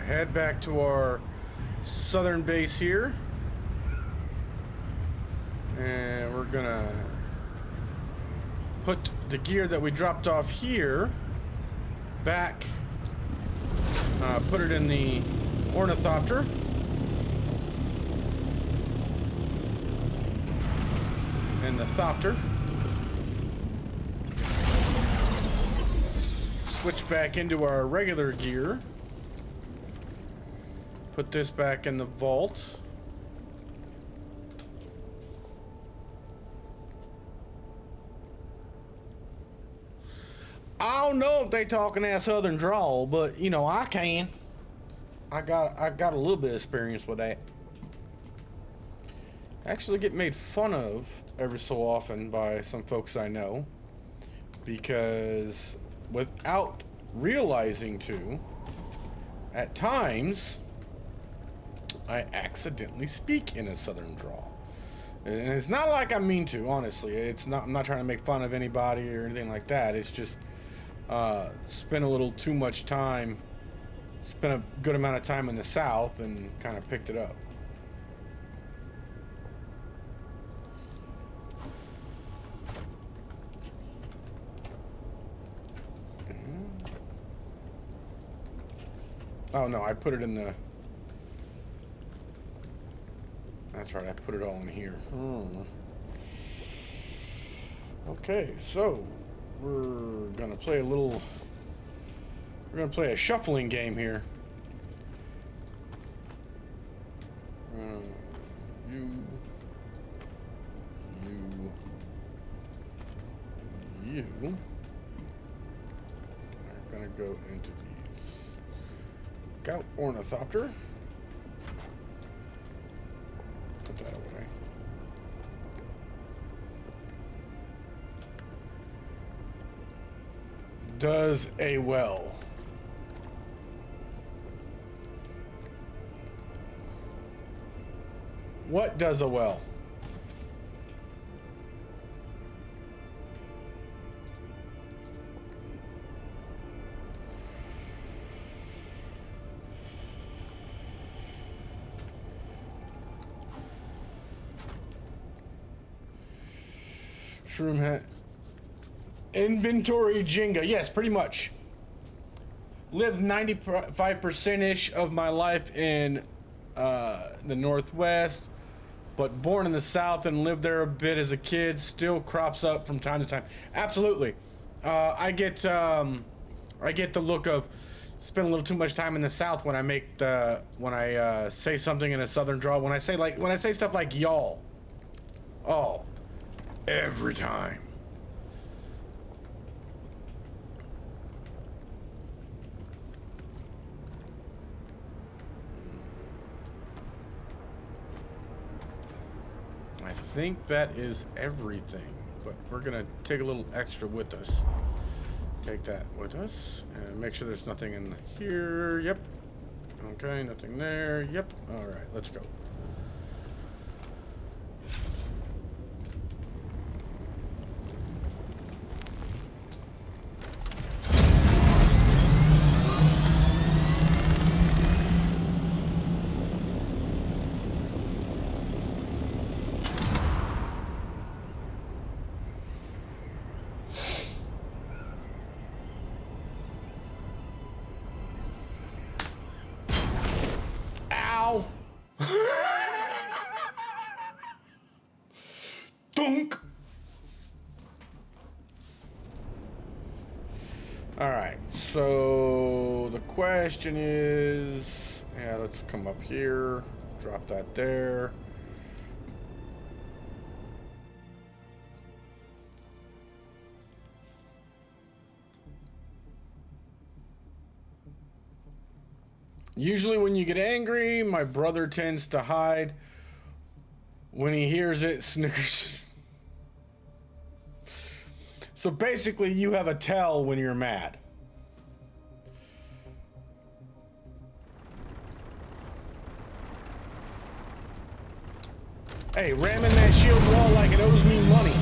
Head back to our southern base here, and we're gonna put the gear that we dropped off here back, put it in the ornithopter, and the thopter, switch back into our regular gear. Put this back in the vault. I don't know if they talking that southern drawl, but you know I can. I got a little bit of experience with that. I actually get made fun of every so often by some folks I know because without realizing to, at times I accidentally speak in a southern drawl. And it's not like I mean to, honestly. It's not. I'm not trying to make fun of anybody or anything like that. It's just spent a little too much time, spent a good amount of time in the South and kind of picked it up. Oh no, I put it in the... That's right, I put it all in here. Okay, so we're gonna play a shuffling game here. You are gonna go into the Scout Ornithopter. Put that away. Does a well. What does a well? Shroom hat. Inventory Jenga. Yes, pretty much. Lived 95%-ish of my life in the Northwest, but born in the South and lived there a bit as a kid. Still crops up from time to time. Absolutely. I get the look of spend a little too much time in the South when I say something in a Southern drawl. When I say stuff like y'all. Oh, every time. I think that is everything, but we're gonna take a little extra with us. Take that with us and make sure there's nothing in here. Yep. Okay, nothing there. Yep. All right, let's go. Dunk. Alright, so the question is, yeah, let's come up here, drop that there. Usually when you get angry, my brother tends to hide. When he hears it, snickers. So basically, you have a tell when you're mad. Hey, ramming that shield wall like it owes me money.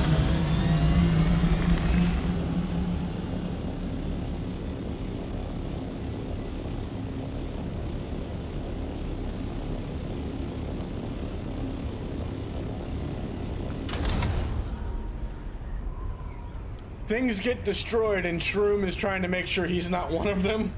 Things get destroyed and Shroom is trying to make sure he's not one of them.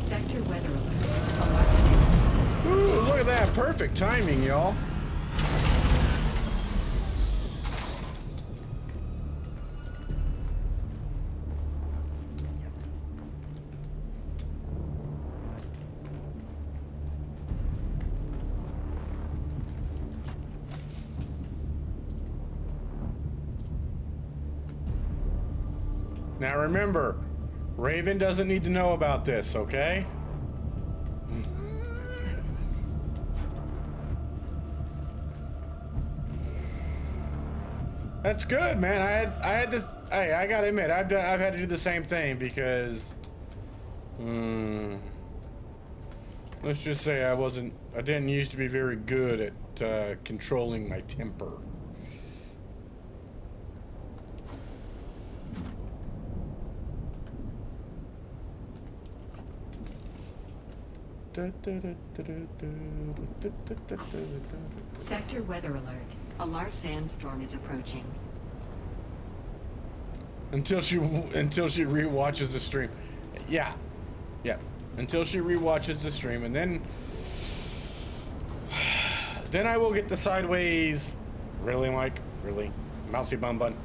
Sector weather alert. Ooh, look at that. Perfect timing, y'all. Now remember, Raven doesn't need to know about this, okay? That's good, man. I had to. Hey, I gotta admit, I've had to do the same thing because, let's just say I didn't used to be very good at controlling my temper. Sector weather alert. A large sandstorm is approaching. Until she rewatches the stream. Yeah. Until she rewatches the stream, and then I will get the sideways. Really, Mike? Really? Mousy bun bun.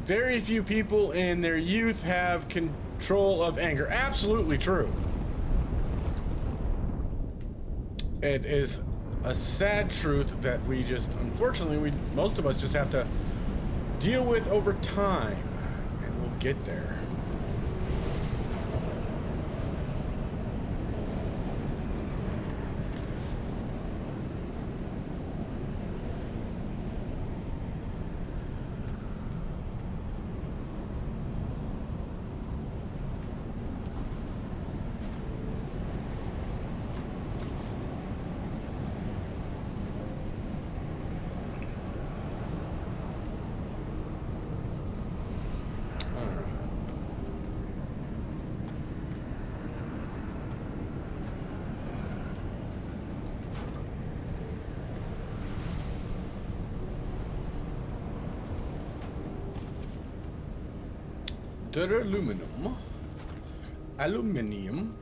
Very few people in their youth have control of anger. Absolutely true. It is a sad truth that we just, unfortunately, most of us just have to deal with over time, and we'll get there. Aluminium.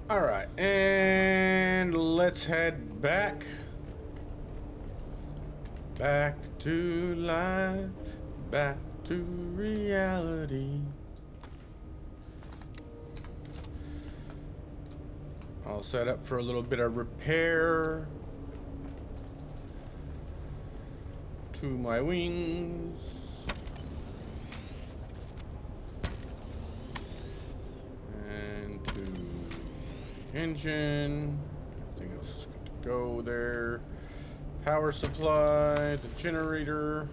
All right, and let's head back to life, back to reality. I'll set up for a little bit of repair to my wings. And to engine. Everything else is good to go there. Power supply, the generator.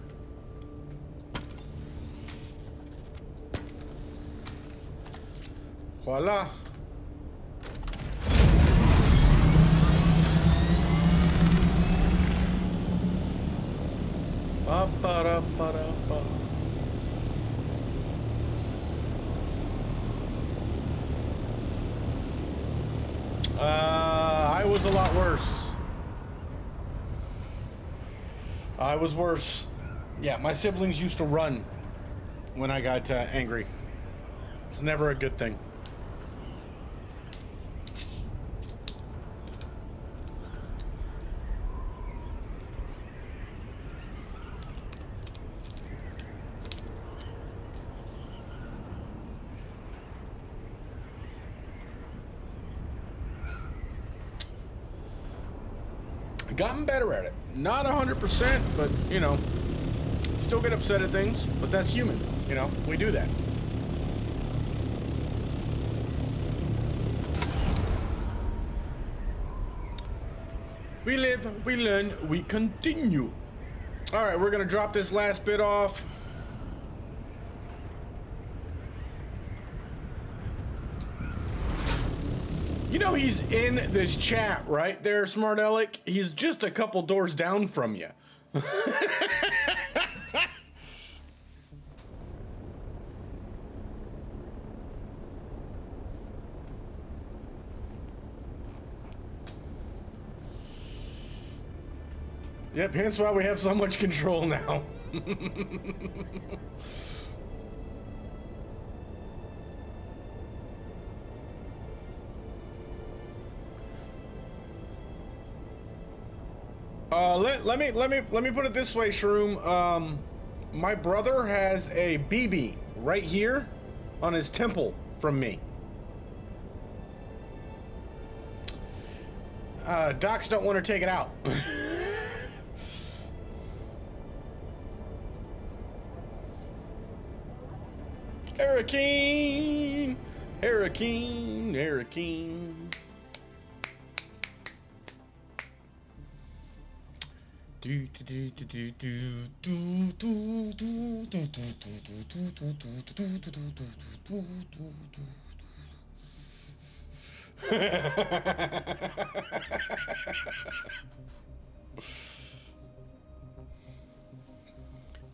Voila. Ba-ba-da-ba-da-ba. I was a lot worse. I was worse. Yeah, my siblings used to run when I got angry. It's never a good thing. Gotten better at it. Not 100%, but, you know, still get upset at things, but that's human, you know, we do that. We live, we learn, we continue. All right, we're going to drop this last bit off. You know he's in this chat right there, Smart Alec. He's just a couple doors down from you. Yep, hence why we have so much control now. Let me put it this way, Shroom. My brother has a BB right here on his temple from me. Docs don't want to take it out. Hurricane, hurricane, hurricane.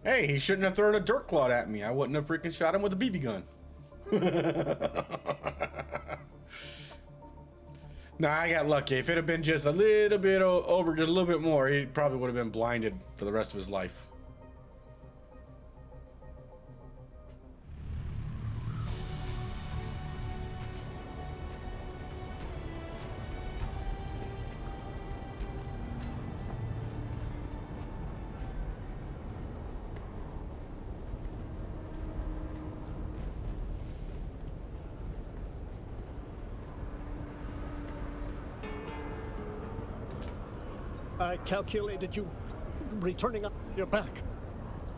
Hey, he shouldn't have thrown a dirt clod at me. I wouldn't have freaking shot him with a BB gun. Nah, I got lucky. If it had been just a little bit over, just a little bit more, he probably would have been blinded for the rest of his life. I calculated you returning up your back.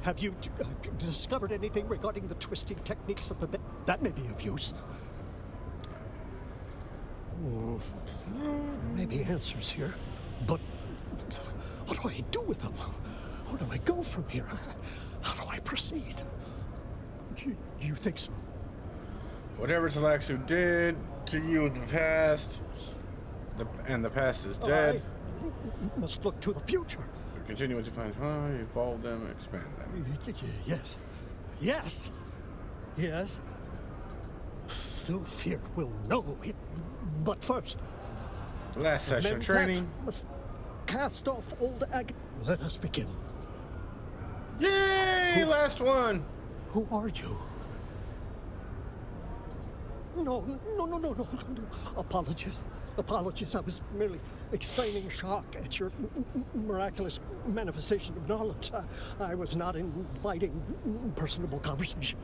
Have you discovered anything regarding the twisting techniques of the bed? That may be of use. Maybe answers here, but what do I do with them? Where do I go from here? How do I proceed? You think so? Whatever Talaxu did to you in the past, the past is dead. I must look to the future. Continue with your plans. Evolve them, expand them. Yes. Yes. Yes. Through fear will know it. But first, last session of training. Must cast off old Let us begin. Yay! Last one. Who are you? No. Apologies. I was merely explaining shock at your miraculous manifestation of knowledge. I was not inviting personable conversation.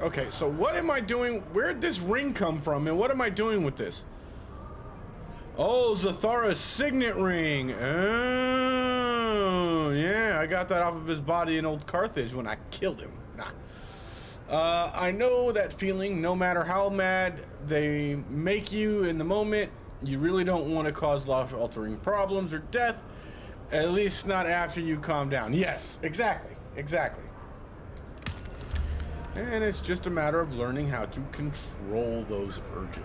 Okay, so what am I doing? Where'd this ring come from, and what am I doing with this? Oh, Zathara's signet ring. Oh, yeah, I got that off of his body in old Carthage when I killed him. Nah. I know that feeling. No matter how mad they make you in the moment, you really don't want to cause life-altering problems or death. At least not after you calm down. Yes, exactly. And it's just a matter of learning how to control those urges.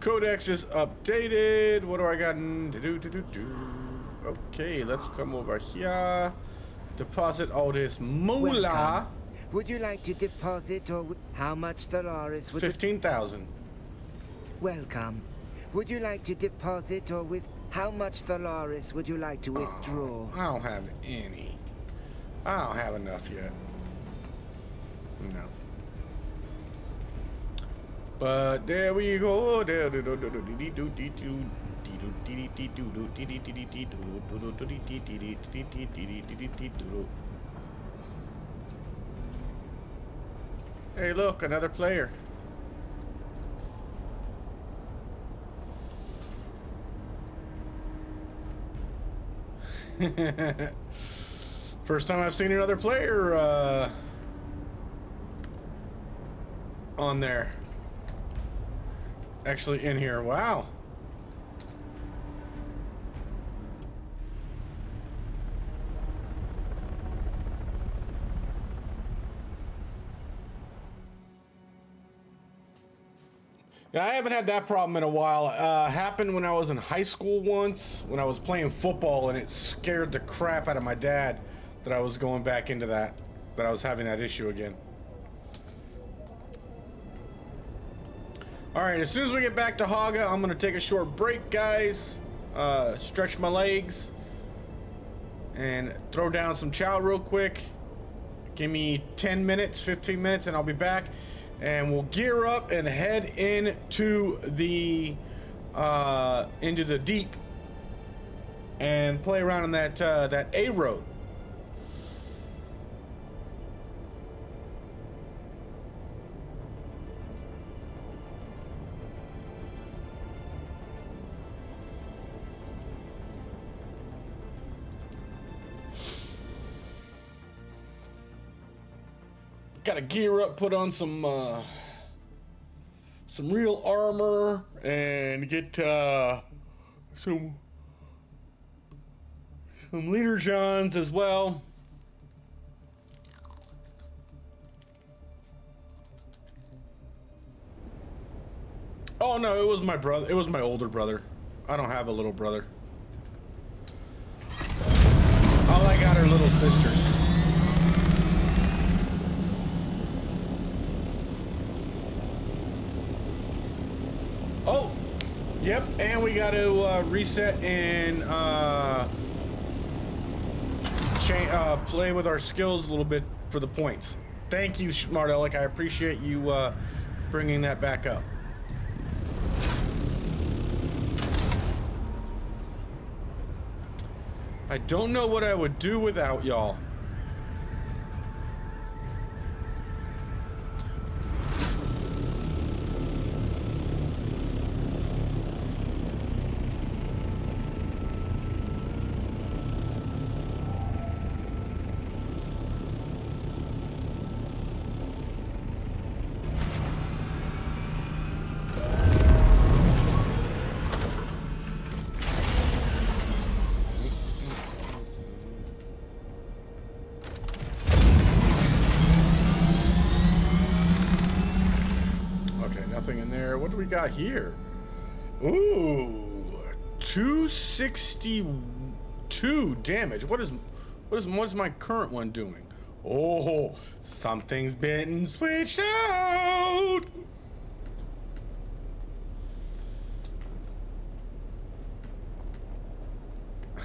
Codex is updated. What do I got? Okay, let's come over here. Deposit all this moolah. Welcome. Would you like to deposit, or how much Solaris would 15,000. Welcome. Would you like to deposit, or with how much Solaris would you like to withdraw? I don't have any. I don't have enough yet. No. But there we go. Hey, look, another player. First time I've seen another player on there. Actually in here. Wow. Yeah, I haven't had that problem in a while. Happened when I was in high school once, when I was playing football, and it scared the crap out of my dad that I was going back into that I was having that issue again. Alright, as soon as we get back to Haga, I'm going to take a short break, guys. Stretch my legs. And throw down some chow real quick. Give me 10 minutes, 15 minutes, and I'll be back. And we'll gear up and head into the deep and play around in that A road. Gotta gear up, put on some real armor, and get some leader Johns as well. Oh, Oh no, it was my brother. It was my older brother. I don't have a little brother. All I got are little sisters. Oh, yep, and we got to reset and play with our skills a little bit for the points. Thank you, Smart Alec. I appreciate you bringing that back up. I don't know what I would do without y'all. What do we got here? Ooh, 262 damage. What's my current one doing? Oh, something's been switched out.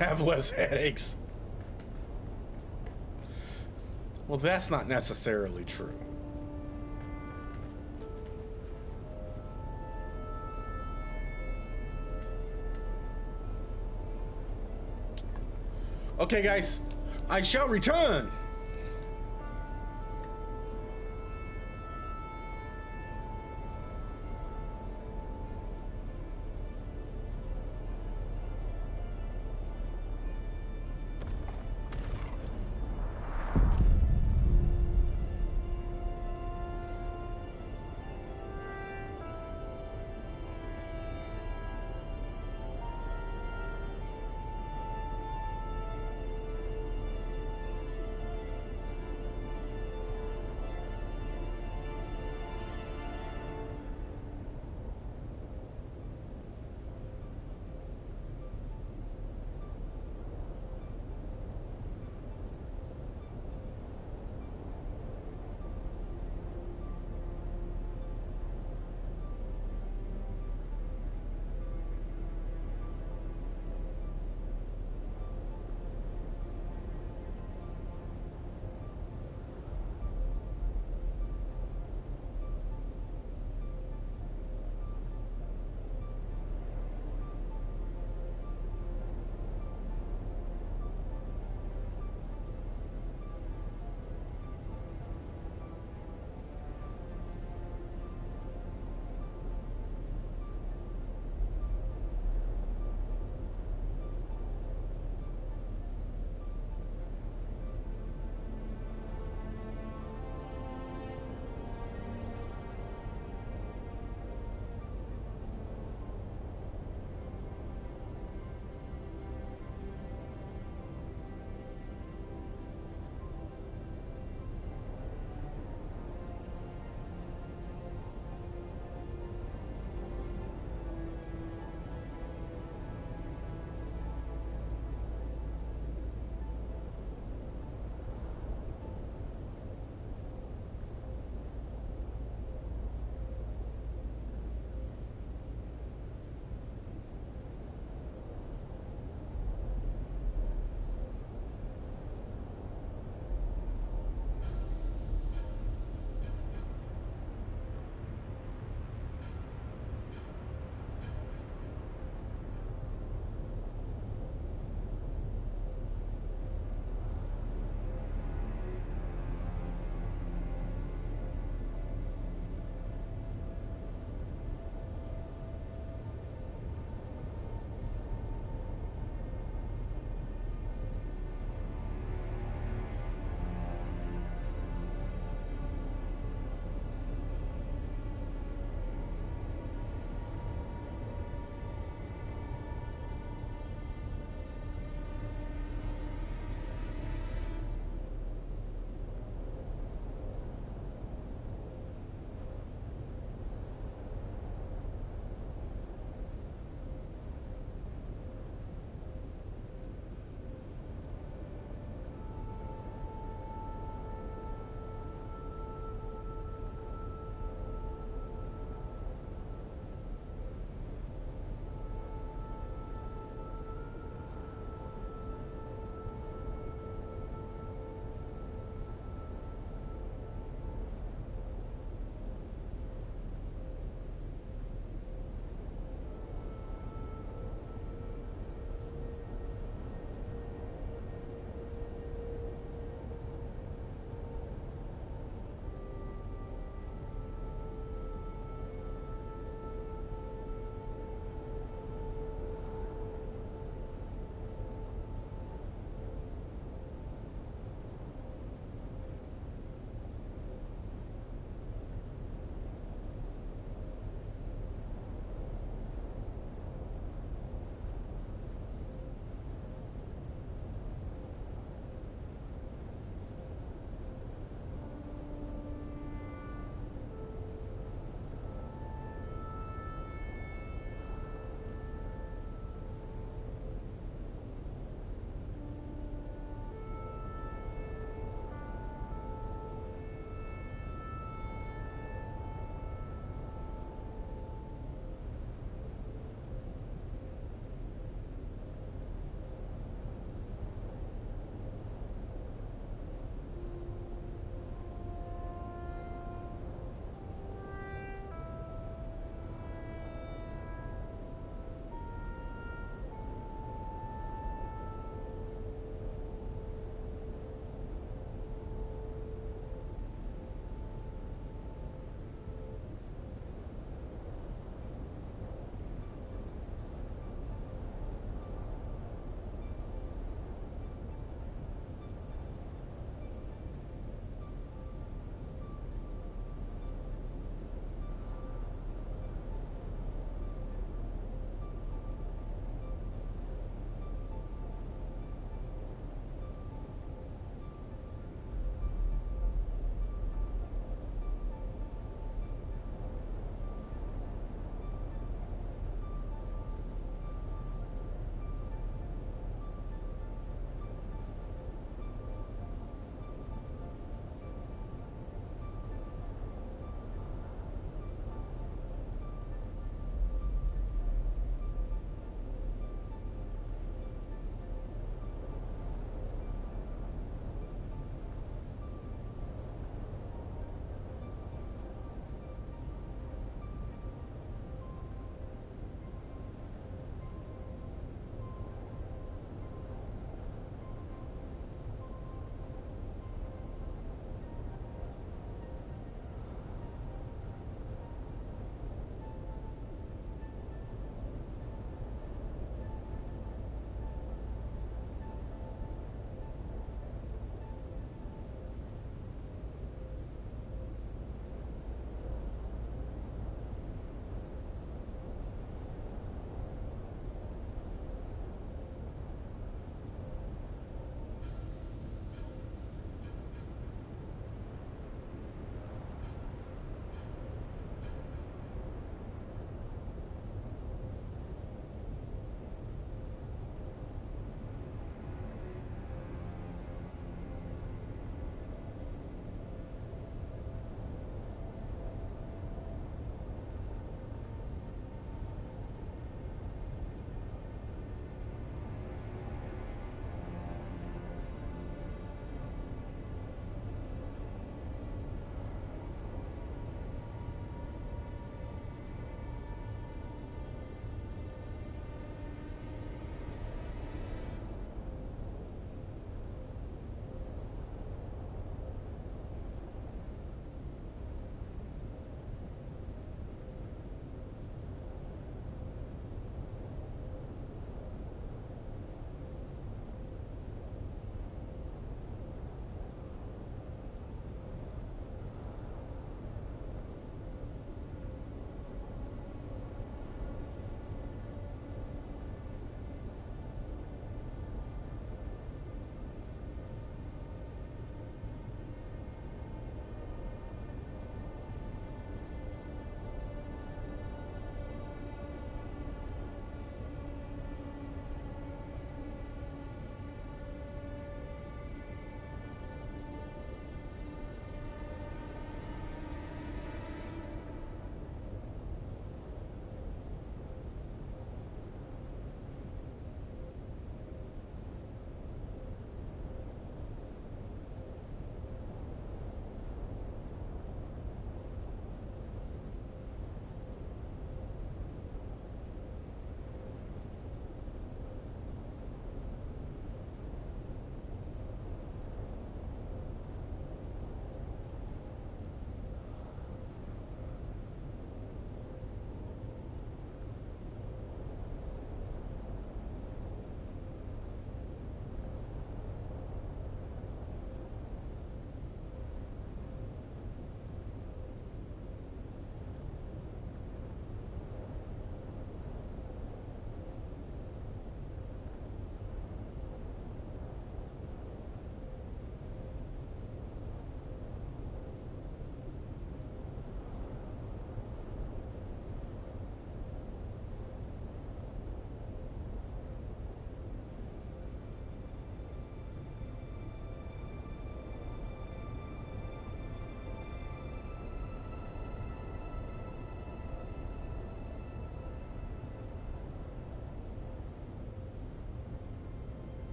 Have less headaches. Well, that's not necessarily true. Okay, guys, I shall return.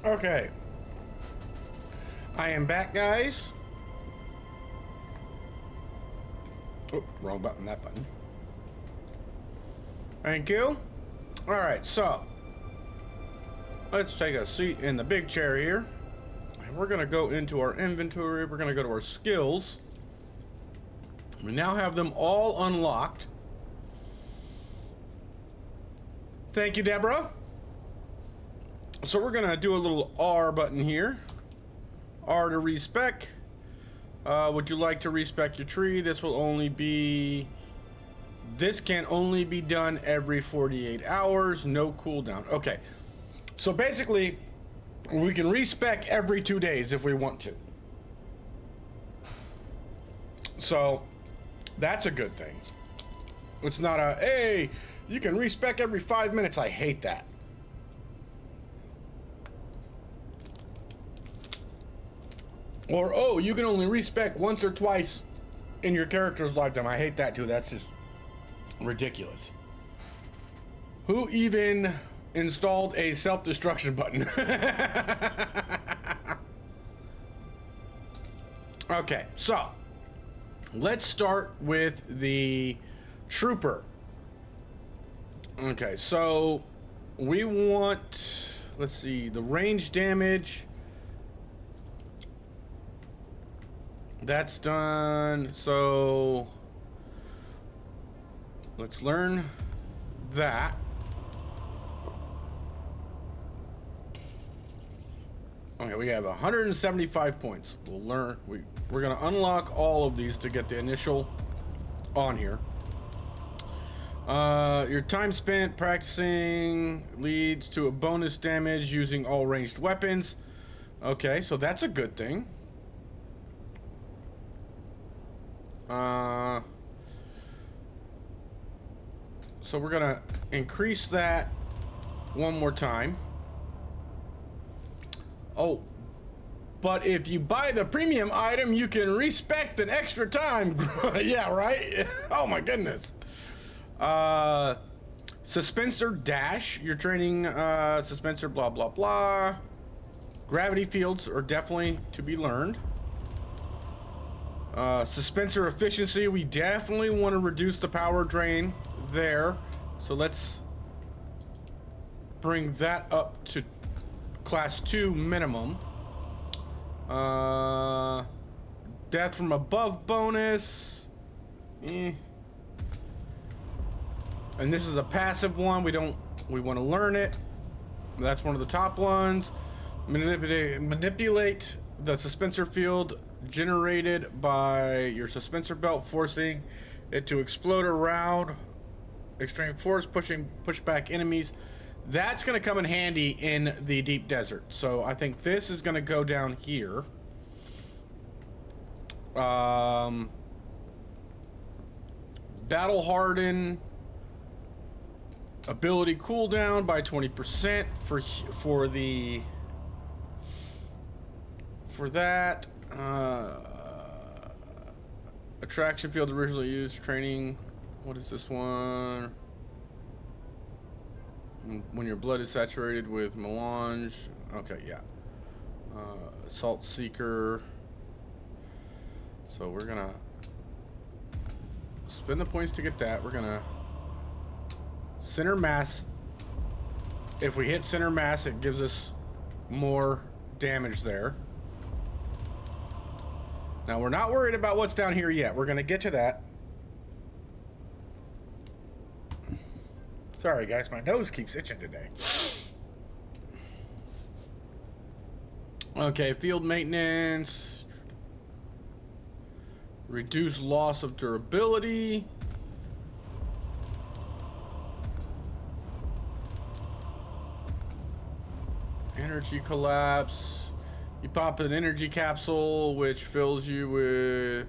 Okay. I am back, guys. Oh, wrong button, that button. Thank you. Alright, so let's take a seat in the big chair here. And we're going to go into our inventory. We're going to go to our skills. We now have them all unlocked. Thank you, Deborah. So we're going to do a little R button here. R to respec. Would you like to respec your tree? This will only be... This can only be done every 48 hours. No cooldown. Okay. So basically, we can respec every 2 days if we want to. So, that's a good thing. It's not a, hey, you can respec every 5 minutes. I hate that. Or, oh, you can only respec once or twice in your character's lifetime. I hate that too. That's just ridiculous. Who even installed a self-destruction button? Okay, so let's start with the trooper. Okay, so we want, let's see, the range damage. That's done. So let's learn that. Okay, we have 175 points. We'll learn. We're gonna unlock all of these to get the initial on here. Your time spent practicing leads to a bonus damage using all ranged weapons. Okay, so that's a good thing. So we're gonna increase that one more time. Oh, but if you buy the premium item, you can respec an extra time. Yeah, right? Oh my goodness. Suspensor dash. You're training suspensor blah blah blah. Gravity fields are definitely to be learned. Suspensor efficiency. We definitely want to reduce the power drain there. So let's bring that up to class 2 minimum. Death from above bonus. And this is a passive one. We want to learn it. That's one of the top ones. Manipulate the suspensor field generated by your suspensor belt, forcing it to explode around extreme force, push back enemies. That's going to come in handy in the deep desert. So I think this is going to go down here. Battle harden. Ability cooldown by 20% for that. Attraction field originally used training. What is this one? When your blood is saturated with melange. Okay, yeah. Assault seeker. So we're gonna spend the points to get that. We're gonna center mass. If we hit center mass, it gives us more damage there. Now we're not worried about what's down here yet. We're gonna get to that. Sorry guys, my nose keeps itching today. Okay, field maintenance. Reduce loss of durability. Energy collapse. You pop an energy capsule which fills you with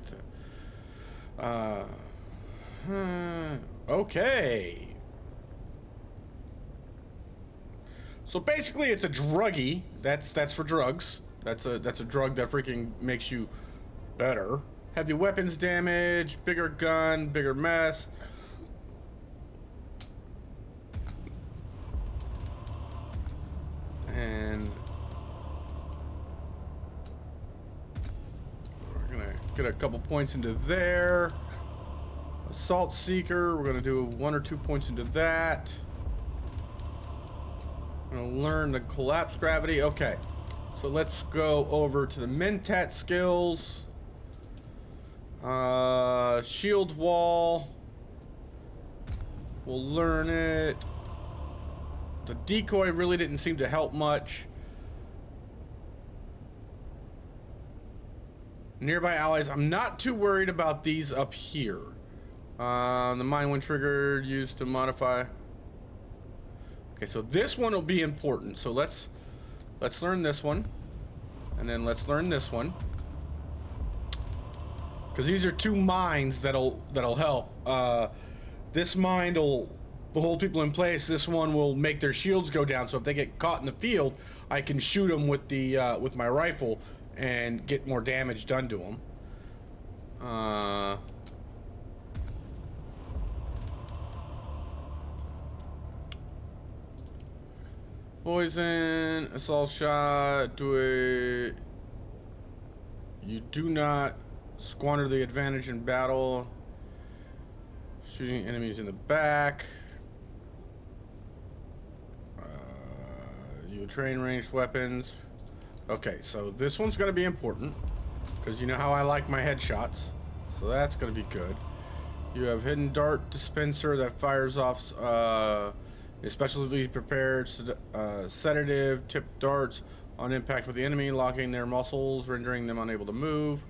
okay. So basically it's a druggie. That's for drugs. That's a drug that freaking makes you better. Heavy weapons damage, bigger gun, bigger mess. And Get a couple points into there. Assault Seeker, we're gonna do 1 or 2 points into that. I'm gonna learn the collapse gravity. Okay, so let's go over to the Mentat skills. Shield wall. We'll learn it. The decoy really didn't seem to help much. Nearby allies, I'm not too worried about these up here. The mine when triggered, used to modify. Okay, so this one will be important. So let's learn this one, and then let's learn this one, because these are two mines that'll help. This mine will hold people in place. This one will make their shields go down. So if they get caught in the field, I can shoot them with the with my rifle and get more damage done to them. Poison, assault shot, do it. You do not squander the advantage in battle. Shooting enemies in the back. You train ranged weapons. Okay, so this one's going to be important, because you know how I like my headshots. So that's going to be good. You have hidden dart dispenser that fires off especially prepared sedative tipped darts on impact with the enemy, locking their muscles, rendering them unable to move.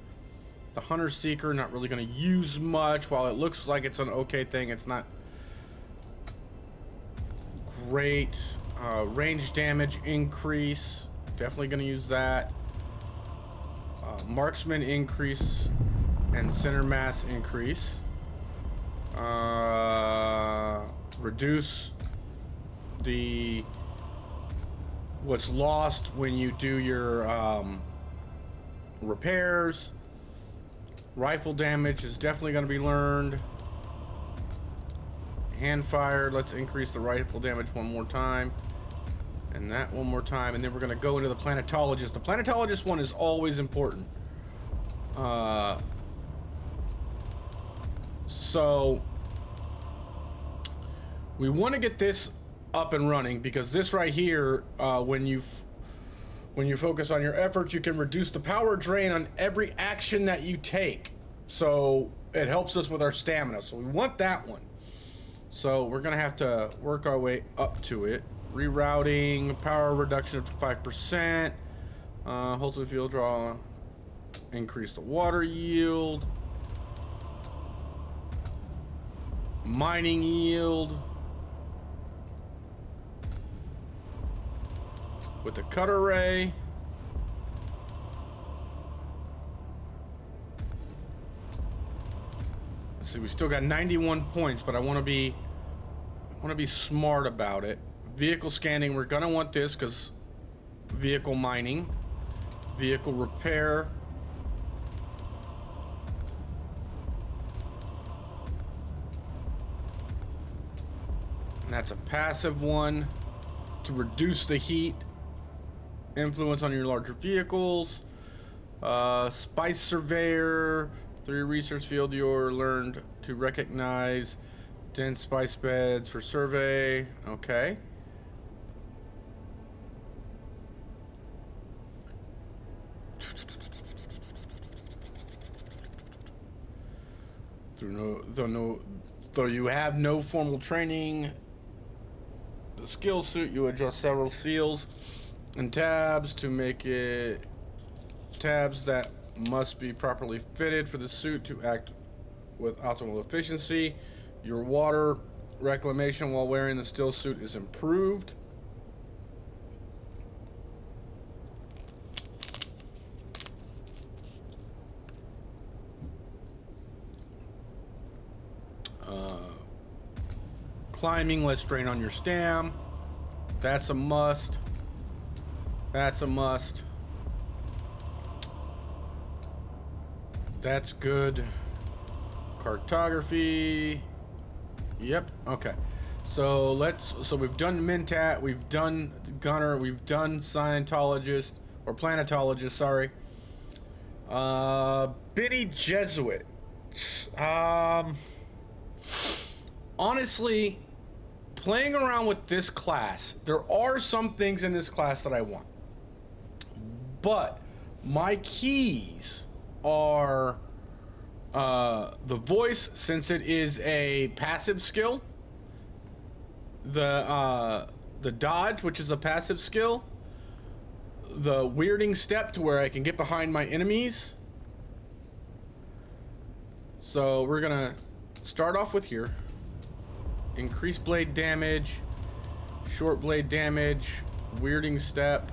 The Hunter Seeker, not really going to use much. While it looks like it's an okay thing, it's not great. Range damage increase, definitely going to use that. Marksman increase and center mass increase. Reduce what's lost when you do your repairs. Rifle damage is definitely going to be learned. Hand fire, let's increase the rifle damage one more time. And that one more time. And then we're going to go into the planetologist. The planetologist one is always important. So we want to get this up and running, because this right here, when you focus on your efforts, you can reduce the power drain on every action that you take. So it helps us with our stamina. So we want that one. So we're going to have to work our way up to it. Rerouting, power reduction up to 5%. Holds the field draw. Increase the water yield. Mining yield. With the cutter ray. Let's see, we still got 91 points, but I want to be smart about it. Vehicle scanning, we're gonna want this because vehicle mining, vehicle repair. And that's a passive one to reduce the heat influence on your larger vehicles. Spice surveyor, through your research field, you're learned to recognize dense spice beds for survey. Okay. Though you have no formal training, the skill suit, you adjust several seals and tabs to make it tabs that must be properly fitted for the suit to act with optimal efficiency. Your water reclamation while wearing the still suit is improved. Climbing, let's drain on your stam. That's a must. That's a must. That's good. Cartography. Yep. Okay. So we've done Mentat, we've done Gunner, we've done Scientologist or Planetologist. Sorry. Benny Jesuit. Honestly, playing around with this class, there are some things in this class that I want. But my keys are the voice, since it is a passive skill. The dodge, which is a passive skill. The weirding step, to where I can get behind my enemies. So we're gonna start off with here. Increase blade damage, short blade damage, weirding step.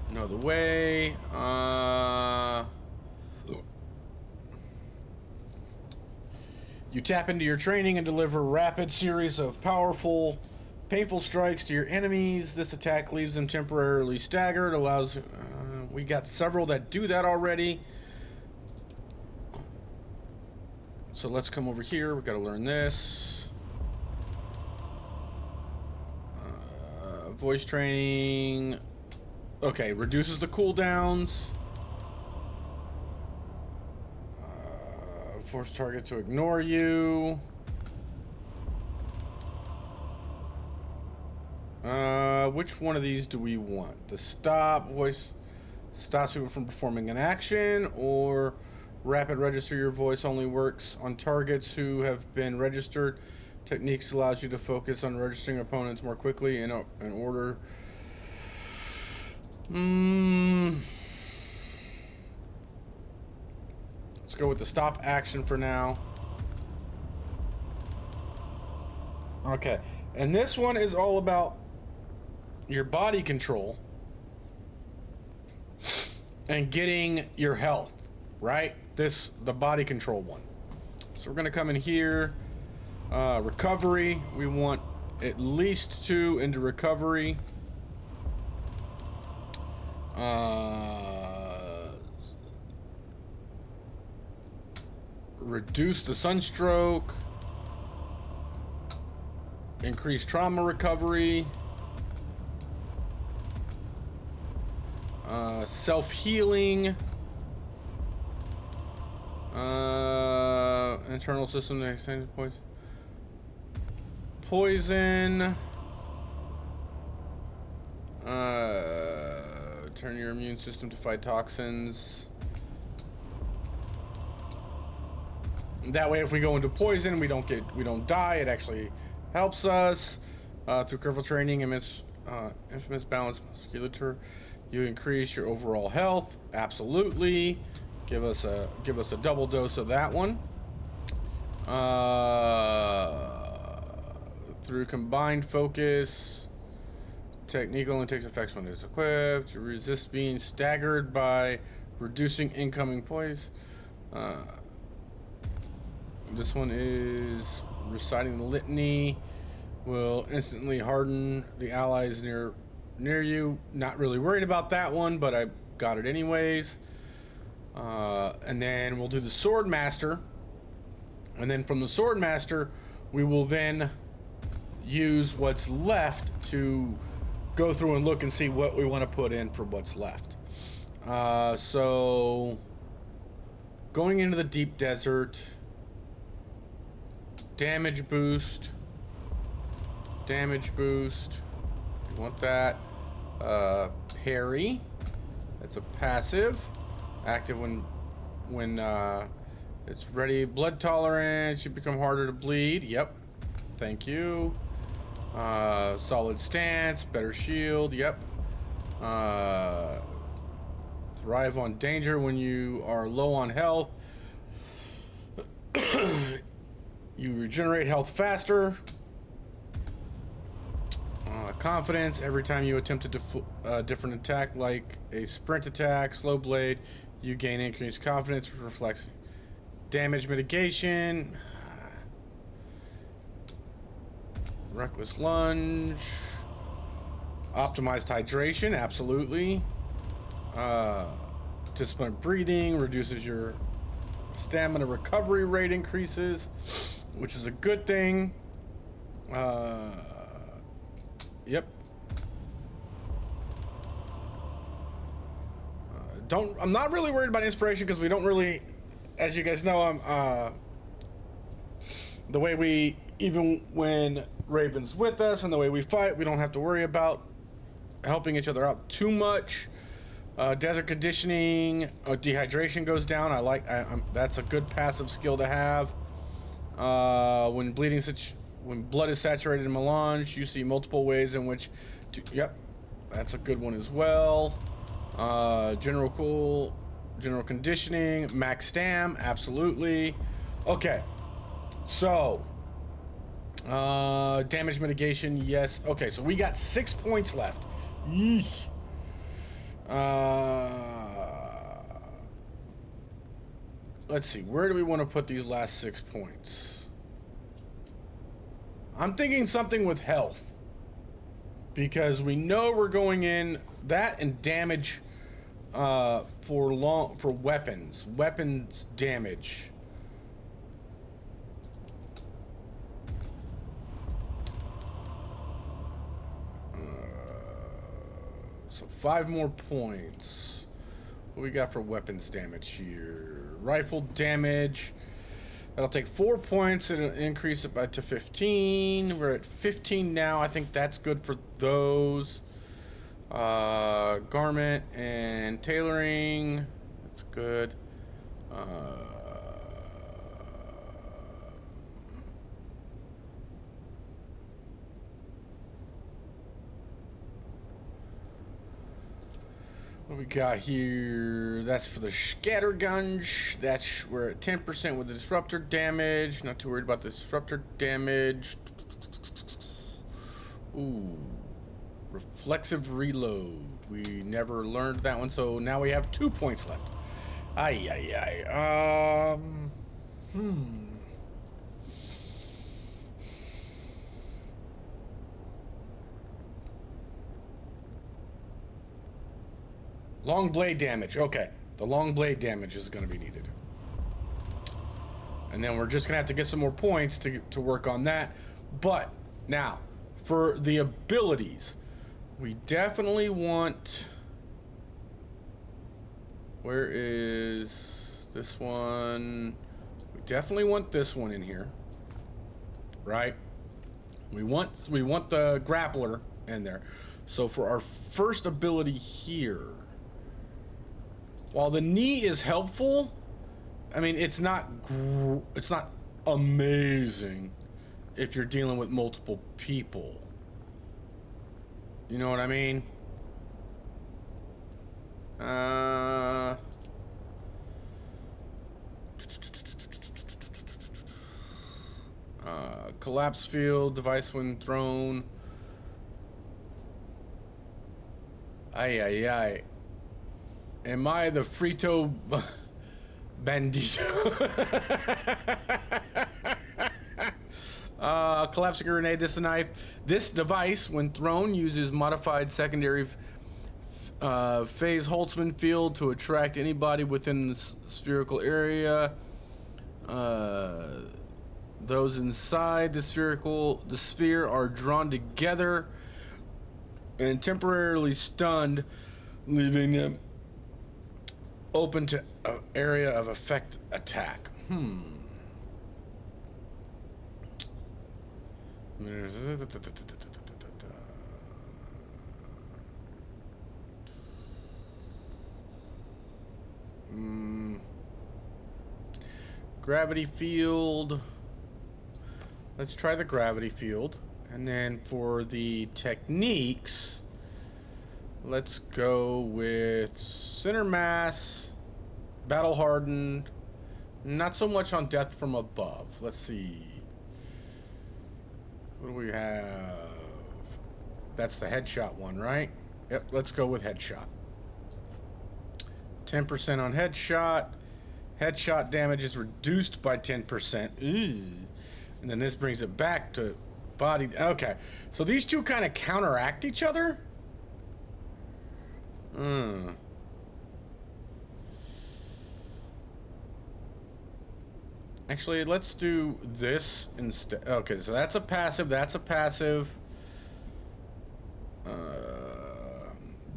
Another way. You tap into your training and deliver a rapid series of powerful, painful strikes to your enemies. This attack leaves them temporarily staggered. Allows. We got several that do that already. So let's come over here. We've got to learn this. Voice training. Okay, reduces the cooldowns. Force target to ignore you. Which one of these do we want? The stop voice stops people from performing an action, or rapid register your voice only works on targets who have been registered. Techniques allows you to focus on registering opponents more quickly in order. Let's go with the stop action for now. Okay, and this one is all about your body control and getting your health, right? The body control one. So we're gonna come in here, recovery. We want at least 2 into recovery. Reduce the sunstroke. Increase trauma recovery. Self-healing. Internal system to extend poison. Poison. Turn your immune system to fight toxins. That way, if we go into poison, we don't die. It actually helps us. Through careful training and infamous balance musculature, you increase your overall health. Absolutely. Give us a double dose of that one. Through combined focus, technique only takes effects when it's equipped. You resist being staggered by reducing incoming poise. This one is reciting the litany. Will instantly harden the allies near you. Not really worried about that one, but I got it anyways. And then we'll do the Sword Master. And then from the Sword Master, we will then use what's left to go through and look and see what we want to put in for what's left. So going into the deep desert, damage boost. You want that. Parry. That's a passive. Active when it's ready. Blood tolerance. You become harder to bleed. Yep. Thank you. Solid stance. Better shield. Yep. Thrive on danger when you are low on health. You regenerate health faster. Confidence. Every time you attempt a different attack, like a sprint attack, slow blade, you gain increased confidence, which reflects damage mitigation. Reckless lunge. Optimized hydration. Absolutely. Disciplined breathing reduces your stamina recovery rate increases, which is a good thing. Yep. I'm not really worried about inspiration because we don't really, as you guys know, the way we, even when Raven's with us and the way we fight, we don't have to worry about helping each other out too much. Desert conditioning, dehydration goes down. That's a good passive skill to have. When blood is saturated in melange, you see multiple ways in which yep, that's a good one as well. General conditioning, max stam, absolutely. Okay, so damage mitigation, yes. Okay, so we got 6 points left. Yeesh. Let's see, where do we want to put these last 6 points? I'm thinking something with health, because we know we're going in that and damage for weapons damage. So 5 more points. What we got for weapons damage here? Rifle damage. That'll take 4 points and increase it to 15. We're at 15 now. I think that's good for those. Garment and tailoring. That's good. What we got here? That's for the scattergun. We're at 10% with the disruptor damage. Not too worried about the disruptor damage. Ooh, reflexive reload. We never learned that one, so now we have 2 points left. Long blade damage. Okay, the long blade damage is going to be needed. And then we're just going to have to get some more points to work on that. But now, for the abilities, we definitely want... Where is this one? We definitely want this one in here, right? We want the grappler in there. So for our first ability here, while the knee is helpful, I mean it's not amazing if you're dealing with multiple people. You know what I mean? Collapse field, device when thrown. Ay. Am I the Frito Bandito? Collapsing grenade, this is a knife. This device, when thrown, uses modified secondary phase Holtzman field to attract anybody within the spherical area. Those inside the sphere are drawn together and temporarily stunned, leaving them open to an area of effect attack. Gravity field. Let's try the gravity field. And then for the techniques, let's go with center mass, battle hardened, not so much on death from above. Let's see. What do we have? That's the headshot one, right? Yep, let's go with headshot. 10% on headshot. Headshot damage is reduced by 10%. Ooh. And then this brings it back to body. Okay, so these two kind of counteract each other. Actually, let's do this instead. Okay, so that's a passive. That's a passive.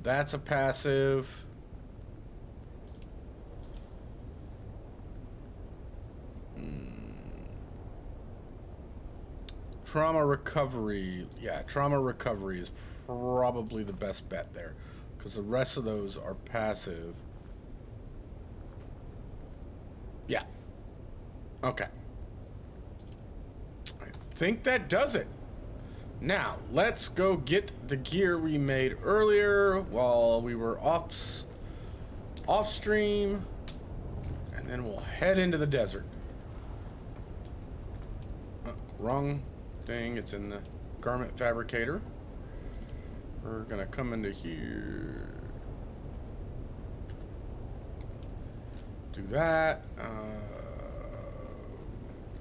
That's a passive. Trauma recovery. Yeah, trauma recovery is probably the best bet there, because the rest of those are passive. Yeah. Okay. I think that does it. Now, let's go get the gear we made earlier while we were off stream, and then we'll head into the desert. Wrong thing, it's in the garment fabricator. We're gonna come into here. Do that.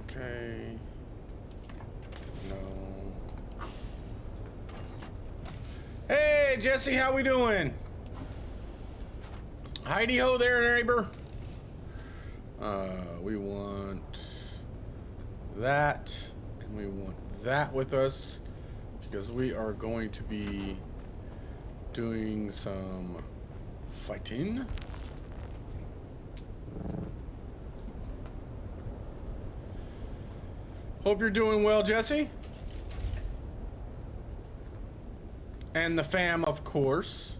Okay. No. Hey, Jesse, how we doing? Heidi ho there, neighbor. We want that, and we want that with us, because we are going to be doing some fighting. Hope you're doing well, Jesse. And the fam, of course.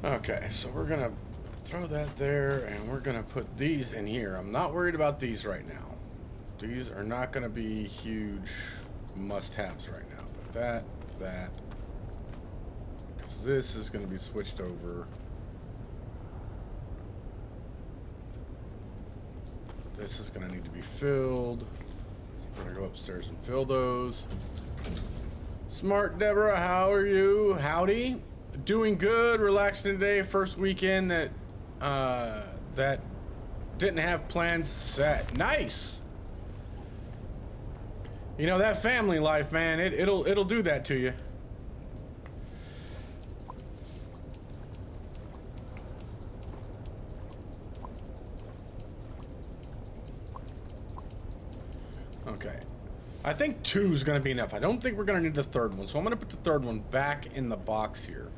Okay, so we're gonna throw that there, and we're gonna put these in here. I'm not worried about these right now. These are not gonna be huge must-haves right now, but that, because this is gonna be switched over. This is gonna need to be filled. We're gonna go upstairs and fill those. Smart Deborah, how are you? Howdy. Doing good, relaxing today. First weekend that didn't have plans set. Nice. You know, that family life, man, it'll do that to you. Okay. I think 2 is going to be enough. I don't think we're going to need the third one, so I'm going to put the third one back in the box here.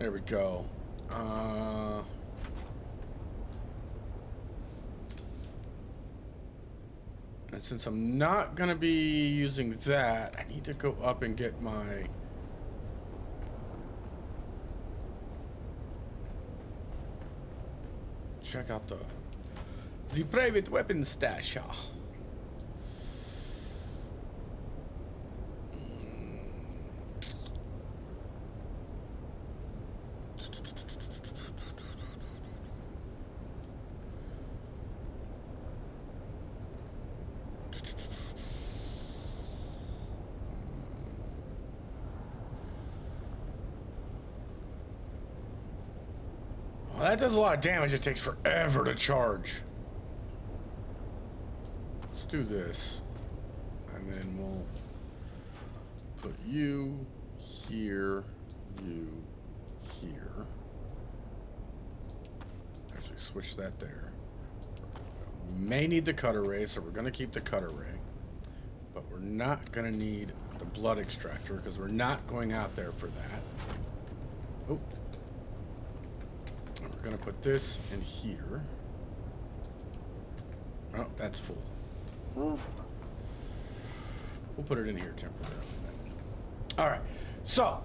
There we go. And since I'm not going to be using that, I need to go up and get my... Check out the private weapon stash. Well, that does a lot of damage. It takes forever to charge. Let's do this, and then we'll put you here, you here. Actually, switch that there. We may need the cutter ray, so we're going to keep the cutter ray, but we're not going to need the blood extractor because we're not going out there for that. Oh. And we're going to put this in here. Oh, that's full. We'll put it in here temporarily. All right. So,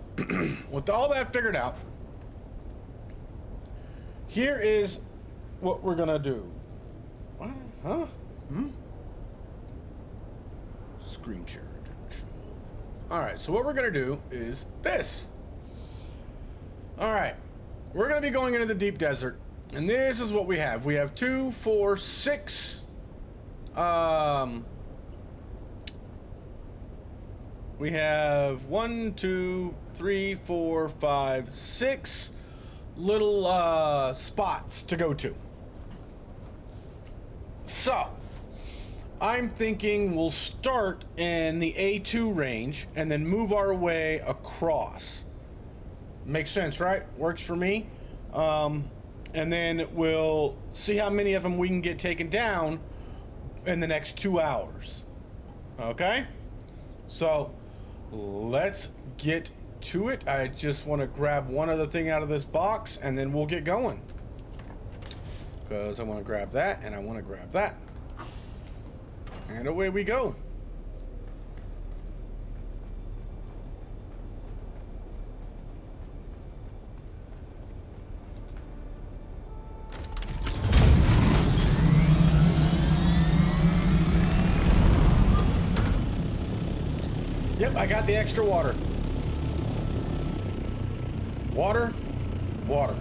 with all that figured out, here is what we're going to do. What? Huh? Screen share. All right. So what we're going to do is this. All right. We're going to be going into the deep desert. And this is what we have. We have 2, 4, 6... we have 1, 2, 3, 4, 5, 6 little spots to go to. So, I'm thinking we'll start in the A2 range and then move our way across. Makes sense, right? Works for me. and then we'll see how many of them we can get taken down in the next 2 hours. Okay? So, let's get to it. I just want to grab one other thing out of this box, and then we'll get going. Because I want to grab that, and I want to grab that. And away we go. Yep, I got the extra water. Water, water.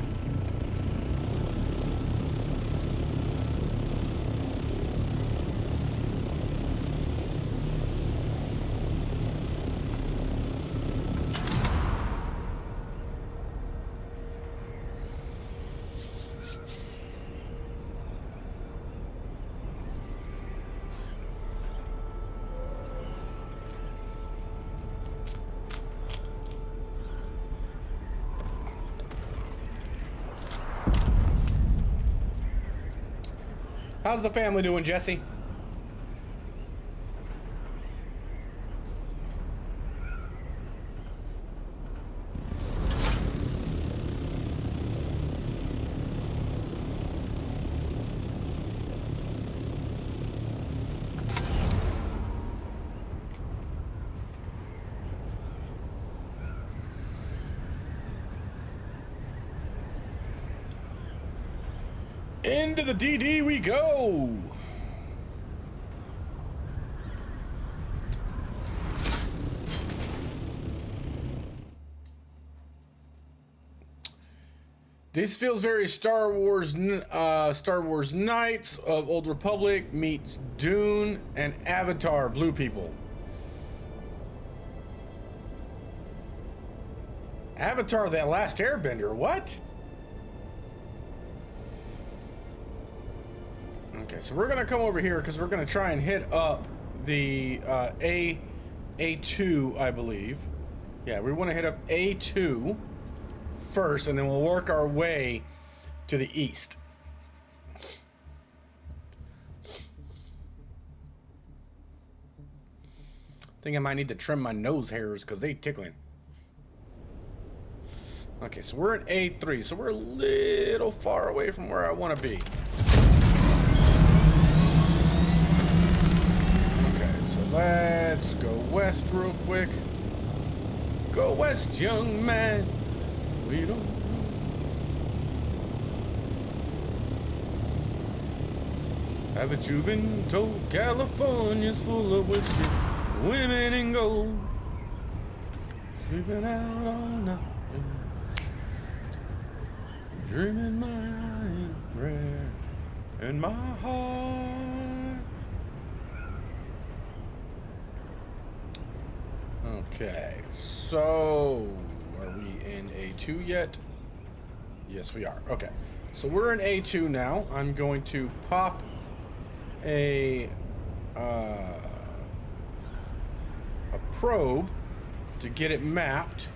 How's the family doing, Jesse? Into the DD we go. This feels very Star Wars Knights of Old Republic meets Dune and Avatar Blue People. Avatar: The Last Airbender, what? Okay, so we're gonna come over here because we're gonna try and hit up the A2, I believe. Yeah, we want to hit up A2 first, and then we'll work our way to the east. I think I might need to trim my nose hairs because they tickling. Okay, so we're in A3, so we're a little far away from where I want to be. Let's go west real quick. Go west, young man. We don't know. Haven't you been told California's full of whiskey, women and gold? Sleeping out all night, dreaming my iron prayer in my heart. Okay, so are we in A2 yet? Yes, we are. Okay, so we're in A2 now. I'm going to pop a probe to get it mapped.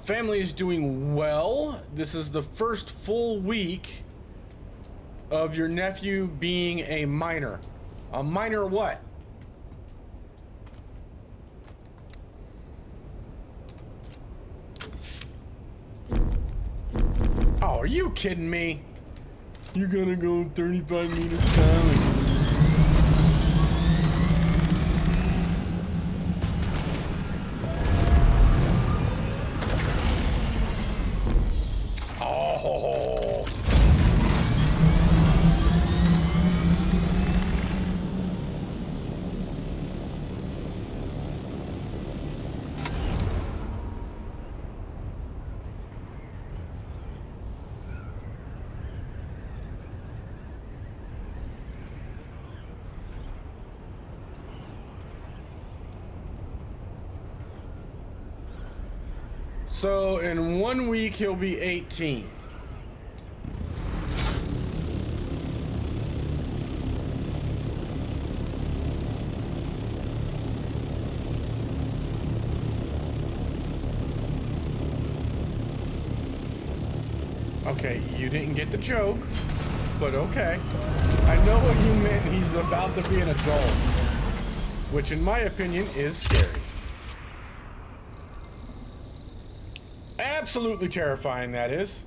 Family is doing well. This is the first full week of your nephew being a minor. A minor what? Oh, are you kidding me? You're gonna go 35 meters down. So in 1 week he'll be 18. Okay, you didn't get the joke, but okay. I know what you meant. He's about to be an adult, which in my opinion is scary. Absolutely terrifying, that is.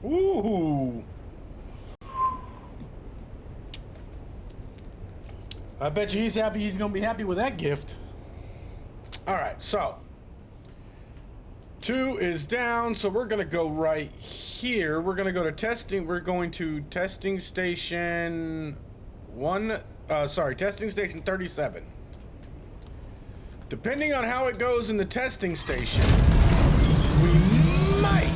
Ooh. I bet you he's happy. He's gonna be happy with that gift. All right, so 2 is down, so we're gonna go right here. We're gonna go to testing. We're going to testing station testing station 37. Depending on how it goes in the testing station, we might,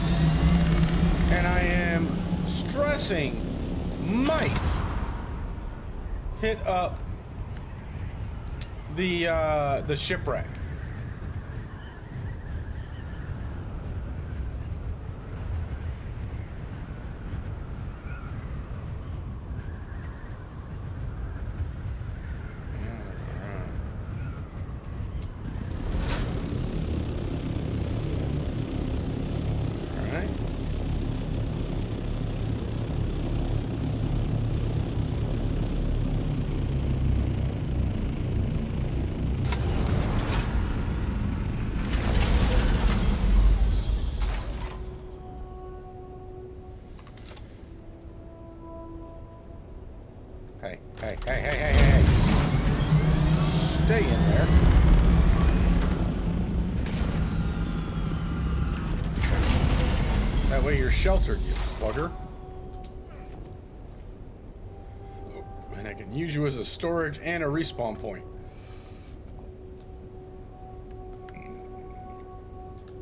and I am stressing might, hit up the shipwreck. Hey. Stay in there. That way you're sheltered, you bugger. And I can use you as a storage and a respawn point.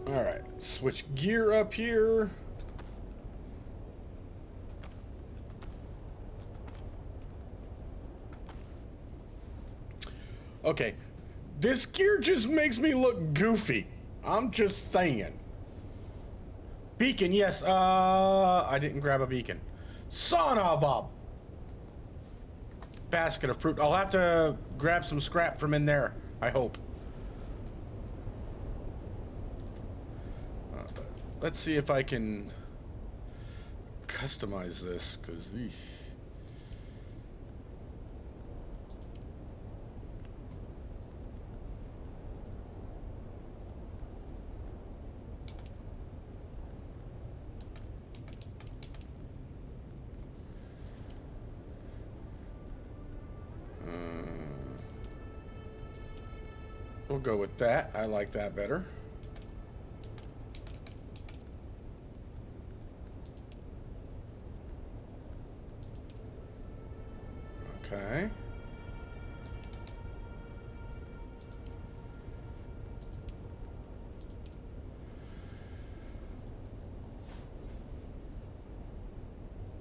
Alright, switch gear up here. Okay, this gear just makes me look goofy. I'm just saying. Beacon, yes, I didn't grab a beacon. Son of a basket of fruit. I'll have to grab some scrap from in there, I hope. Let's see if I can customize this, because we'll go with that. I like that better. Okay.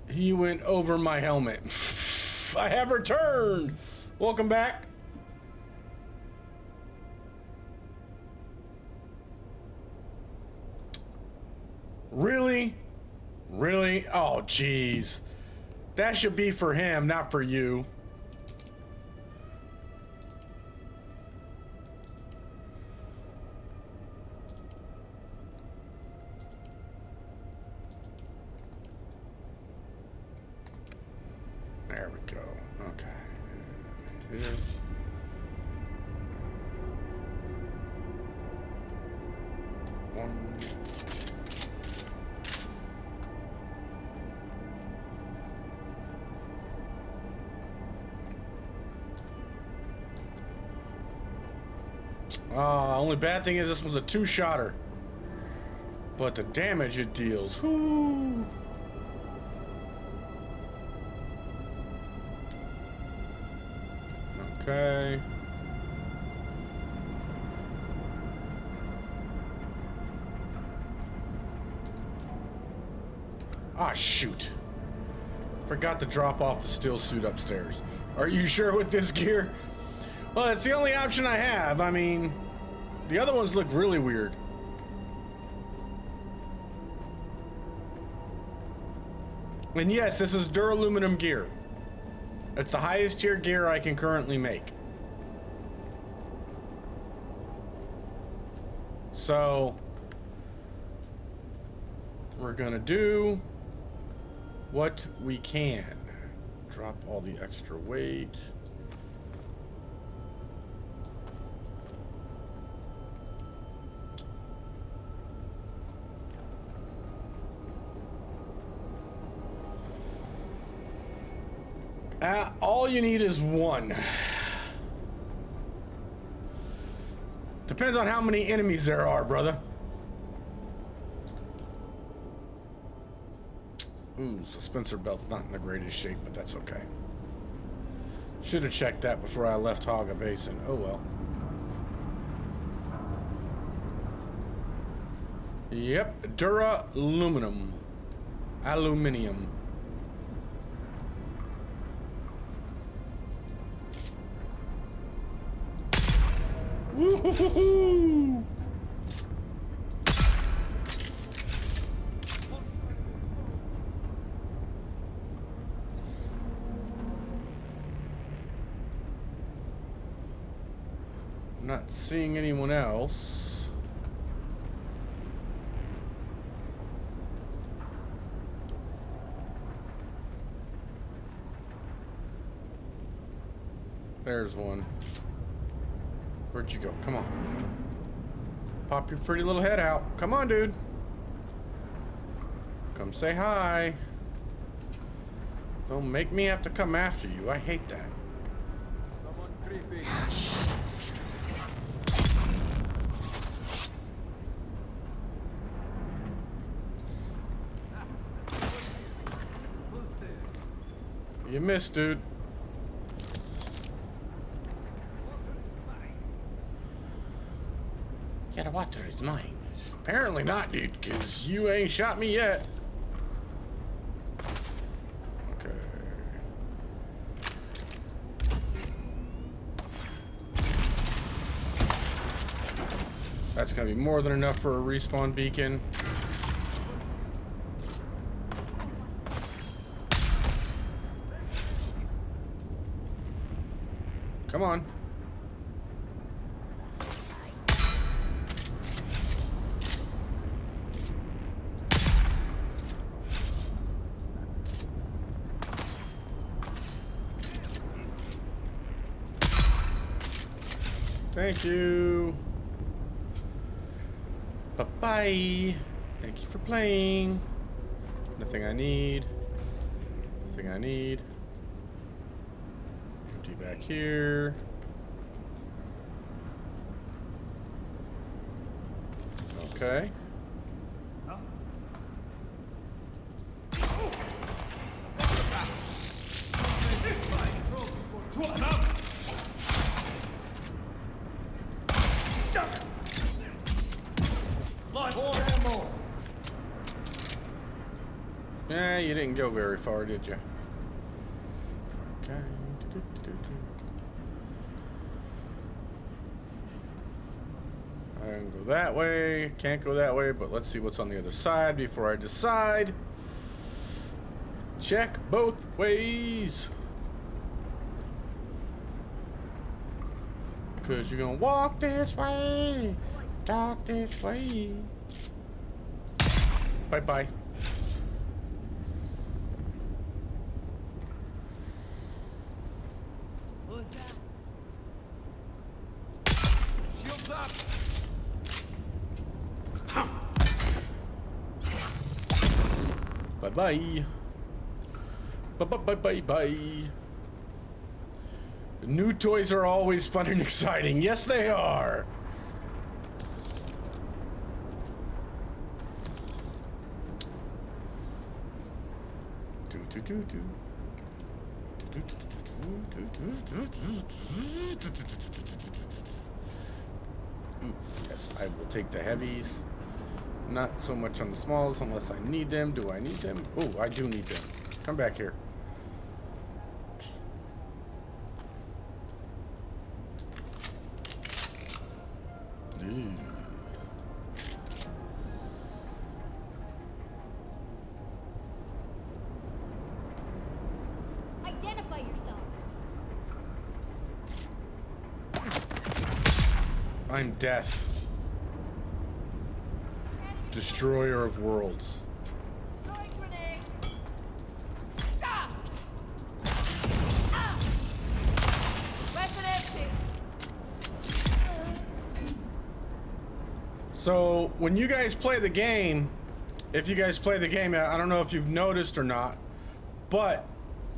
He went over my helmet. I have returned. Welcome back. Really? Really? Oh, jeez. That should be for him, not for you. There we go. Okay. Here. One. Only bad thing is this was a 2-shotter. But the damage it deals. Whoo! Okay. Ah, shoot. Forgot to drop off the steel suit upstairs. Are you sure with this gear? Well, it's the only option I have. I mean, the other ones look really weird. And yes, this is duraluminum gear. It's the highest tier gear I can currently make. So, we're gonna do what we can. Drop all the extra weight. All you need is one. Depends on how many enemies there are, brother. Ooh, suspensor belt's not in the greatest shape, but that's okay. Should have checked that before I left Haga Basin. Oh well. Yep, duraluminum. Aluminium. Woo-hoo-hoo-hoo! I'm not seeing anyone else. There's one. Where'd you go? Come on. Pop your pretty little head out. Come on, dude. Come say hi. Don't make me have to come after you. I hate that. Someone creeping. You missed, dude. Yeah, the water is mine. Apparently not, dude, because you ain't shot me yet. Okay. That's gonna be more than enough for a respawn beacon. Come on. Thank you. Bye-bye. Thank you for playing. Nothing I need. Nothing I need. Empty back here. Okay. Yeah, you didn't go very far, did you? Okay. I can go that way. Can't go that way, but let's see what's on the other side before I decide. Check both ways. Cause you're gonna walk this way, talk this way. Bye-bye. Who's that? Shields up! Bye-bye. Bye-bye-bye-bye-bye. New toys are always fun and exciting. Yes, they are. Yes, I will take the heavies. Not so much on the smalls unless I need them. Do I need them? Oh, I do need them. Come back here. I'm death. Destroyer of worlds. So, when you guys play the game, if you guys play the game, I don't know if you've noticed or not, but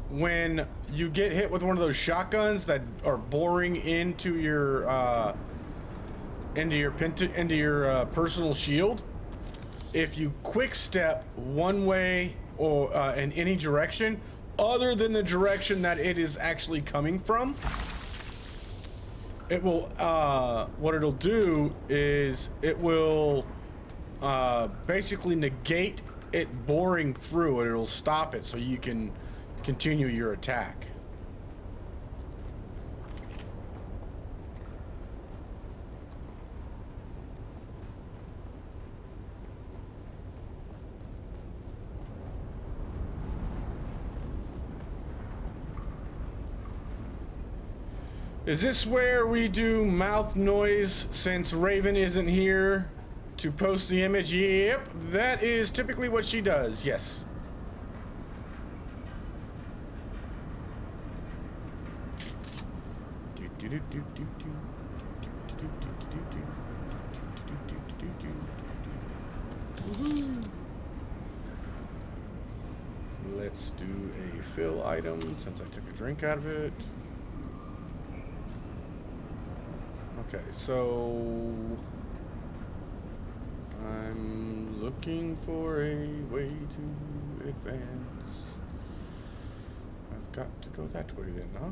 when you get hit with one of those shotguns that are boring into your personal shield, if you quick step one way or in any direction other than the direction that it is actually coming from, it will what it'll do is it will basically negate it boring through it. It'll stop it so you can continue your attack. Is this where we do mouth noise since Raven isn't here to post the image? Yep, that is typically what she does, yes. Let's do a fill item since I took a drink out of it. Okay, so I'm looking for a way to advance. I've got to go that way then, huh?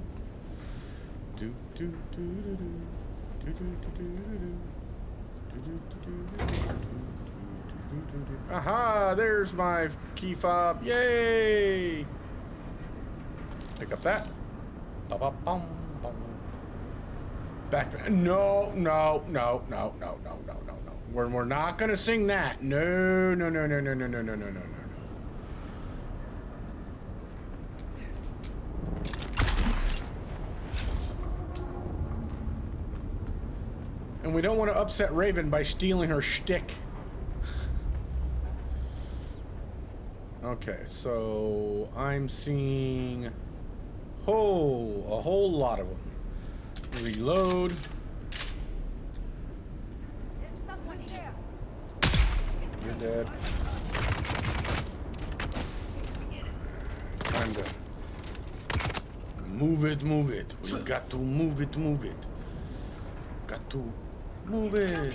Do do do do do do do do do do. Aha! There's my key fob. Yay! Pick up that. Ba-ba-bum. Back. No. We're not gonna sing that. No. And we don't want to upset Raven by stealing her shtick. Okay, so I'm seeing a whole lot of them. Reload. You're dead. Time to move it. We got to move it. Got to move it.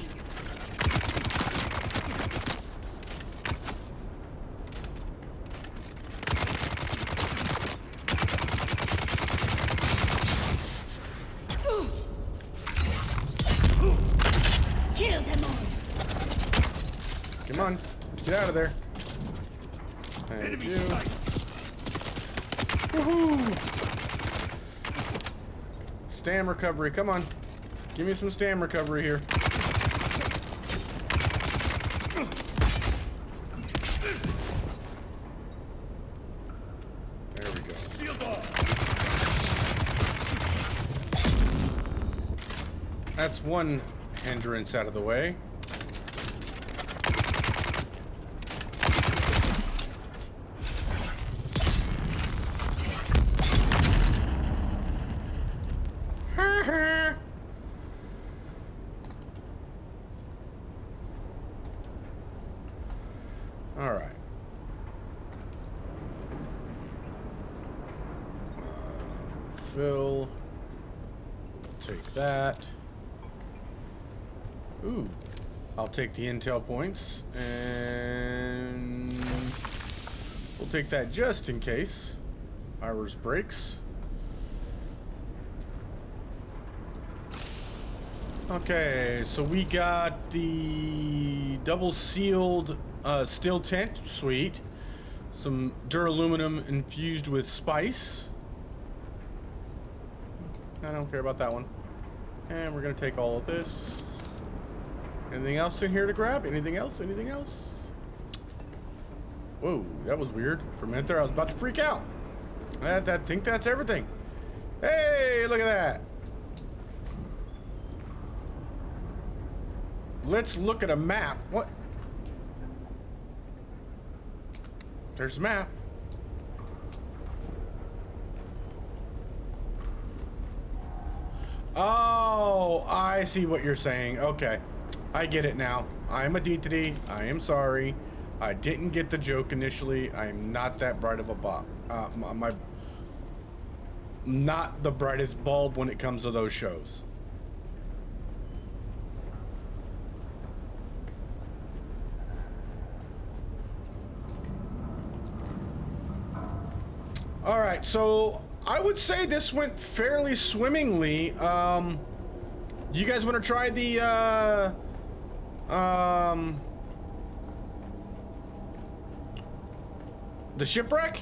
Come on, get out of there. Thank you. Woohoo! Stam recovery, come on. Give me some stam recovery here. There we go. That's one hindrance out of the way. All right. Fill. Take that. Ooh. I'll take the intel points, and we'll take that just in case ours breaks. Okay, so we got the double sealed steel tent, sweet. Some duraluminum infused with spice. I don't care about that one. And we're gonna take all of this. Anything else in here to grab? Anything else? Whoa, that was weird. For a minute there, I was about to freak out. I think that's everything. Hey, look at that. let's look at a map. What? There's a map. Oh, I see what you're saying. Okay. I get it now. I am a deity. I am sorry. I didn't get the joke initially. I am not that bright of a bulb. Not the brightest bulb when it comes to those shows. All right, so I would say this went fairly swimmingly. You guys want to try the shipwreck?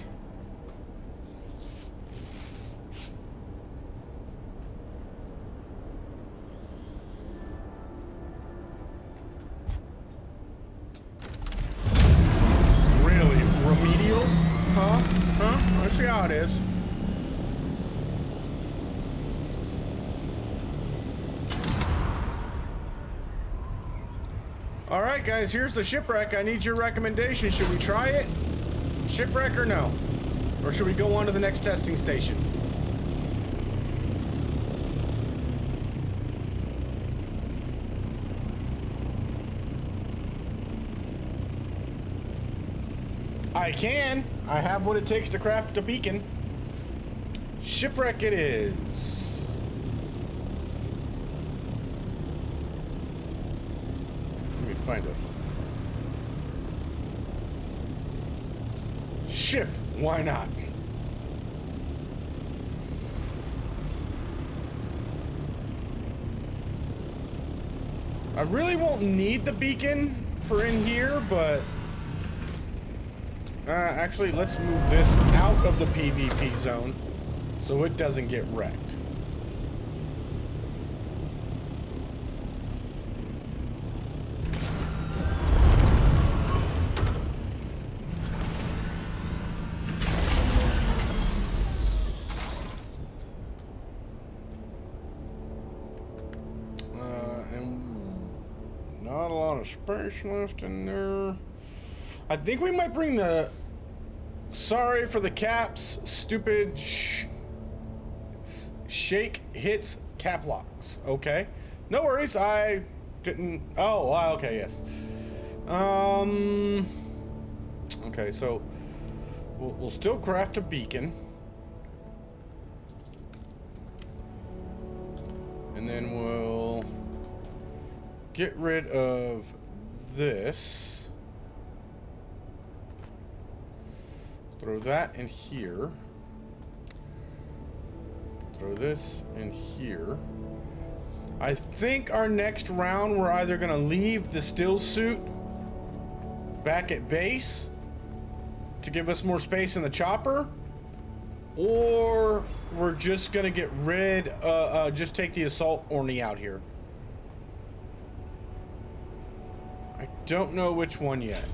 Really? Remedial? Huh? Huh? Let's see how it is. Alright guys, here's the shipwreck. I need your recommendation. Should we try it? Shipwreck or no? Or should we go on to the next testing station? I can. I have what it takes to craft a beacon. Shipwreck it is. Let me find it. Ship, why not? I really won't need the beacon for in here, but actually let's move this out of the PvP zone so it doesn't get wrecked. Not a lot of space left in there. I think we might bring the... Sorry for the caps. Stupid shake hits cap locks. Okay. No worries. I didn't... Oh, okay, yes. Okay, so... We'll still craft a beacon. And then we'll... get rid of this. Throw that in here. Throw this in here. I think our next round we're either going to leave the still suit back at base to give us more space in the chopper, or we're just going to get rid, just take the assault orny out here. I don't know which one yet.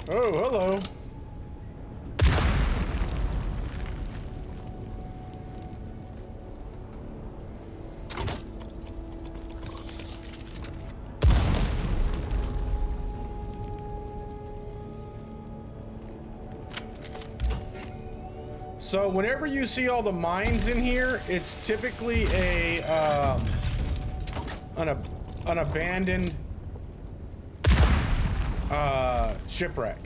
Oh, hello. So whenever you see all the mines in here, it's typically an abandoned shipwreck.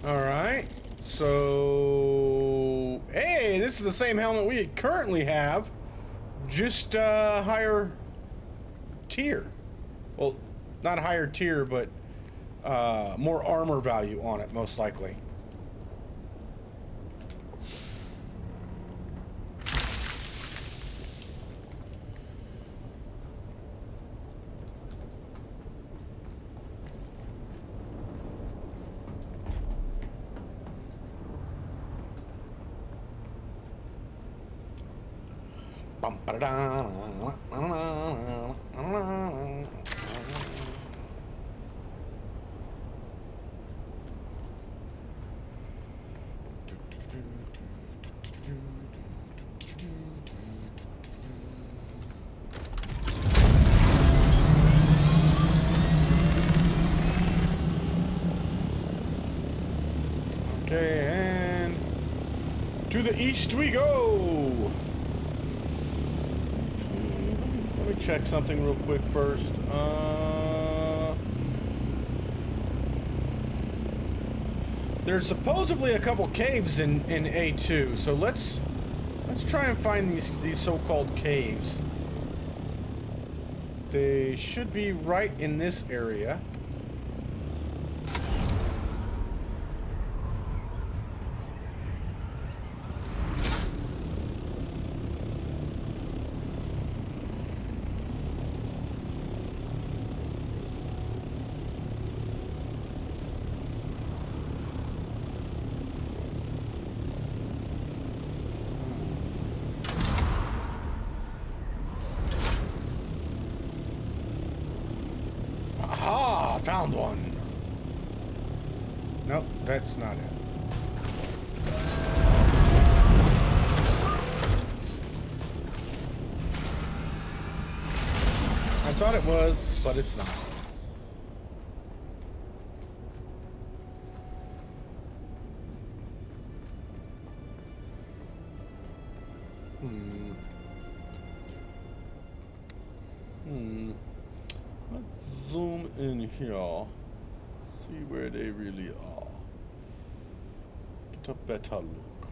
Alright, so, hey, this is the same helmet we currently have, just higher tier. Well, not higher tier, but more armor value on it, most likely. Okay, and to the east we go. Let me check something real quick first. There's supposedly a couple caves in A2, so let's try and find these so-called caves. They should be right in this area. Found one. Nope, that's not it. I thought it was, but it's not. Let's zoom in here. See where they really are. Get a better look.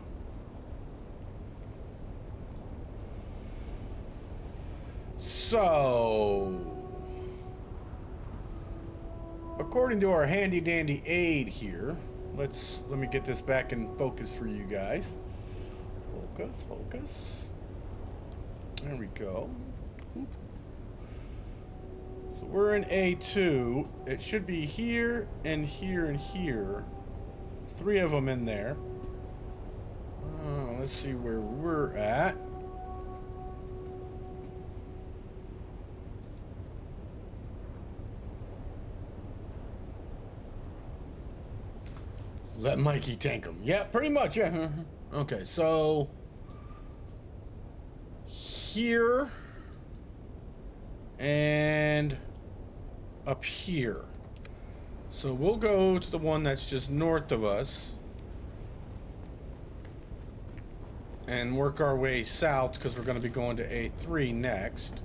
So, according to our handy dandy aid here, let me get this back in focus for you guys. Focus. There we go. Oop. So we're in A2. It should be here and here and here. 3 of them in there. Let's see where we're at. Let Mikey tank them. Yeah, pretty much, yeah. Okay, so here and up here. So we'll go to the one that's just north of us and work our way south because we're going to be going to A3 next.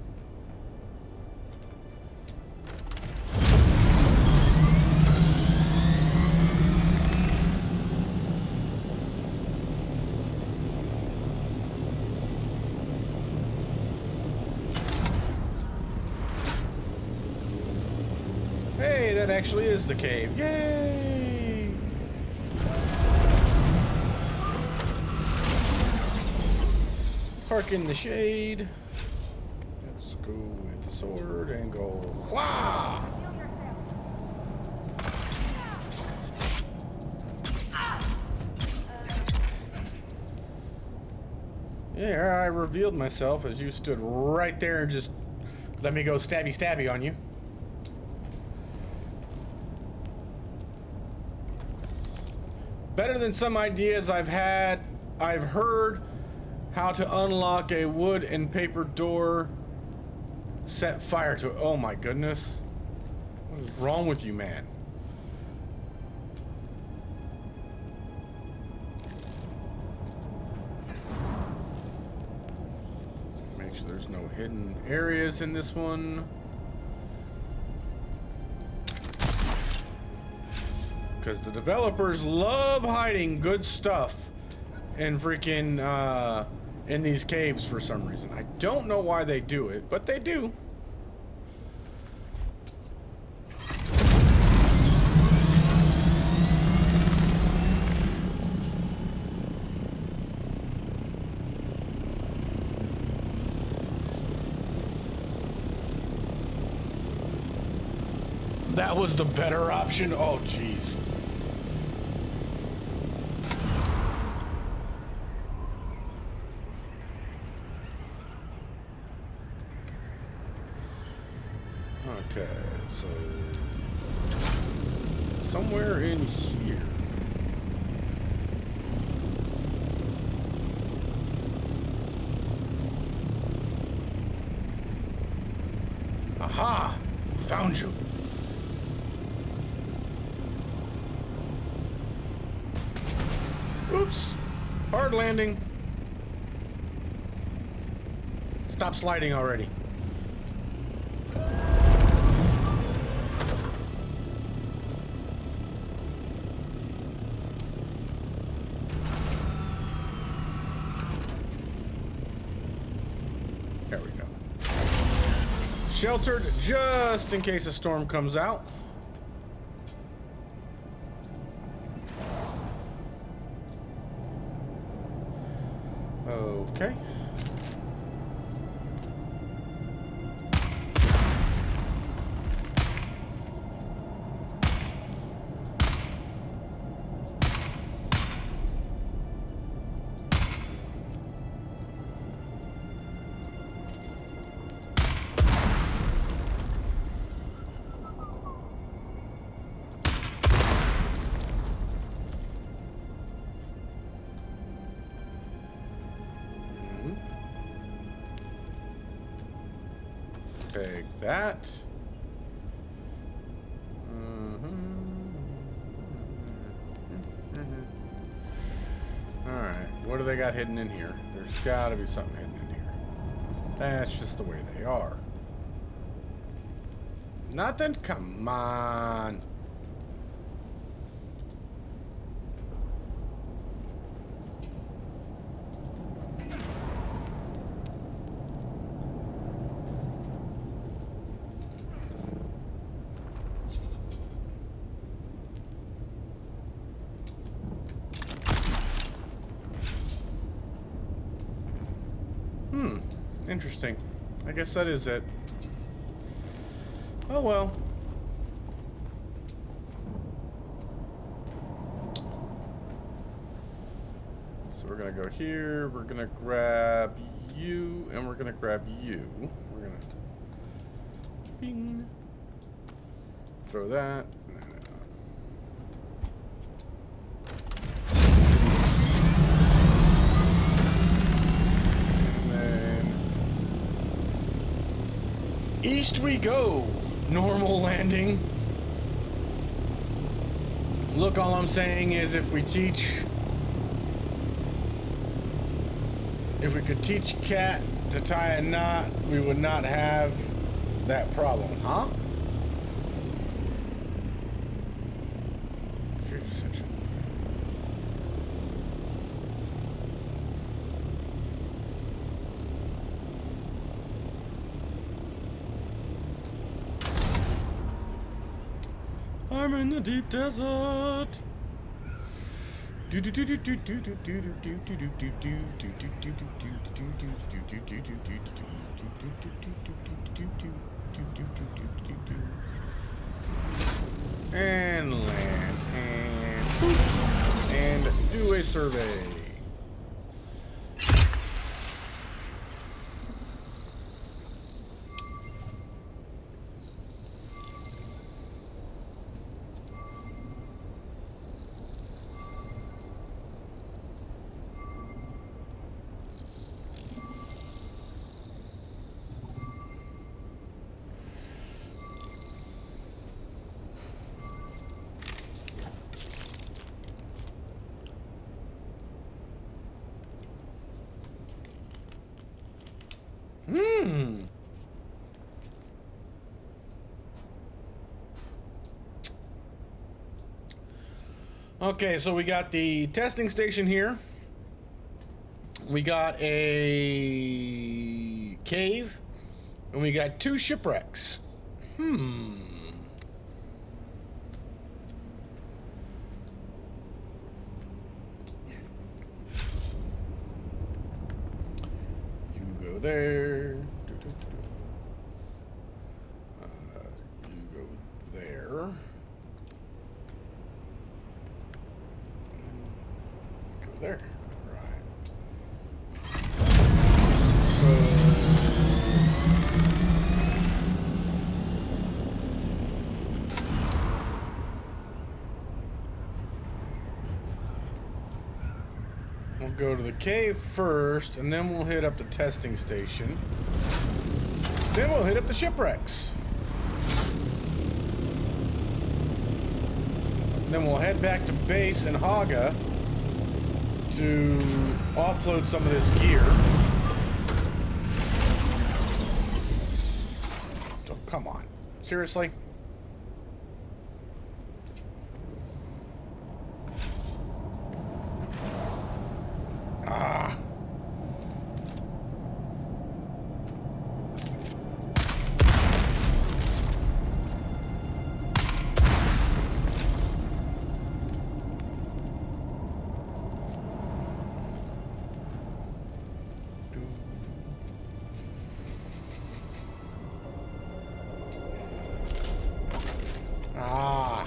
That actually is the cave. Yay! Park in the shade. Let's go with the sword and go. Wah! Yeah, I revealed myself as you stood right there and just let me go stabby stabby on you. Better than some ideas I've had. I've heard how to unlock a wood and paper door, set fire to it. Oh my goodness. What is wrong with you, man? Make sure there's no hidden areas in this one. Because the developers love hiding good stuff in freaking, in these caves for some reason. I don't know why they do it, but they do. That was the better option? Oh, jeez. Okay, so somewhere in here. Aha! Found you. Oops. Hard landing. Stop sliding already. There we go. Sheltered just in case a storm comes out. Okay. Take that. Alright, what do they got hidden in here? There's gotta be something hidden in here. That's just the way they are. Nothing? Come on. Interesting. I guess that is it. Oh well. So we're gonna go here, we're gonna grab you, and we're gonna grab you. We're gonna bing. Throw that. East we go. Normal landing. Look, all I'm saying is if we could teach Cat to tie a knot, we would not have that problem, huh? I'm in the deep desert. And land and do a survey. Okay, so we got the testing station here. We got a cave, and we got 2 shipwrecks. You go there. You go there. Go there. Right. We'll go to the cave first, and then we'll hit up the testing station. Then we'll hit up the shipwrecks. And then we'll head back to base in Haga to offload some of this gear. Oh, come on. Seriously? Ah. Ah.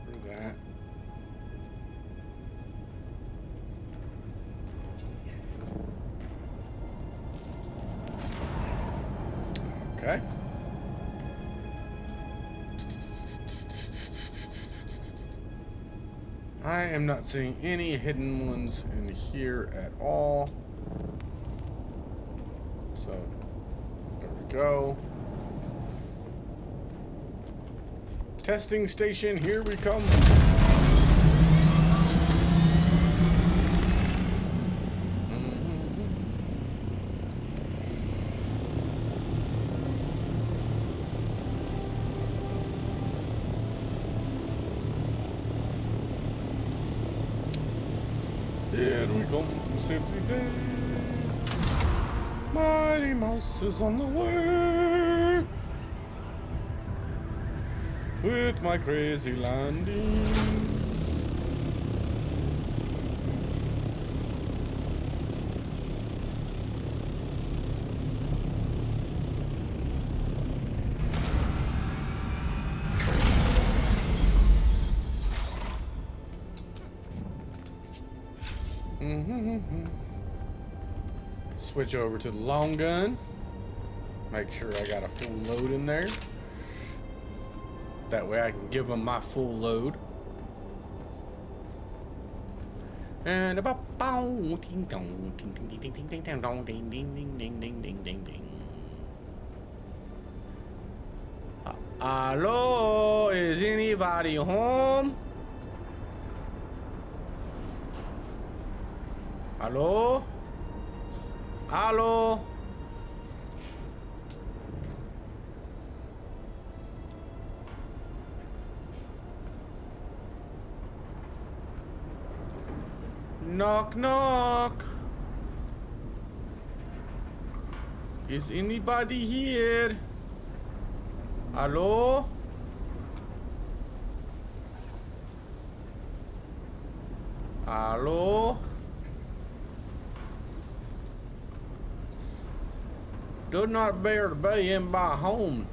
Through that. Okay. I am not seeing any hidden ones in here at all. So, there we go. Testing station, here we come. Here we come to save the day. Mighty Mouse is on the way. With my crazy landing. Switch over to the long gun. Make sure I got a full load in there. That way I can give them my full load. And about ding dong ding ding ding ding ding ding dong ding ding ding ding ding ding ding ding. Hello, is anybody home? Hello? Hello? Knock, knock. Is anybody here? Hello? Hello? Do not bear to be in my home.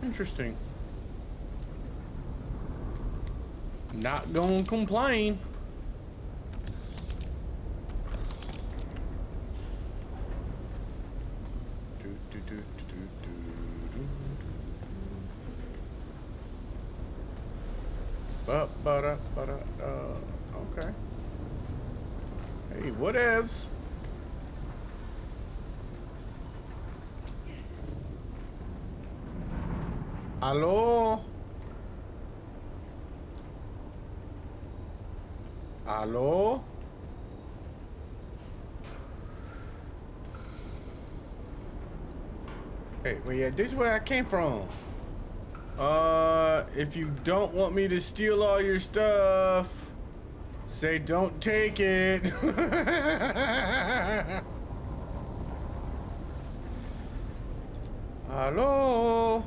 Interesting. Not gonna complain. Okay. Hey, whatevs. Hello? Hello? Hey, well, yeah, this is where I came from. If you don't want me to steal all your stuff, say don't take it. Hello?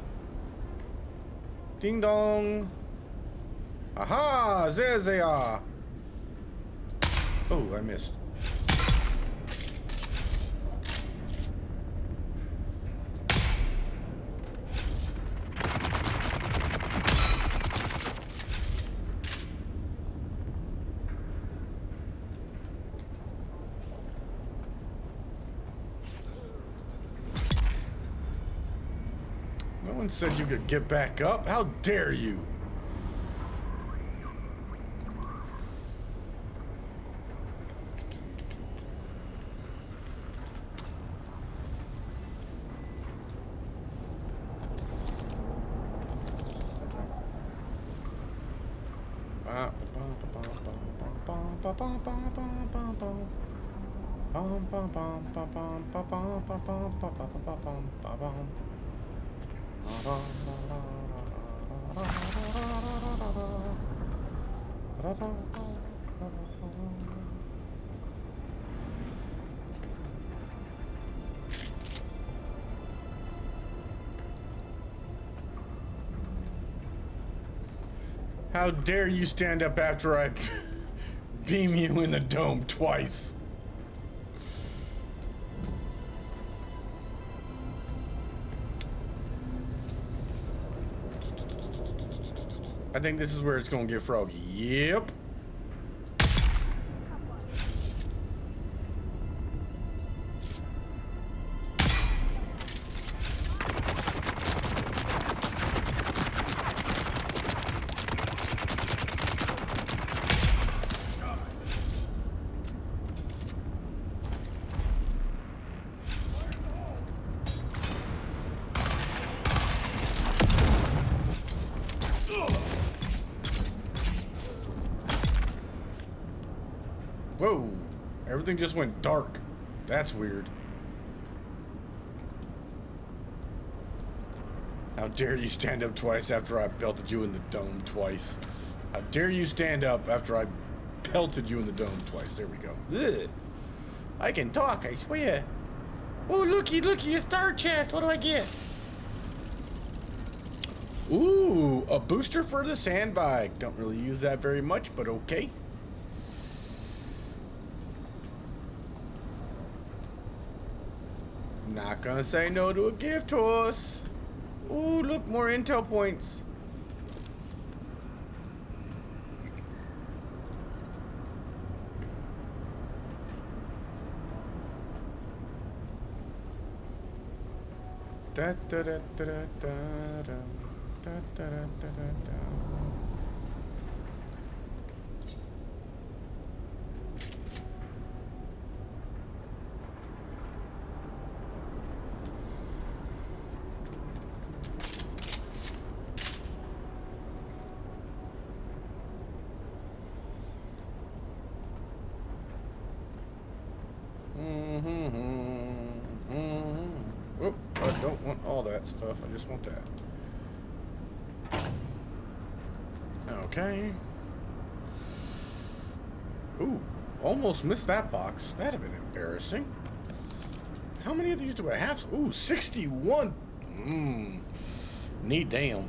Ding dong. Aha, there they are. Oh, I missed. one said you could get back up. How dare you? How dare you stand up after I beam you in the dome twice? I think this is where it's gonna get froggy. Yep. Whoa, everything just went dark. That's weird. How dare you stand up twice after I pelted you in the dome twice? How dare you stand up after I pelted you in the dome twice? There we go. Ugh. I can talk, I swear. Oh, looky, a star chest. What do I get? Ooh, a booster for the sandbag. Don't really use that very much, but okay. Not gonna say no to a gift horse. Ooh, look, more intel points. Da da da da da da da da da da. Whoop, I don't want all that stuff, I just want that. Okay. Ooh, almost missed that box. That'd have been embarrassing. How many of these do I have? Ooh, 61. Need damn.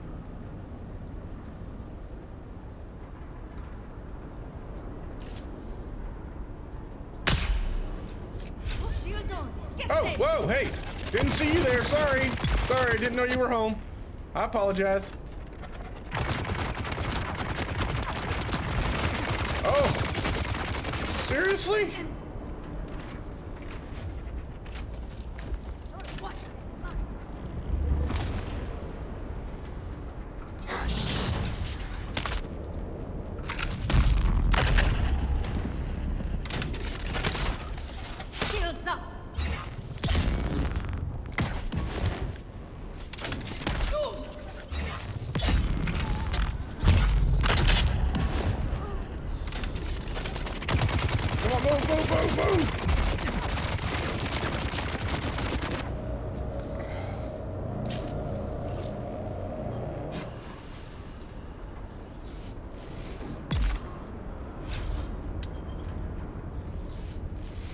Oh, whoa, hey, didn't see you there, sorry. Sorry, didn't know you were home. I apologize. Oh, seriously?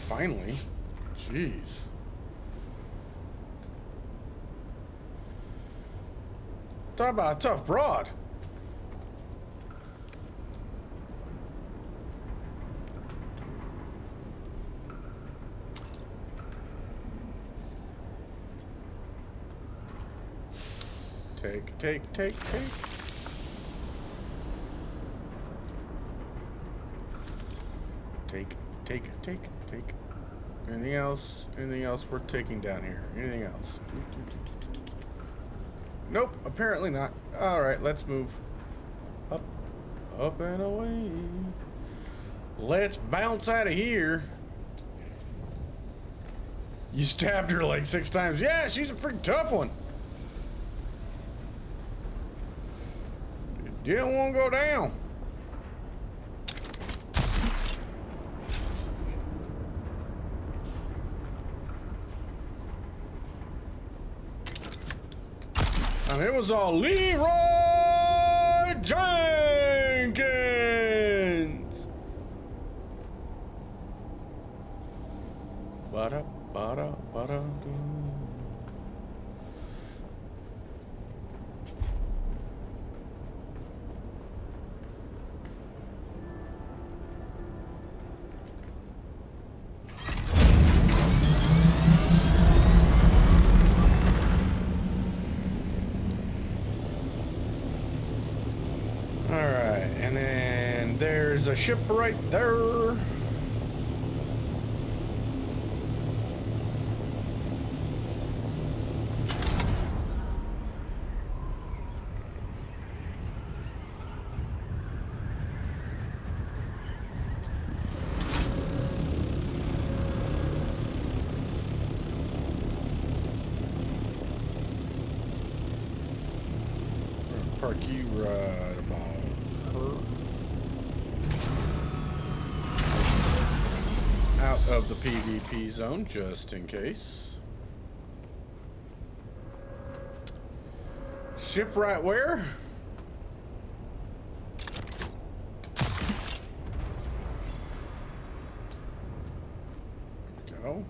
Finally. Jeez. Talk about a tough broad. Take. Take. Anything else? Anything else we're taking down here? Anything else? Nope, apparently not. Alright, let's move. Up and away. Let's bounce out of here. You stabbed her like 6 times. Yeah, she's a freaking tough one. Didn't want to go down. And it was all Leroy Jenkins. Ba-da, ba-da, ba-da, doo. Alright, and then there's a ship right there. Park you right about her. Out of the PvP zone, just in case. Ship right where? Go.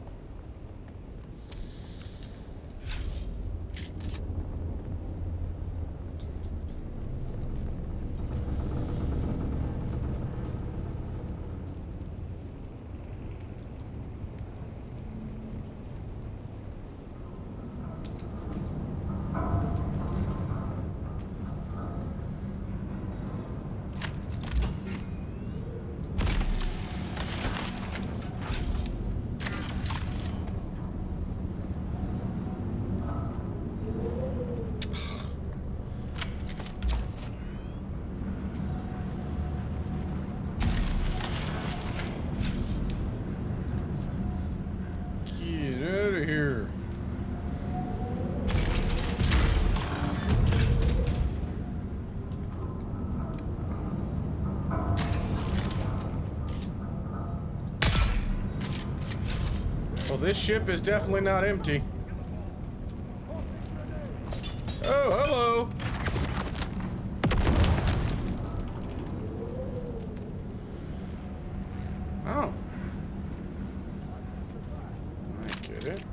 Get out of here. Well, this ship is definitely not empty. Oh, hello. Oh. I get it.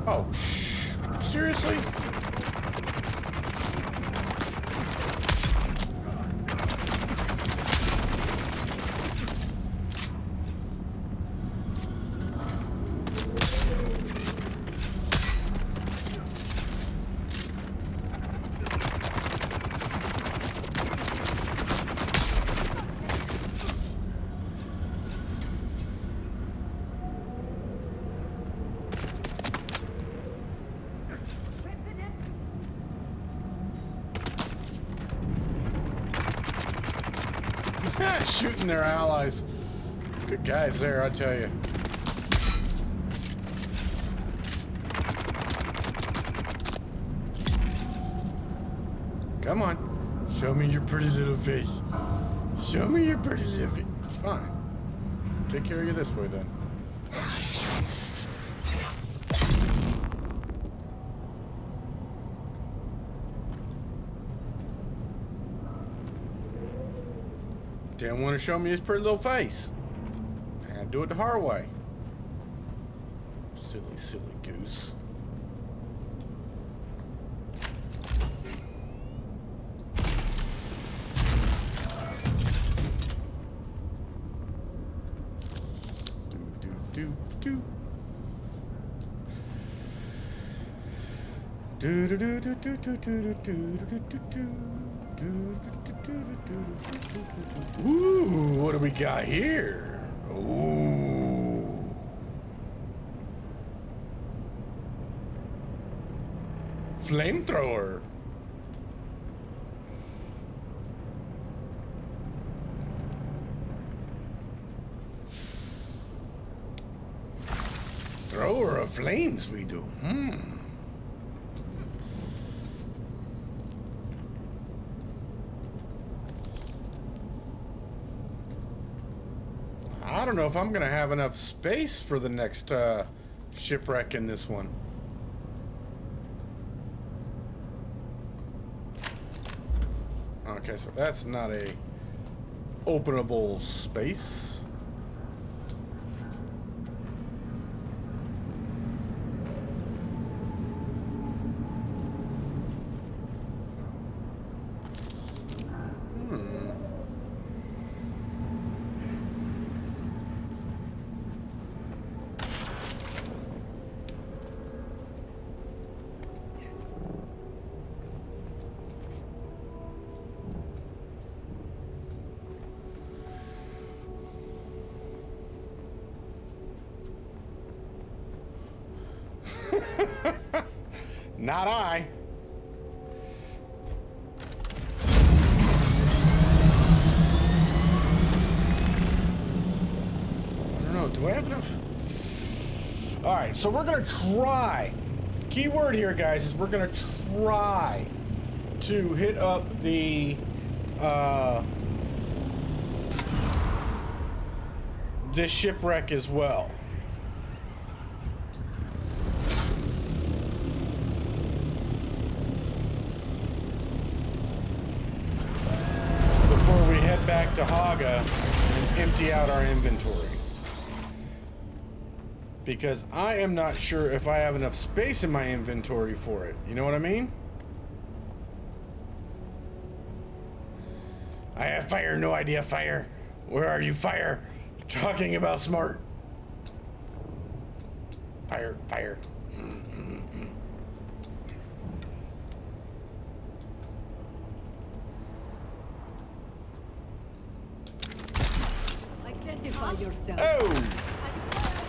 Oh, seriously? Shooting their allies. Good guys there, I tell you. Come on. Show me your pretty little face. Show me your pretty little face. Fine. Take care of you this way then. Didn't want to show me his pretty little face. I had to do it the hard way. Silly, silly goose. Do, do, do. Ooh, what do we got here? Ooh. Flamethrower. Thrower of flames we do. I don't know if I'm going to have enough space for the next shipwreck in this one. Okay, so that's not a openable space. Not I. I don't know. Do I have enough? All right, so we're gonna try. Key word here, guys, is we're gonna try to hit up the this shipwreck as well. Back to Haga and empty out our inventory, because I am not sure if I have enough space in my inventory for it. You know what I mean? I have fire, no idea fire. Where are you, fire? Talking about smart. Fire, fire. Yourself. Oh!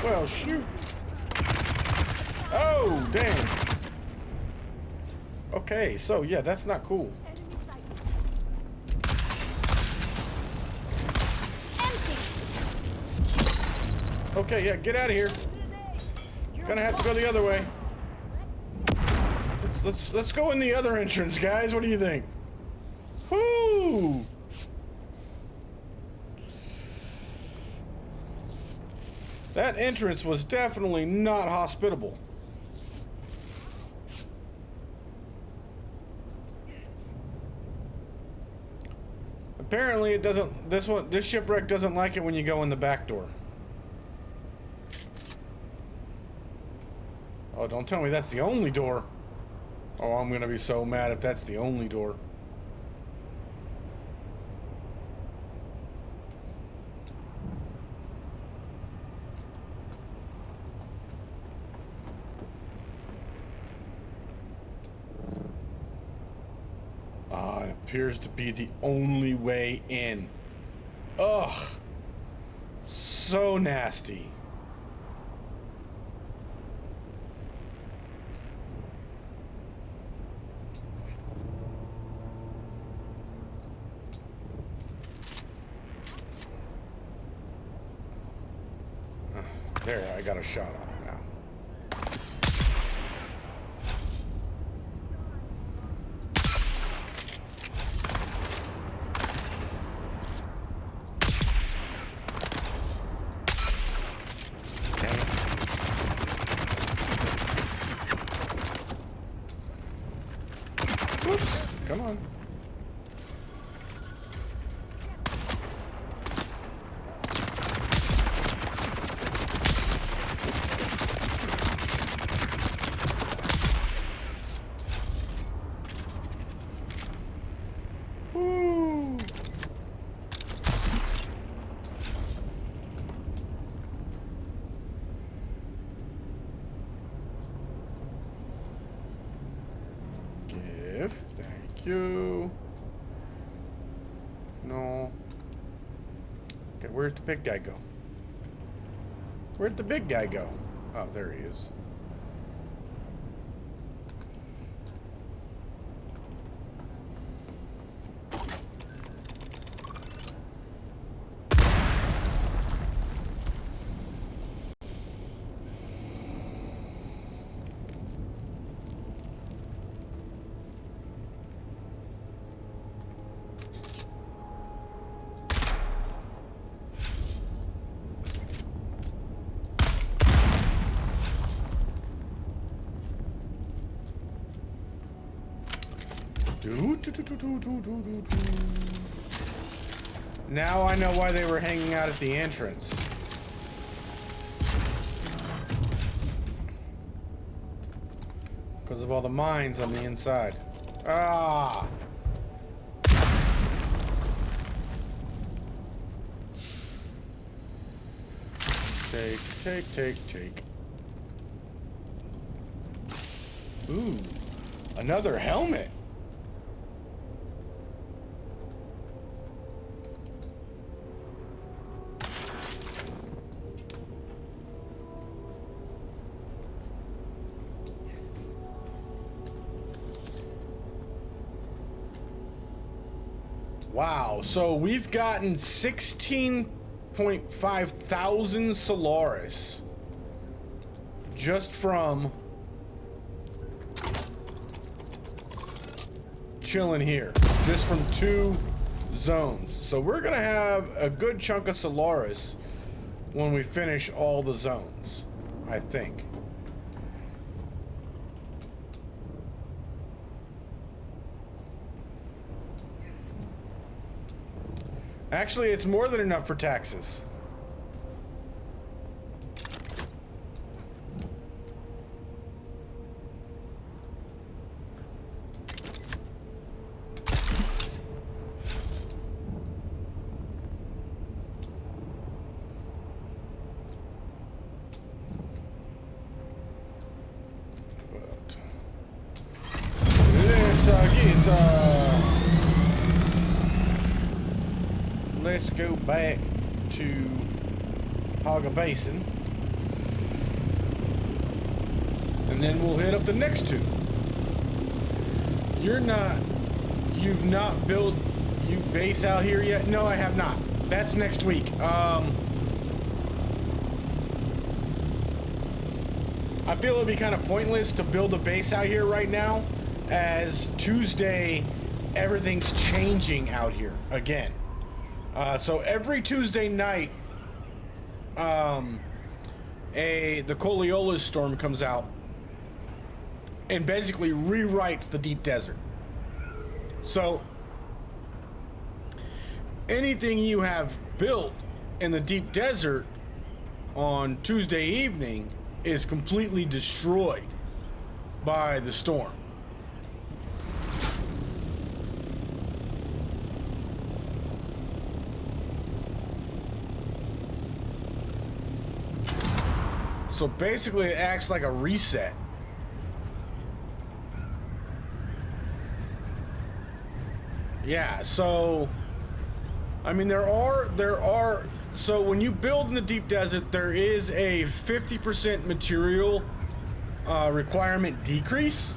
Well, shoot. Oh, damn. Okay, so yeah, that's not cool. Okay, yeah, get out of here. Gonna have to go the other way. Let's go in the other entrance, guys. What do you think? Woo! That entrance was definitely not hospitable. Apparently it doesn't, this shipwreck doesn't like it when you go in the back door. Oh, don't tell me that's the only door. Oh, I'm gonna be so mad if that's the only door. It appears to be the only way in. Ugh. So nasty. There, I got a shot on him now. Whoops, come on. you. No. Okay, where's the big guy go? Where'd the big guy go? Oh, there he is. Now I know why they were hanging out at the entrance. Because of all the mines on the inside. Ah! Take. Ooh, another helmet. Wow, so we've gotten 16.5 thousand Solaris just from chilling here, just from 2 zones. So we're gonna have a good chunk of Solaris when we finish all the zones, I think. Actually, it's more than enough for taxes. Let's go back to Hogga Basin, and then we'll hit up the next 2. You've not built you base out here yet? No, I have not. That's next week. I feel it'd be kind of pointless to build a base out here right now, as Tuesday, everything's changing out here again. So every Tuesday night, the Coriolis storm comes out and basically rewrites the deep desert. So anything you have built in the deep desert on Tuesday evening is completely destroyed by the storm. So basically it acts like a reset. Yeah, so I mean there are so when you build in the deep desert, there is a 50% material requirement decrease,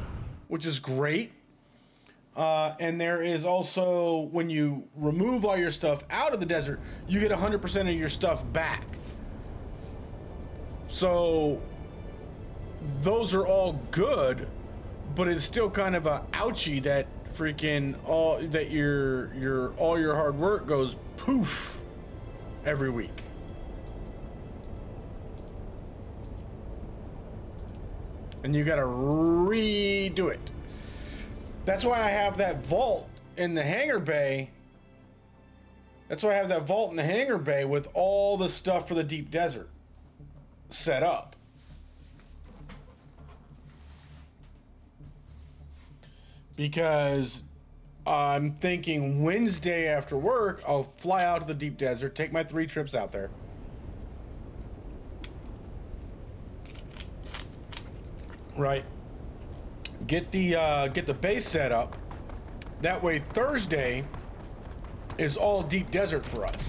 which is great. And there is also, when you remove all your stuff out of the desert, you get 100% of your stuff back. So those are all good, but it's still kind of a ouchie that freaking all your hard work goes poof every week. And you gotta redo it. That's why I have that vault in the hangar bay. That's why I have that vault in the hangar bay with all the stuff for the deep desert set up. Because I'm thinking Wednesday after work, I'll fly out to the deep desert, take my 3 trips out there. Right. Get the base set up. That way Thursday is all deep desert for us.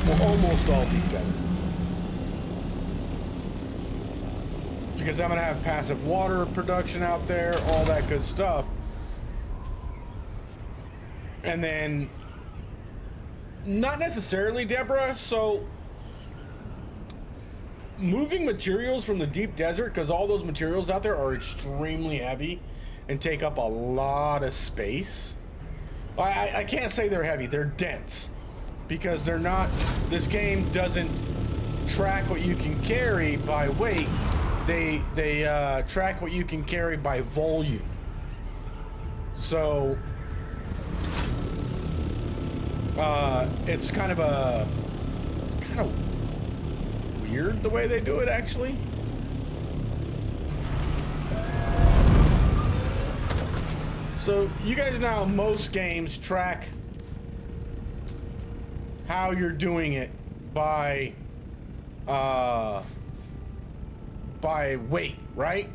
Well, almost all deep desert. Because I'm going to have passive water production out there, all that good stuff. And then, not necessarily, Deborah, so moving materials from the deep desert, because all those materials out there are extremely heavy and take up a lot of space. I can't say they're heavy, they're dense. Because they're not, this game doesn't track what you can carry by weight. They track what you can carry by volume. So it's kind of weird the way they do it, actually. So you guys know how most games track how you're doing it by weight, right?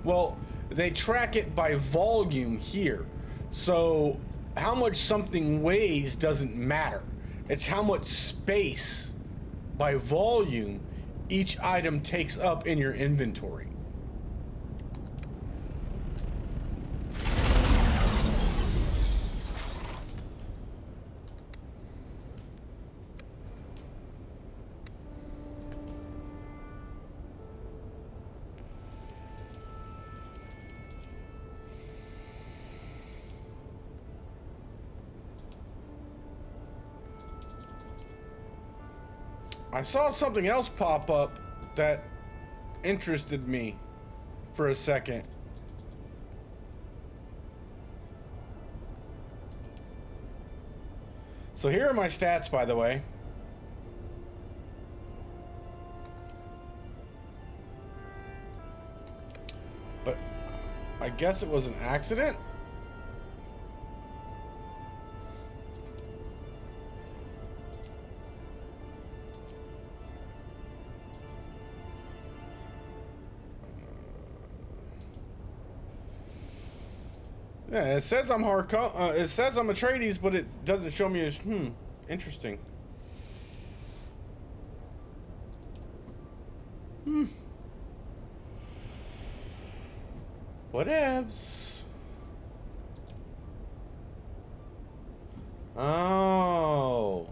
Well, they track it by volume here. So how much something weighs doesn't matter. It's how much space by volume each item takes up in your inventory. I saw something else pop up that interested me for a second. So here are my stats, by the way. But I guess it was an accident. Yeah, it says I'm hardcore. It says I'm Atreides, but it doesn't show me as interesting. Whatevs. Oh,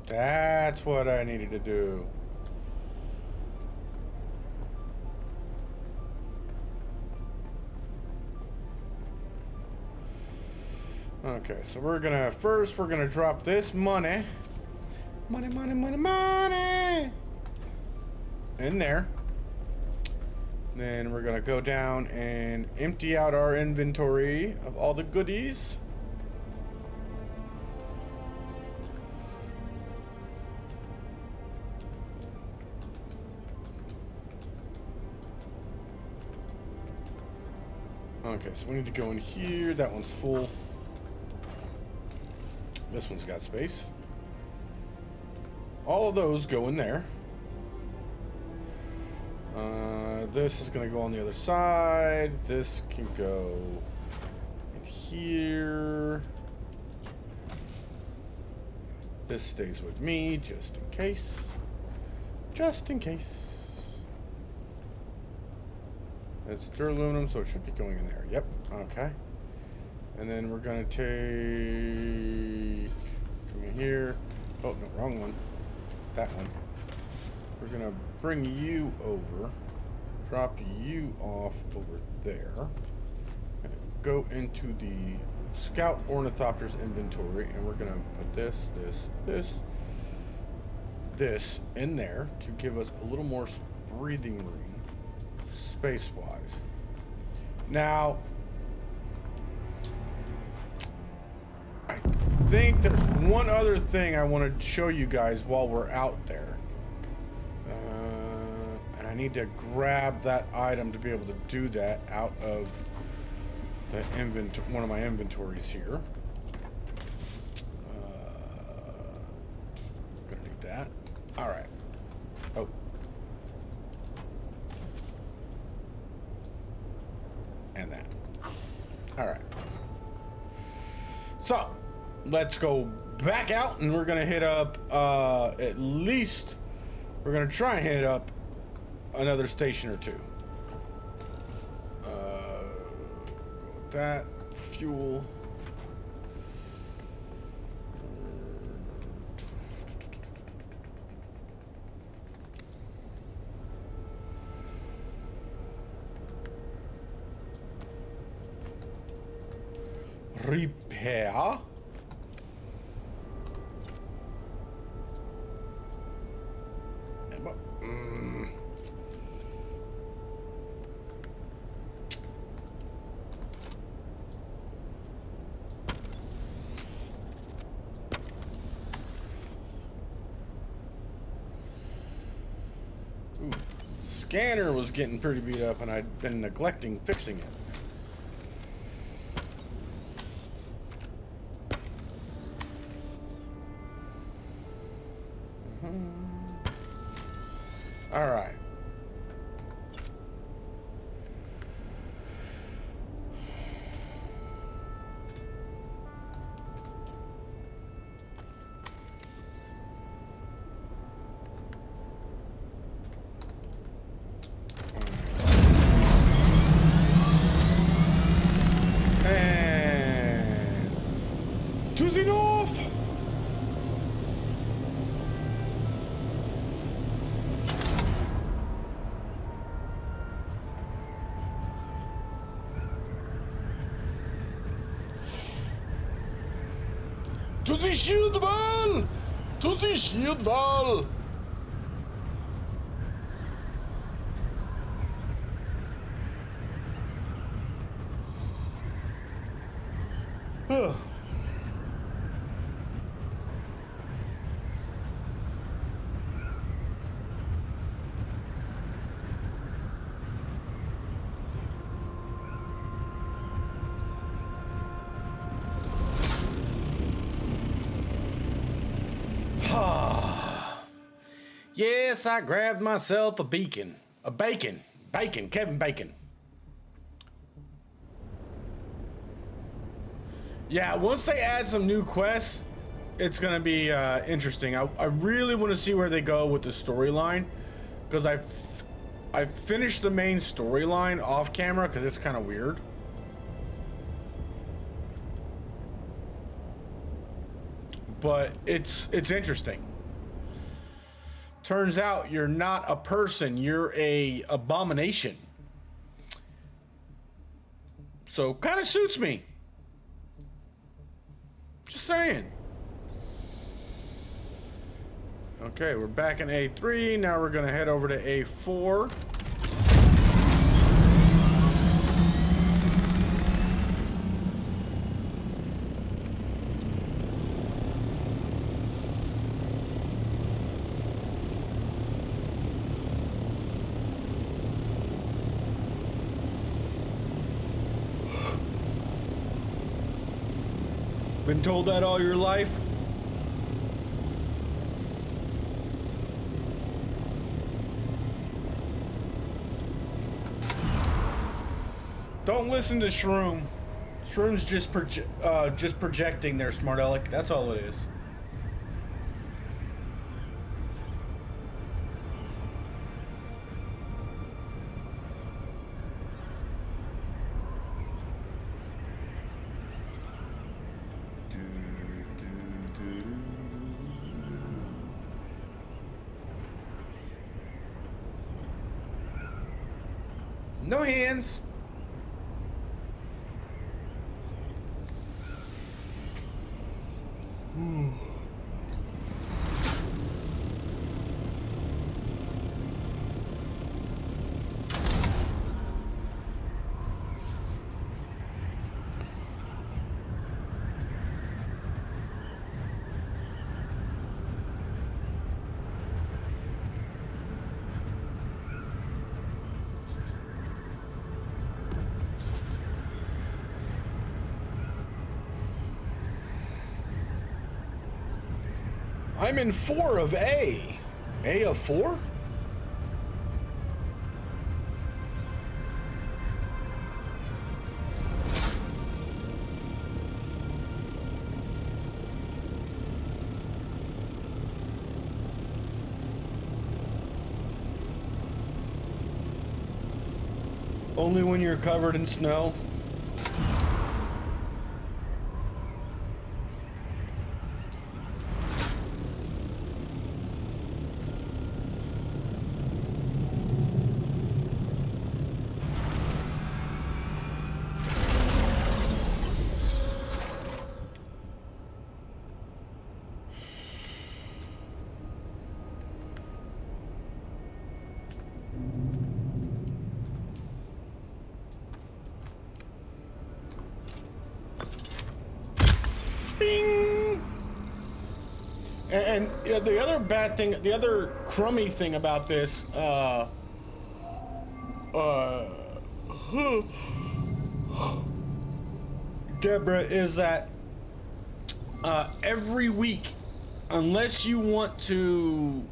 that's what I needed to do. Okay, so we're gonna drop this money in there. Then we're gonna go down and empty out our inventory of all the goodies. Okay, so we need to go in here. That one's full. This one's got space. All of those go in there. This is going to go on the other side. This can go in here. This stays with me, just in case. Just in case. It's duraluminum, so it should be going in there. Yep, okay. And then we're going to take... Come in here. Oh, no, wrong one. That one. We're going to bring you over. Drop you off over there. And go into the Scout Ornithopter's inventory. And we're going to put this in there to give us a little more breathing room, space-wise. Now, I think there's one other thing I want to show you guys while we're out there. And I need to grab that item to be able to do that out of the one of my inventories here. Gonna need that. All right. Oh. let's go back out, and we're gonna hit up at least we're gonna try and hit up another station or two. That fuel. Repair. Ooh, scanner was getting pretty beat up, and I'd been neglecting fixing it. All right. And to the north. To the shield wall! To the shield wall! Yes, I grabbed myself a beacon. A bacon. Bacon. Kevin Bacon. Yeah, once they add some new quests, it's going to be interesting. I really want to see where they go with the storyline. Because I finished the main storyline off camera because it's kind of weird. But it's interesting. Turns out you're not a person, you're a abomination. So kind of suits me. Just saying. Okay, we're back in A3. Now we're gonna head over to A4. Been told that all your life? Don't listen to Shroom. Shroom's just projecting their smart aleck. That's all it is. No hands. I'm in 4 of A. A of 4? Only when you're covered in snow. Bing! And yeah, the other bad thing, the other crummy thing about this, Deborah, is that every week, unless you want to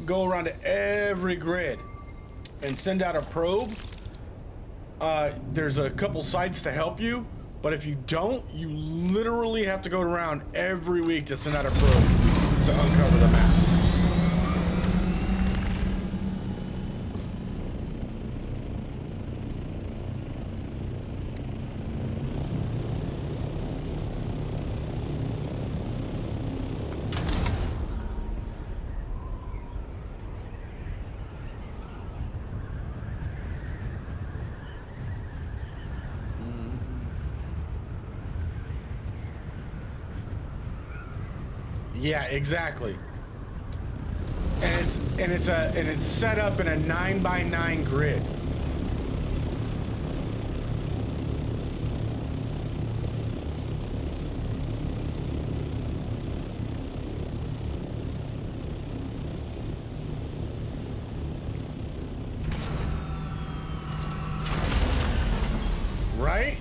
go around to every grid and send out a probe, there's a couple sites to help you, but if you don't, you literally have to go around every week to send out a probe to uncover the map. Yeah, exactly. And it's set up in a 9x9 grid. Right?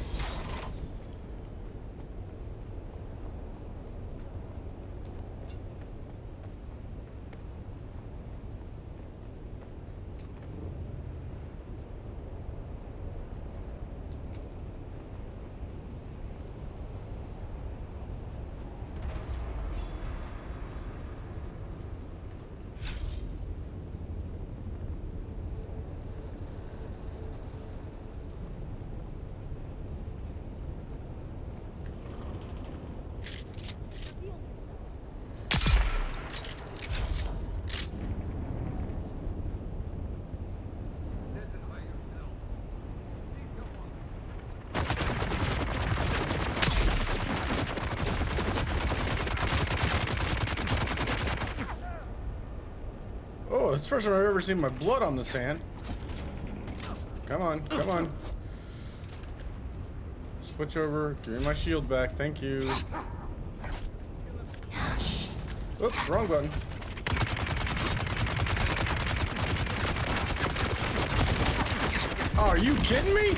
Oh, it's the first time I've ever seen my blood on the sand. Come on, come on. Switch over. Give me my shield back. Thank you. Oops, wrong button. Oh, are you kidding me?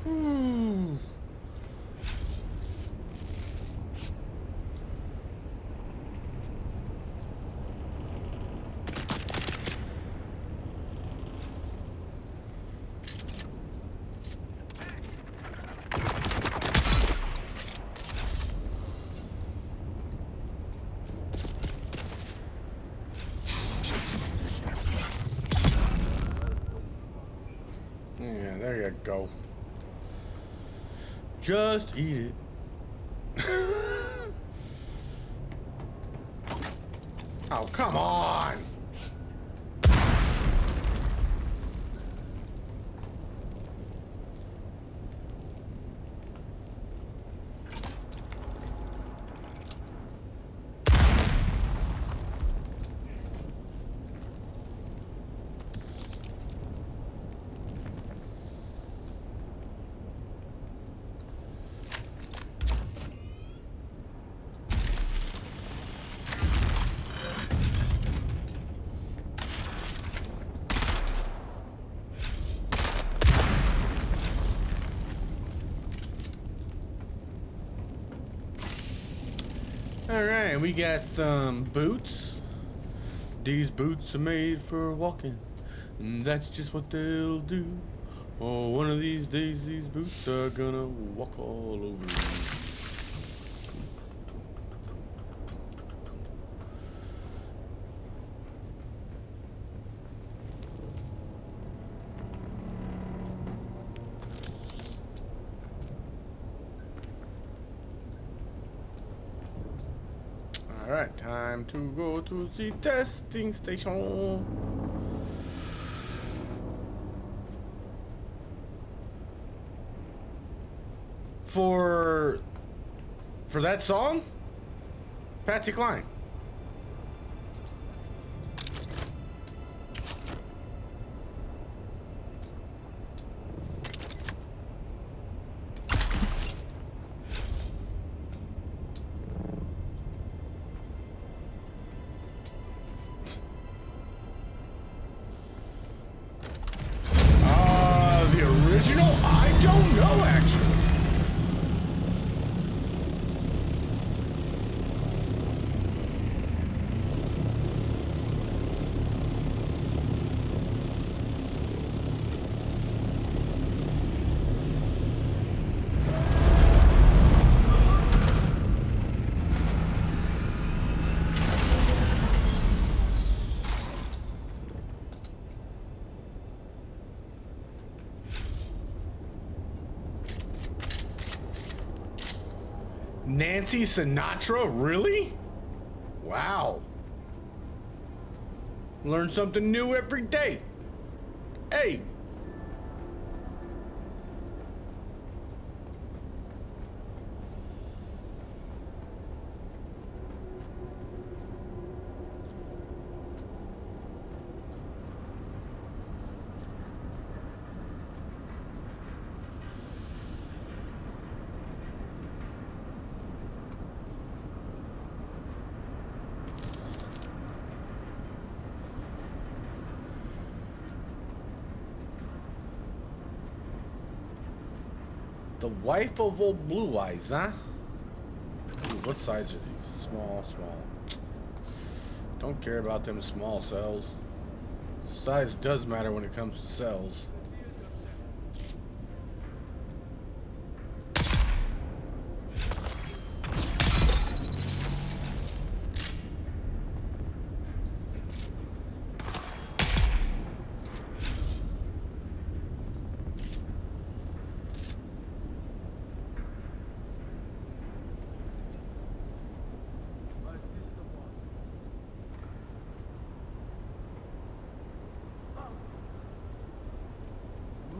Ooh. Yeah, there you go. Just eat it. Oh, come on! Alright, we got some boots. These boots are made for walking, and that's just what they'll do. Oh, one of these days these boots are gonna walk all over you. Alright, time to go to the testing station. For that song? Patsy Cline. The original? I don't know, actually. Nancy Sinatra? Really? Wow. Learn something new every day. Hey. The wife of old Blue Eyes, huh? Ooh, what size are these? Small, small. Don't care about them small cells. Size does matter when it comes to cells.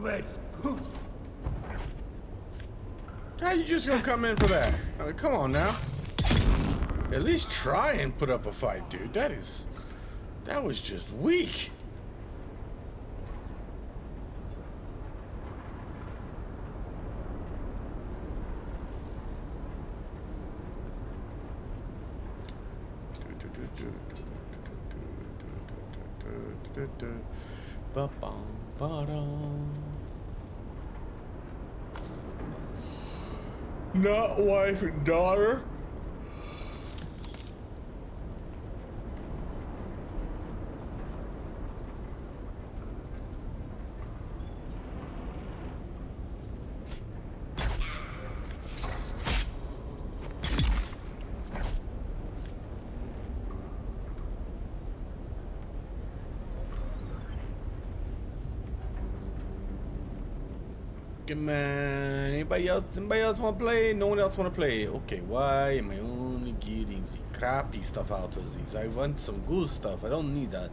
Let's go. How you just gonna come in for that? I mean, come on now. At least try and put up a fight, dude. That was just weak. Not wife and daughter. Come on, anybody else want to play? No one else want to play. Okay, why am I only getting the crappy stuff out of these? I want some good stuff. I don't need that.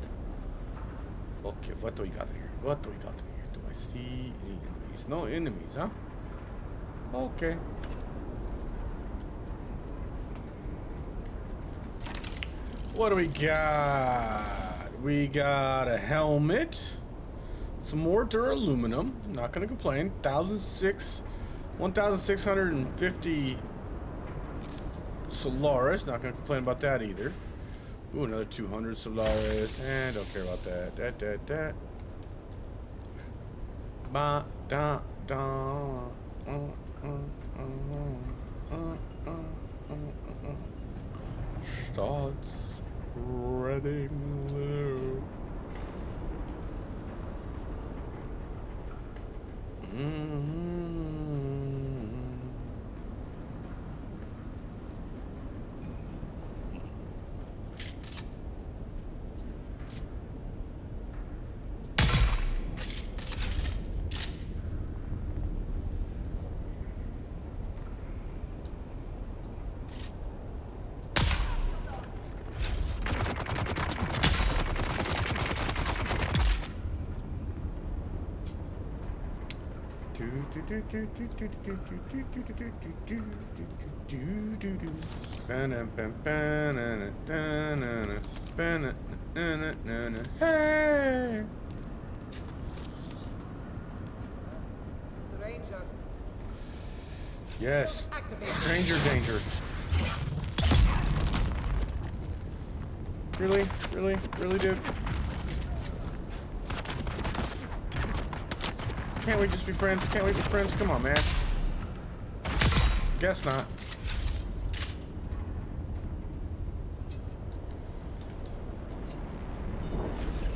Okay, what do we got here? What do we got here? Do I see any enemies? No enemies, huh? Okay. What do we got? We got a helmet. Some more duraluminum. Not gonna complain. 1,650 Solaris. Not gonna complain about that either. Ooh, another 200 Solaris. And don't care about that. That. Ba da da. Start spreading low. Yes. Stranger danger. Really? Really? Really, dude? Can't we just be friends? Can't we be friends? Come on, man. Guess not.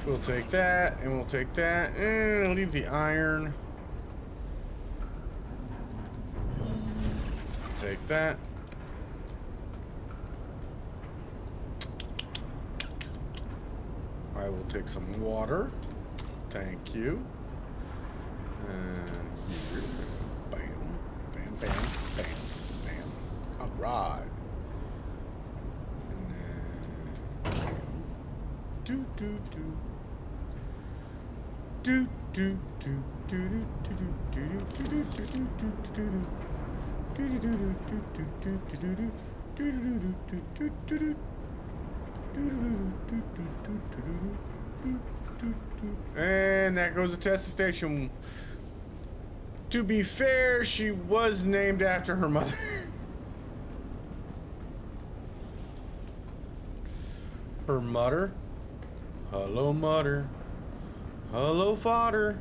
We'll take that, and we'll take that, and leave the iron. Take that. I will take some water. Thank you. And here. Bam. Bam, bam, bam, bam. Alright. And then. Do, do, do. Do, do, do, do, do, do, do, do, do, do, do, do, do. And that goes the testing station. To be fair, she was named after her mother. Her mother? Hello, mother. Hello, father.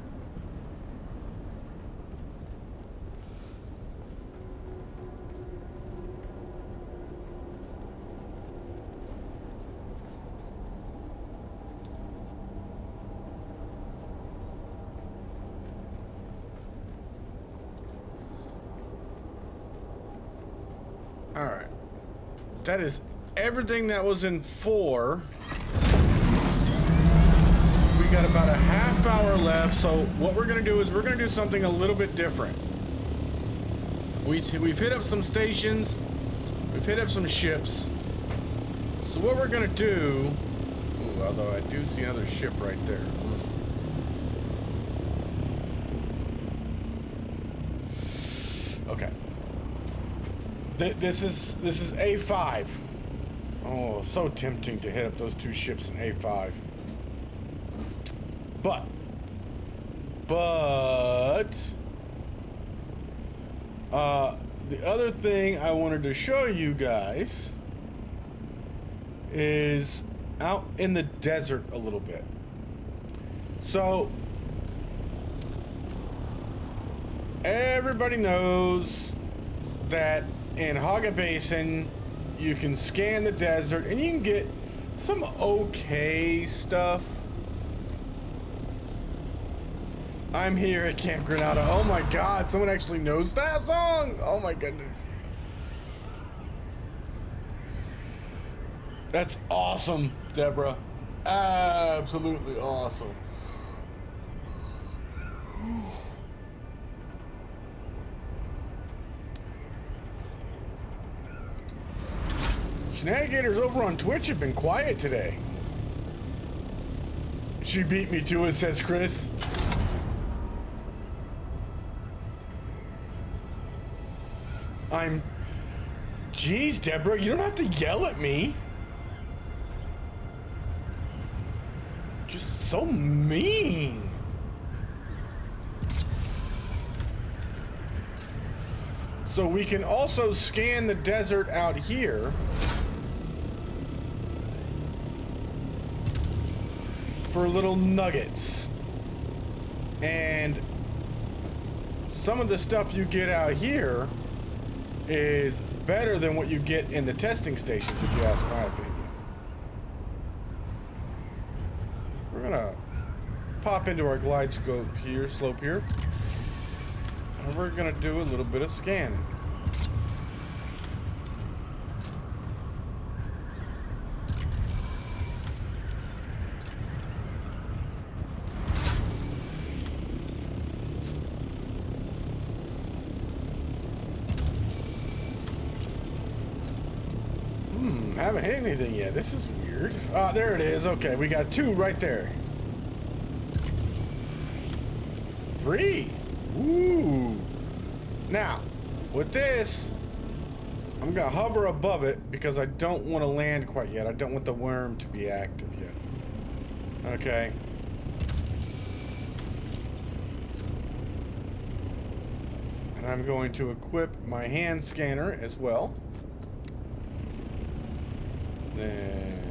Alright. That is everything that was in 4. We got about a half hour left, so what we're going to do is we're going to do something a little bit different. We've hit up some stations. We've hit up some ships. So what we're going to do... Ooh, although I do see another ship right there. Okay. This is A5. Oh, so tempting to hit up those 2 ships in A5. But the other thing I wanted to show you guys is out in the desert a little bit. So everybody knows that in Haga Basin you can scan the desert and you can get some okay stuff. I'm here at Camp Granada. Oh my god, someone actually knows that song! Oh my goodness. That's awesome, Deborah. Absolutely awesome. Shenanigators over on Twitch have been quiet today. She beat me to it, says Chris. Jeez, Deborah, you don't have to yell at me. Just so mean. So we can also scan the desert out here. For little nuggets. And some of the stuff you get out here is better than what you get in the testing stations, if you ask my opinion. We're gonna pop into our glide slope here, and we're gonna do a little bit of scanning. Haven't hit anything yet. This is weird. Ah, there it is. Okay, we got 2 right there. 3. Ooh. Now, with this, I'm gonna hover above it because I don't want to land quite yet. I don't want the worm to be active yet. Okay. And I'm going to equip my hand scanner as well. Then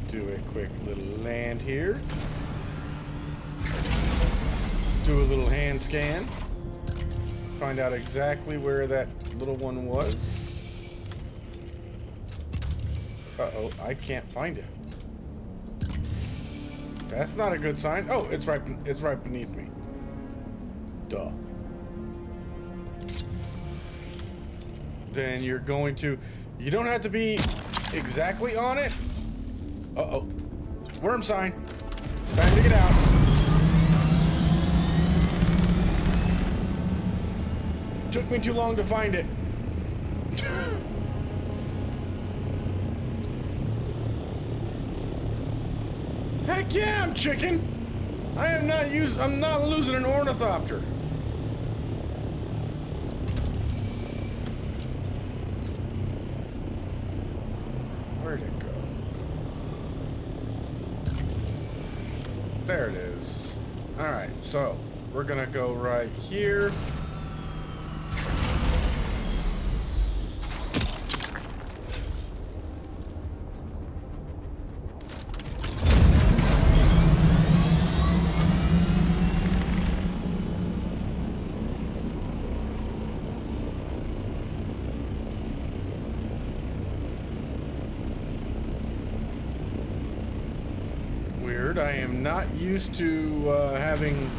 do a quick little land here. Do a little hand scan. Find out exactly where that little one was. Uh-oh, I can't find it. That's not a good sign. Oh, it's right beneath me. Duh. Then you're going to... You don't have to be exactly on it. Uh-oh. Worm sign. Time to get out. Took me too long to find it. Heck yeah, I'm chicken. I'm not losing an ornithopter. Where'd it go? There it is. Alright, so we're gonna go right here. I am not used to having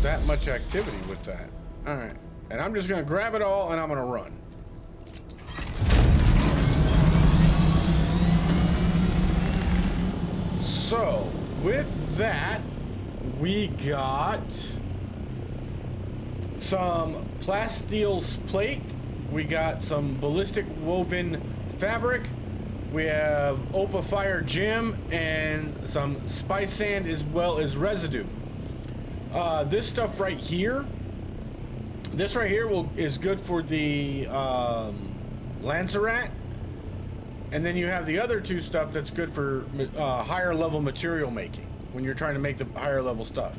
that much activity with that. Alright. And I'm just going to grab it all and I'm going to run. So, with that, we got some plasteel plate. We got some ballistic woven fabric. We have Opa Fire Gem and some spice sand as well as residue. This stuff right here, is good for the Lancerat, and then you have the other two stuff that's good for higher level material making when you're trying to make the higher level stuff.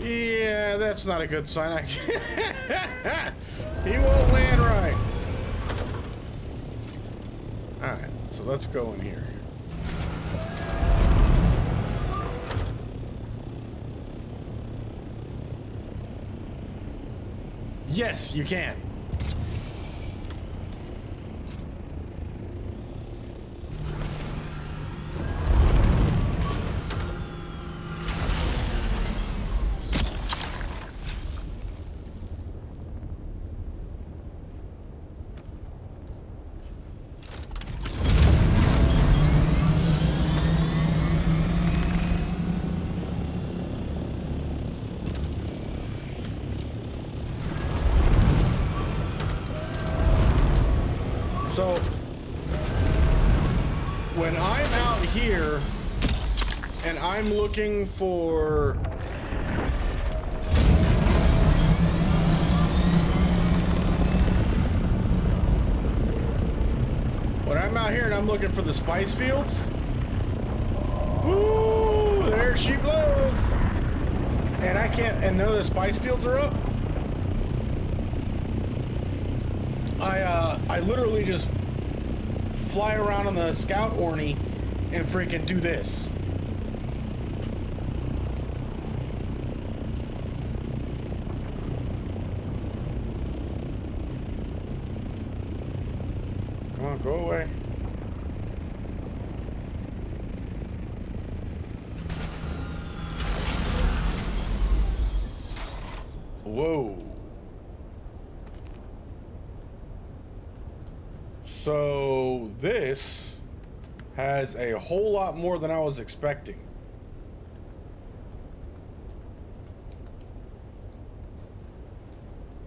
Yeah, that's not a good sign. He won't land right. Alright, so let's go in here. Yes, you can. So, when I'm out here and I'm looking for the spice fields, woo, there she blows, and I can't, and none of the spice fields are up. I literally just fly around on the scout orny and freaking do this. Come on, go away. So this has a whole lot more than I was expecting.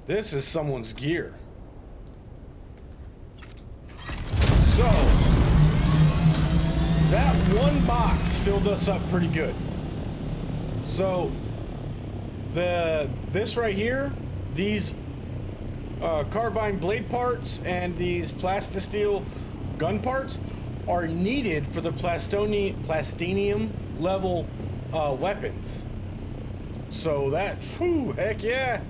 This is someone's gear. So that one box filled us up pretty good. So this right here, these carbine blade parts and these plastisteel gun parts are needed for the plastinium level weapons. So that, whew, heck yeah.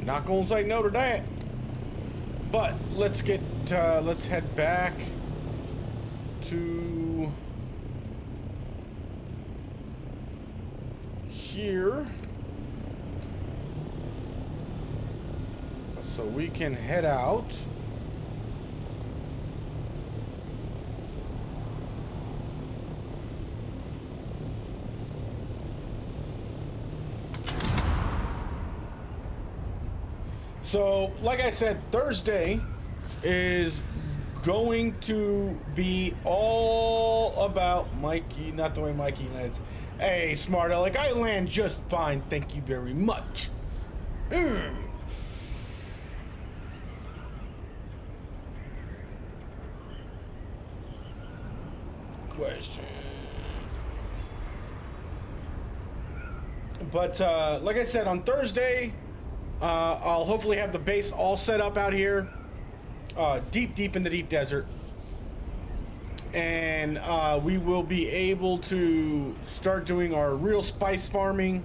Not gonna say no to that. But let's head back to here so we can head out. So, like I said, Thursday is going to be all about Mikey, not the way Mikey lands. Hey, smart Alec, I land just fine, thank you very much. Question. But, like I said, on Thursday, I'll hopefully have the base all set up out here, deep in the deep desert. And we will be able to start doing our real spice farming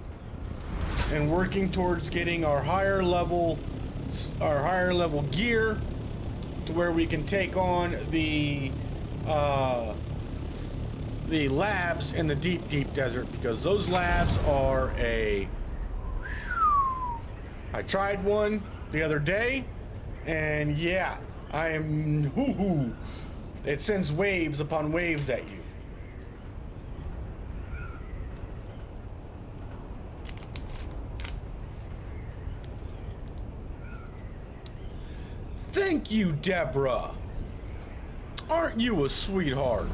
and working towards getting our higher level gear to where we can take on the labs in the deep desert, because those labs are I tried one the other day, and yeah, I am it sends waves upon waves at you. Thank you, Deborah. Aren't you a sweetheart?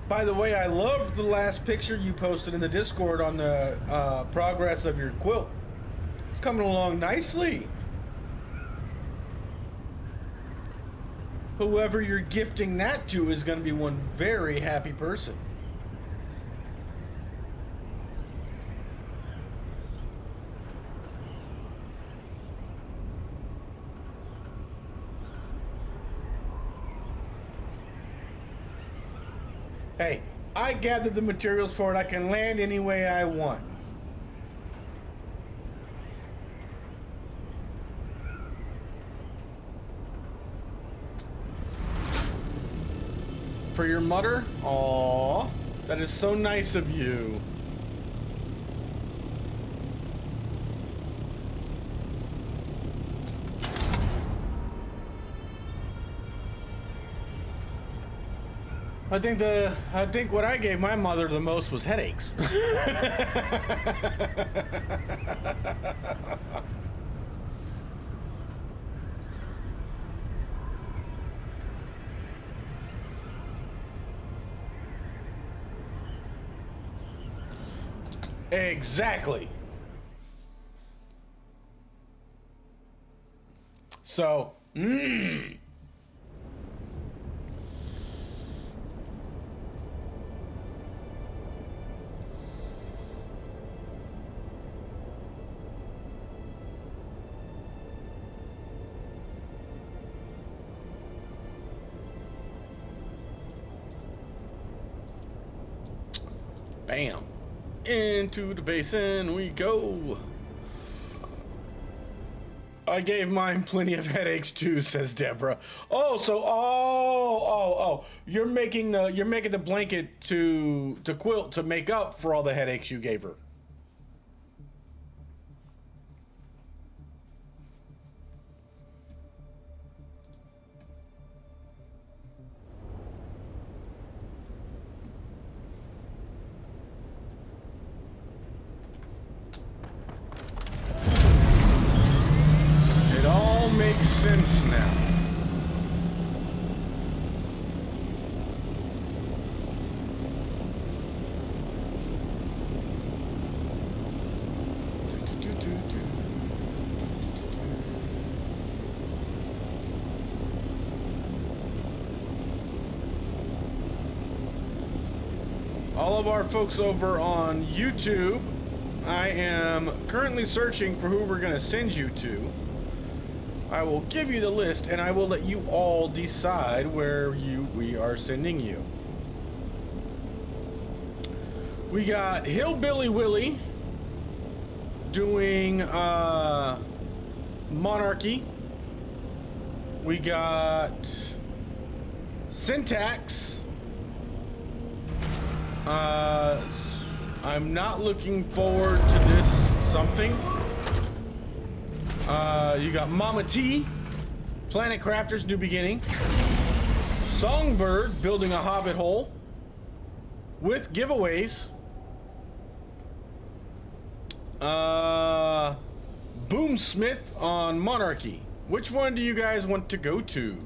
By the way, I loved the last picture you posted in the Discord on the progress of your quilt. It's coming along nicely. Whoever you're gifting that to is going to be one very happy person. Hey, I gathered the materials for it. I can land any way I want. For your mother? Aww, that is so nice of you. I think what I gave my mother the most was headaches. Exactly. So, bam. Into the basin we go. I gave mine plenty of headaches too, says Deborah. Oh, so you're making the blanket to quilt to make up for all the headaches you gave her. all of our folks over on YouTube, I am currently searching for who we're going to send you to. I will give you the list, and I will let you all decide where we are sending you. We got Hillbilly Willie doing Monarchy. We got Syntax. I'm not looking forward to this something. You got Mama T, Planet Crafters, New Beginning. Songbird, Building a Hobbit Hole with giveaways. Boomsmith on Monarchy. Which one do you guys want to go to?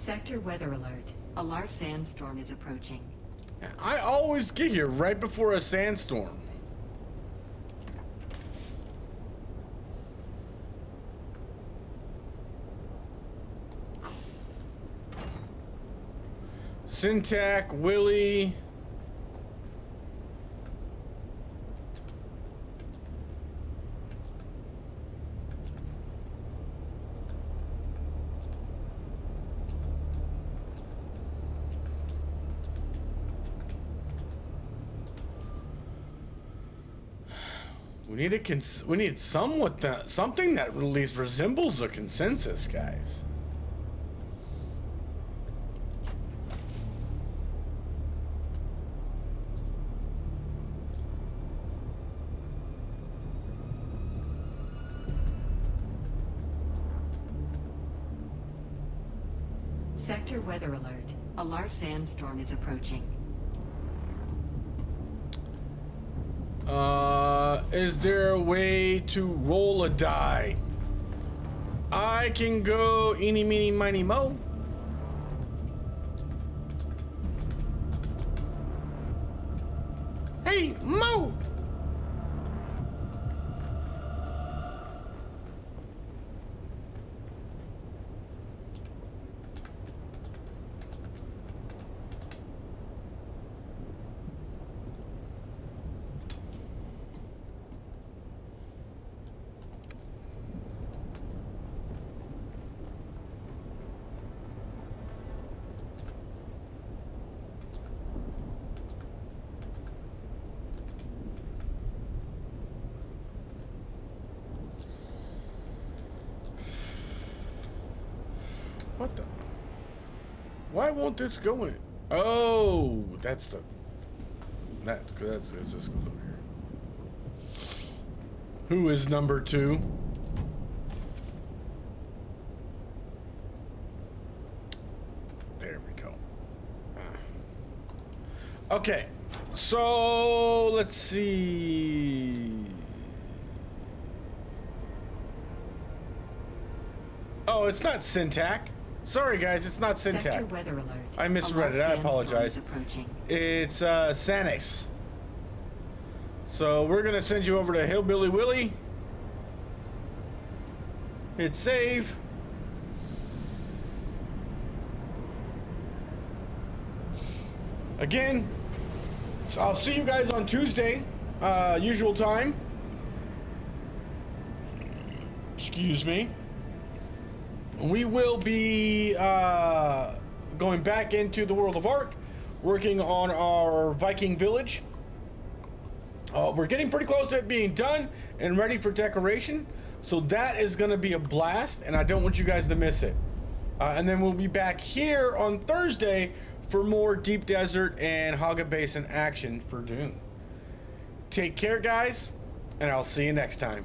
Sector weather alert. A large sandstorm is approaching. I always get here right before a sandstorm. Syntac, Willie. We need something that at least resembles a consensus, guys. Sector weather alert. A large sandstorm is approaching. Is there a way to roll a die? I can go eeny, meeny, miny, mo. Hey, Mo! What the? Why won't this go in? Oh, that's the... Let's just go over here. Who is number 2? There we go. Okay, so let's see. Oh, it's not Syntac. Sorry, guys, it's not Syntac. Sector weather alert. I misread it. I apologize. It's Sanix. So we're gonna send you over to Hillbilly Willie. Hit save. Again, so I'll see you guys on Tuesday, usual time. Excuse me. We will be going back into the world of Ark, working on our Viking village. We're getting pretty close to it being done and ready for decoration, so that is going to be a blast, and I don't want you guys to miss it. And then we'll be back here on Thursday for more Deep Desert and Haga Basin action for Dune. Take care, guys, and I'll see you next time.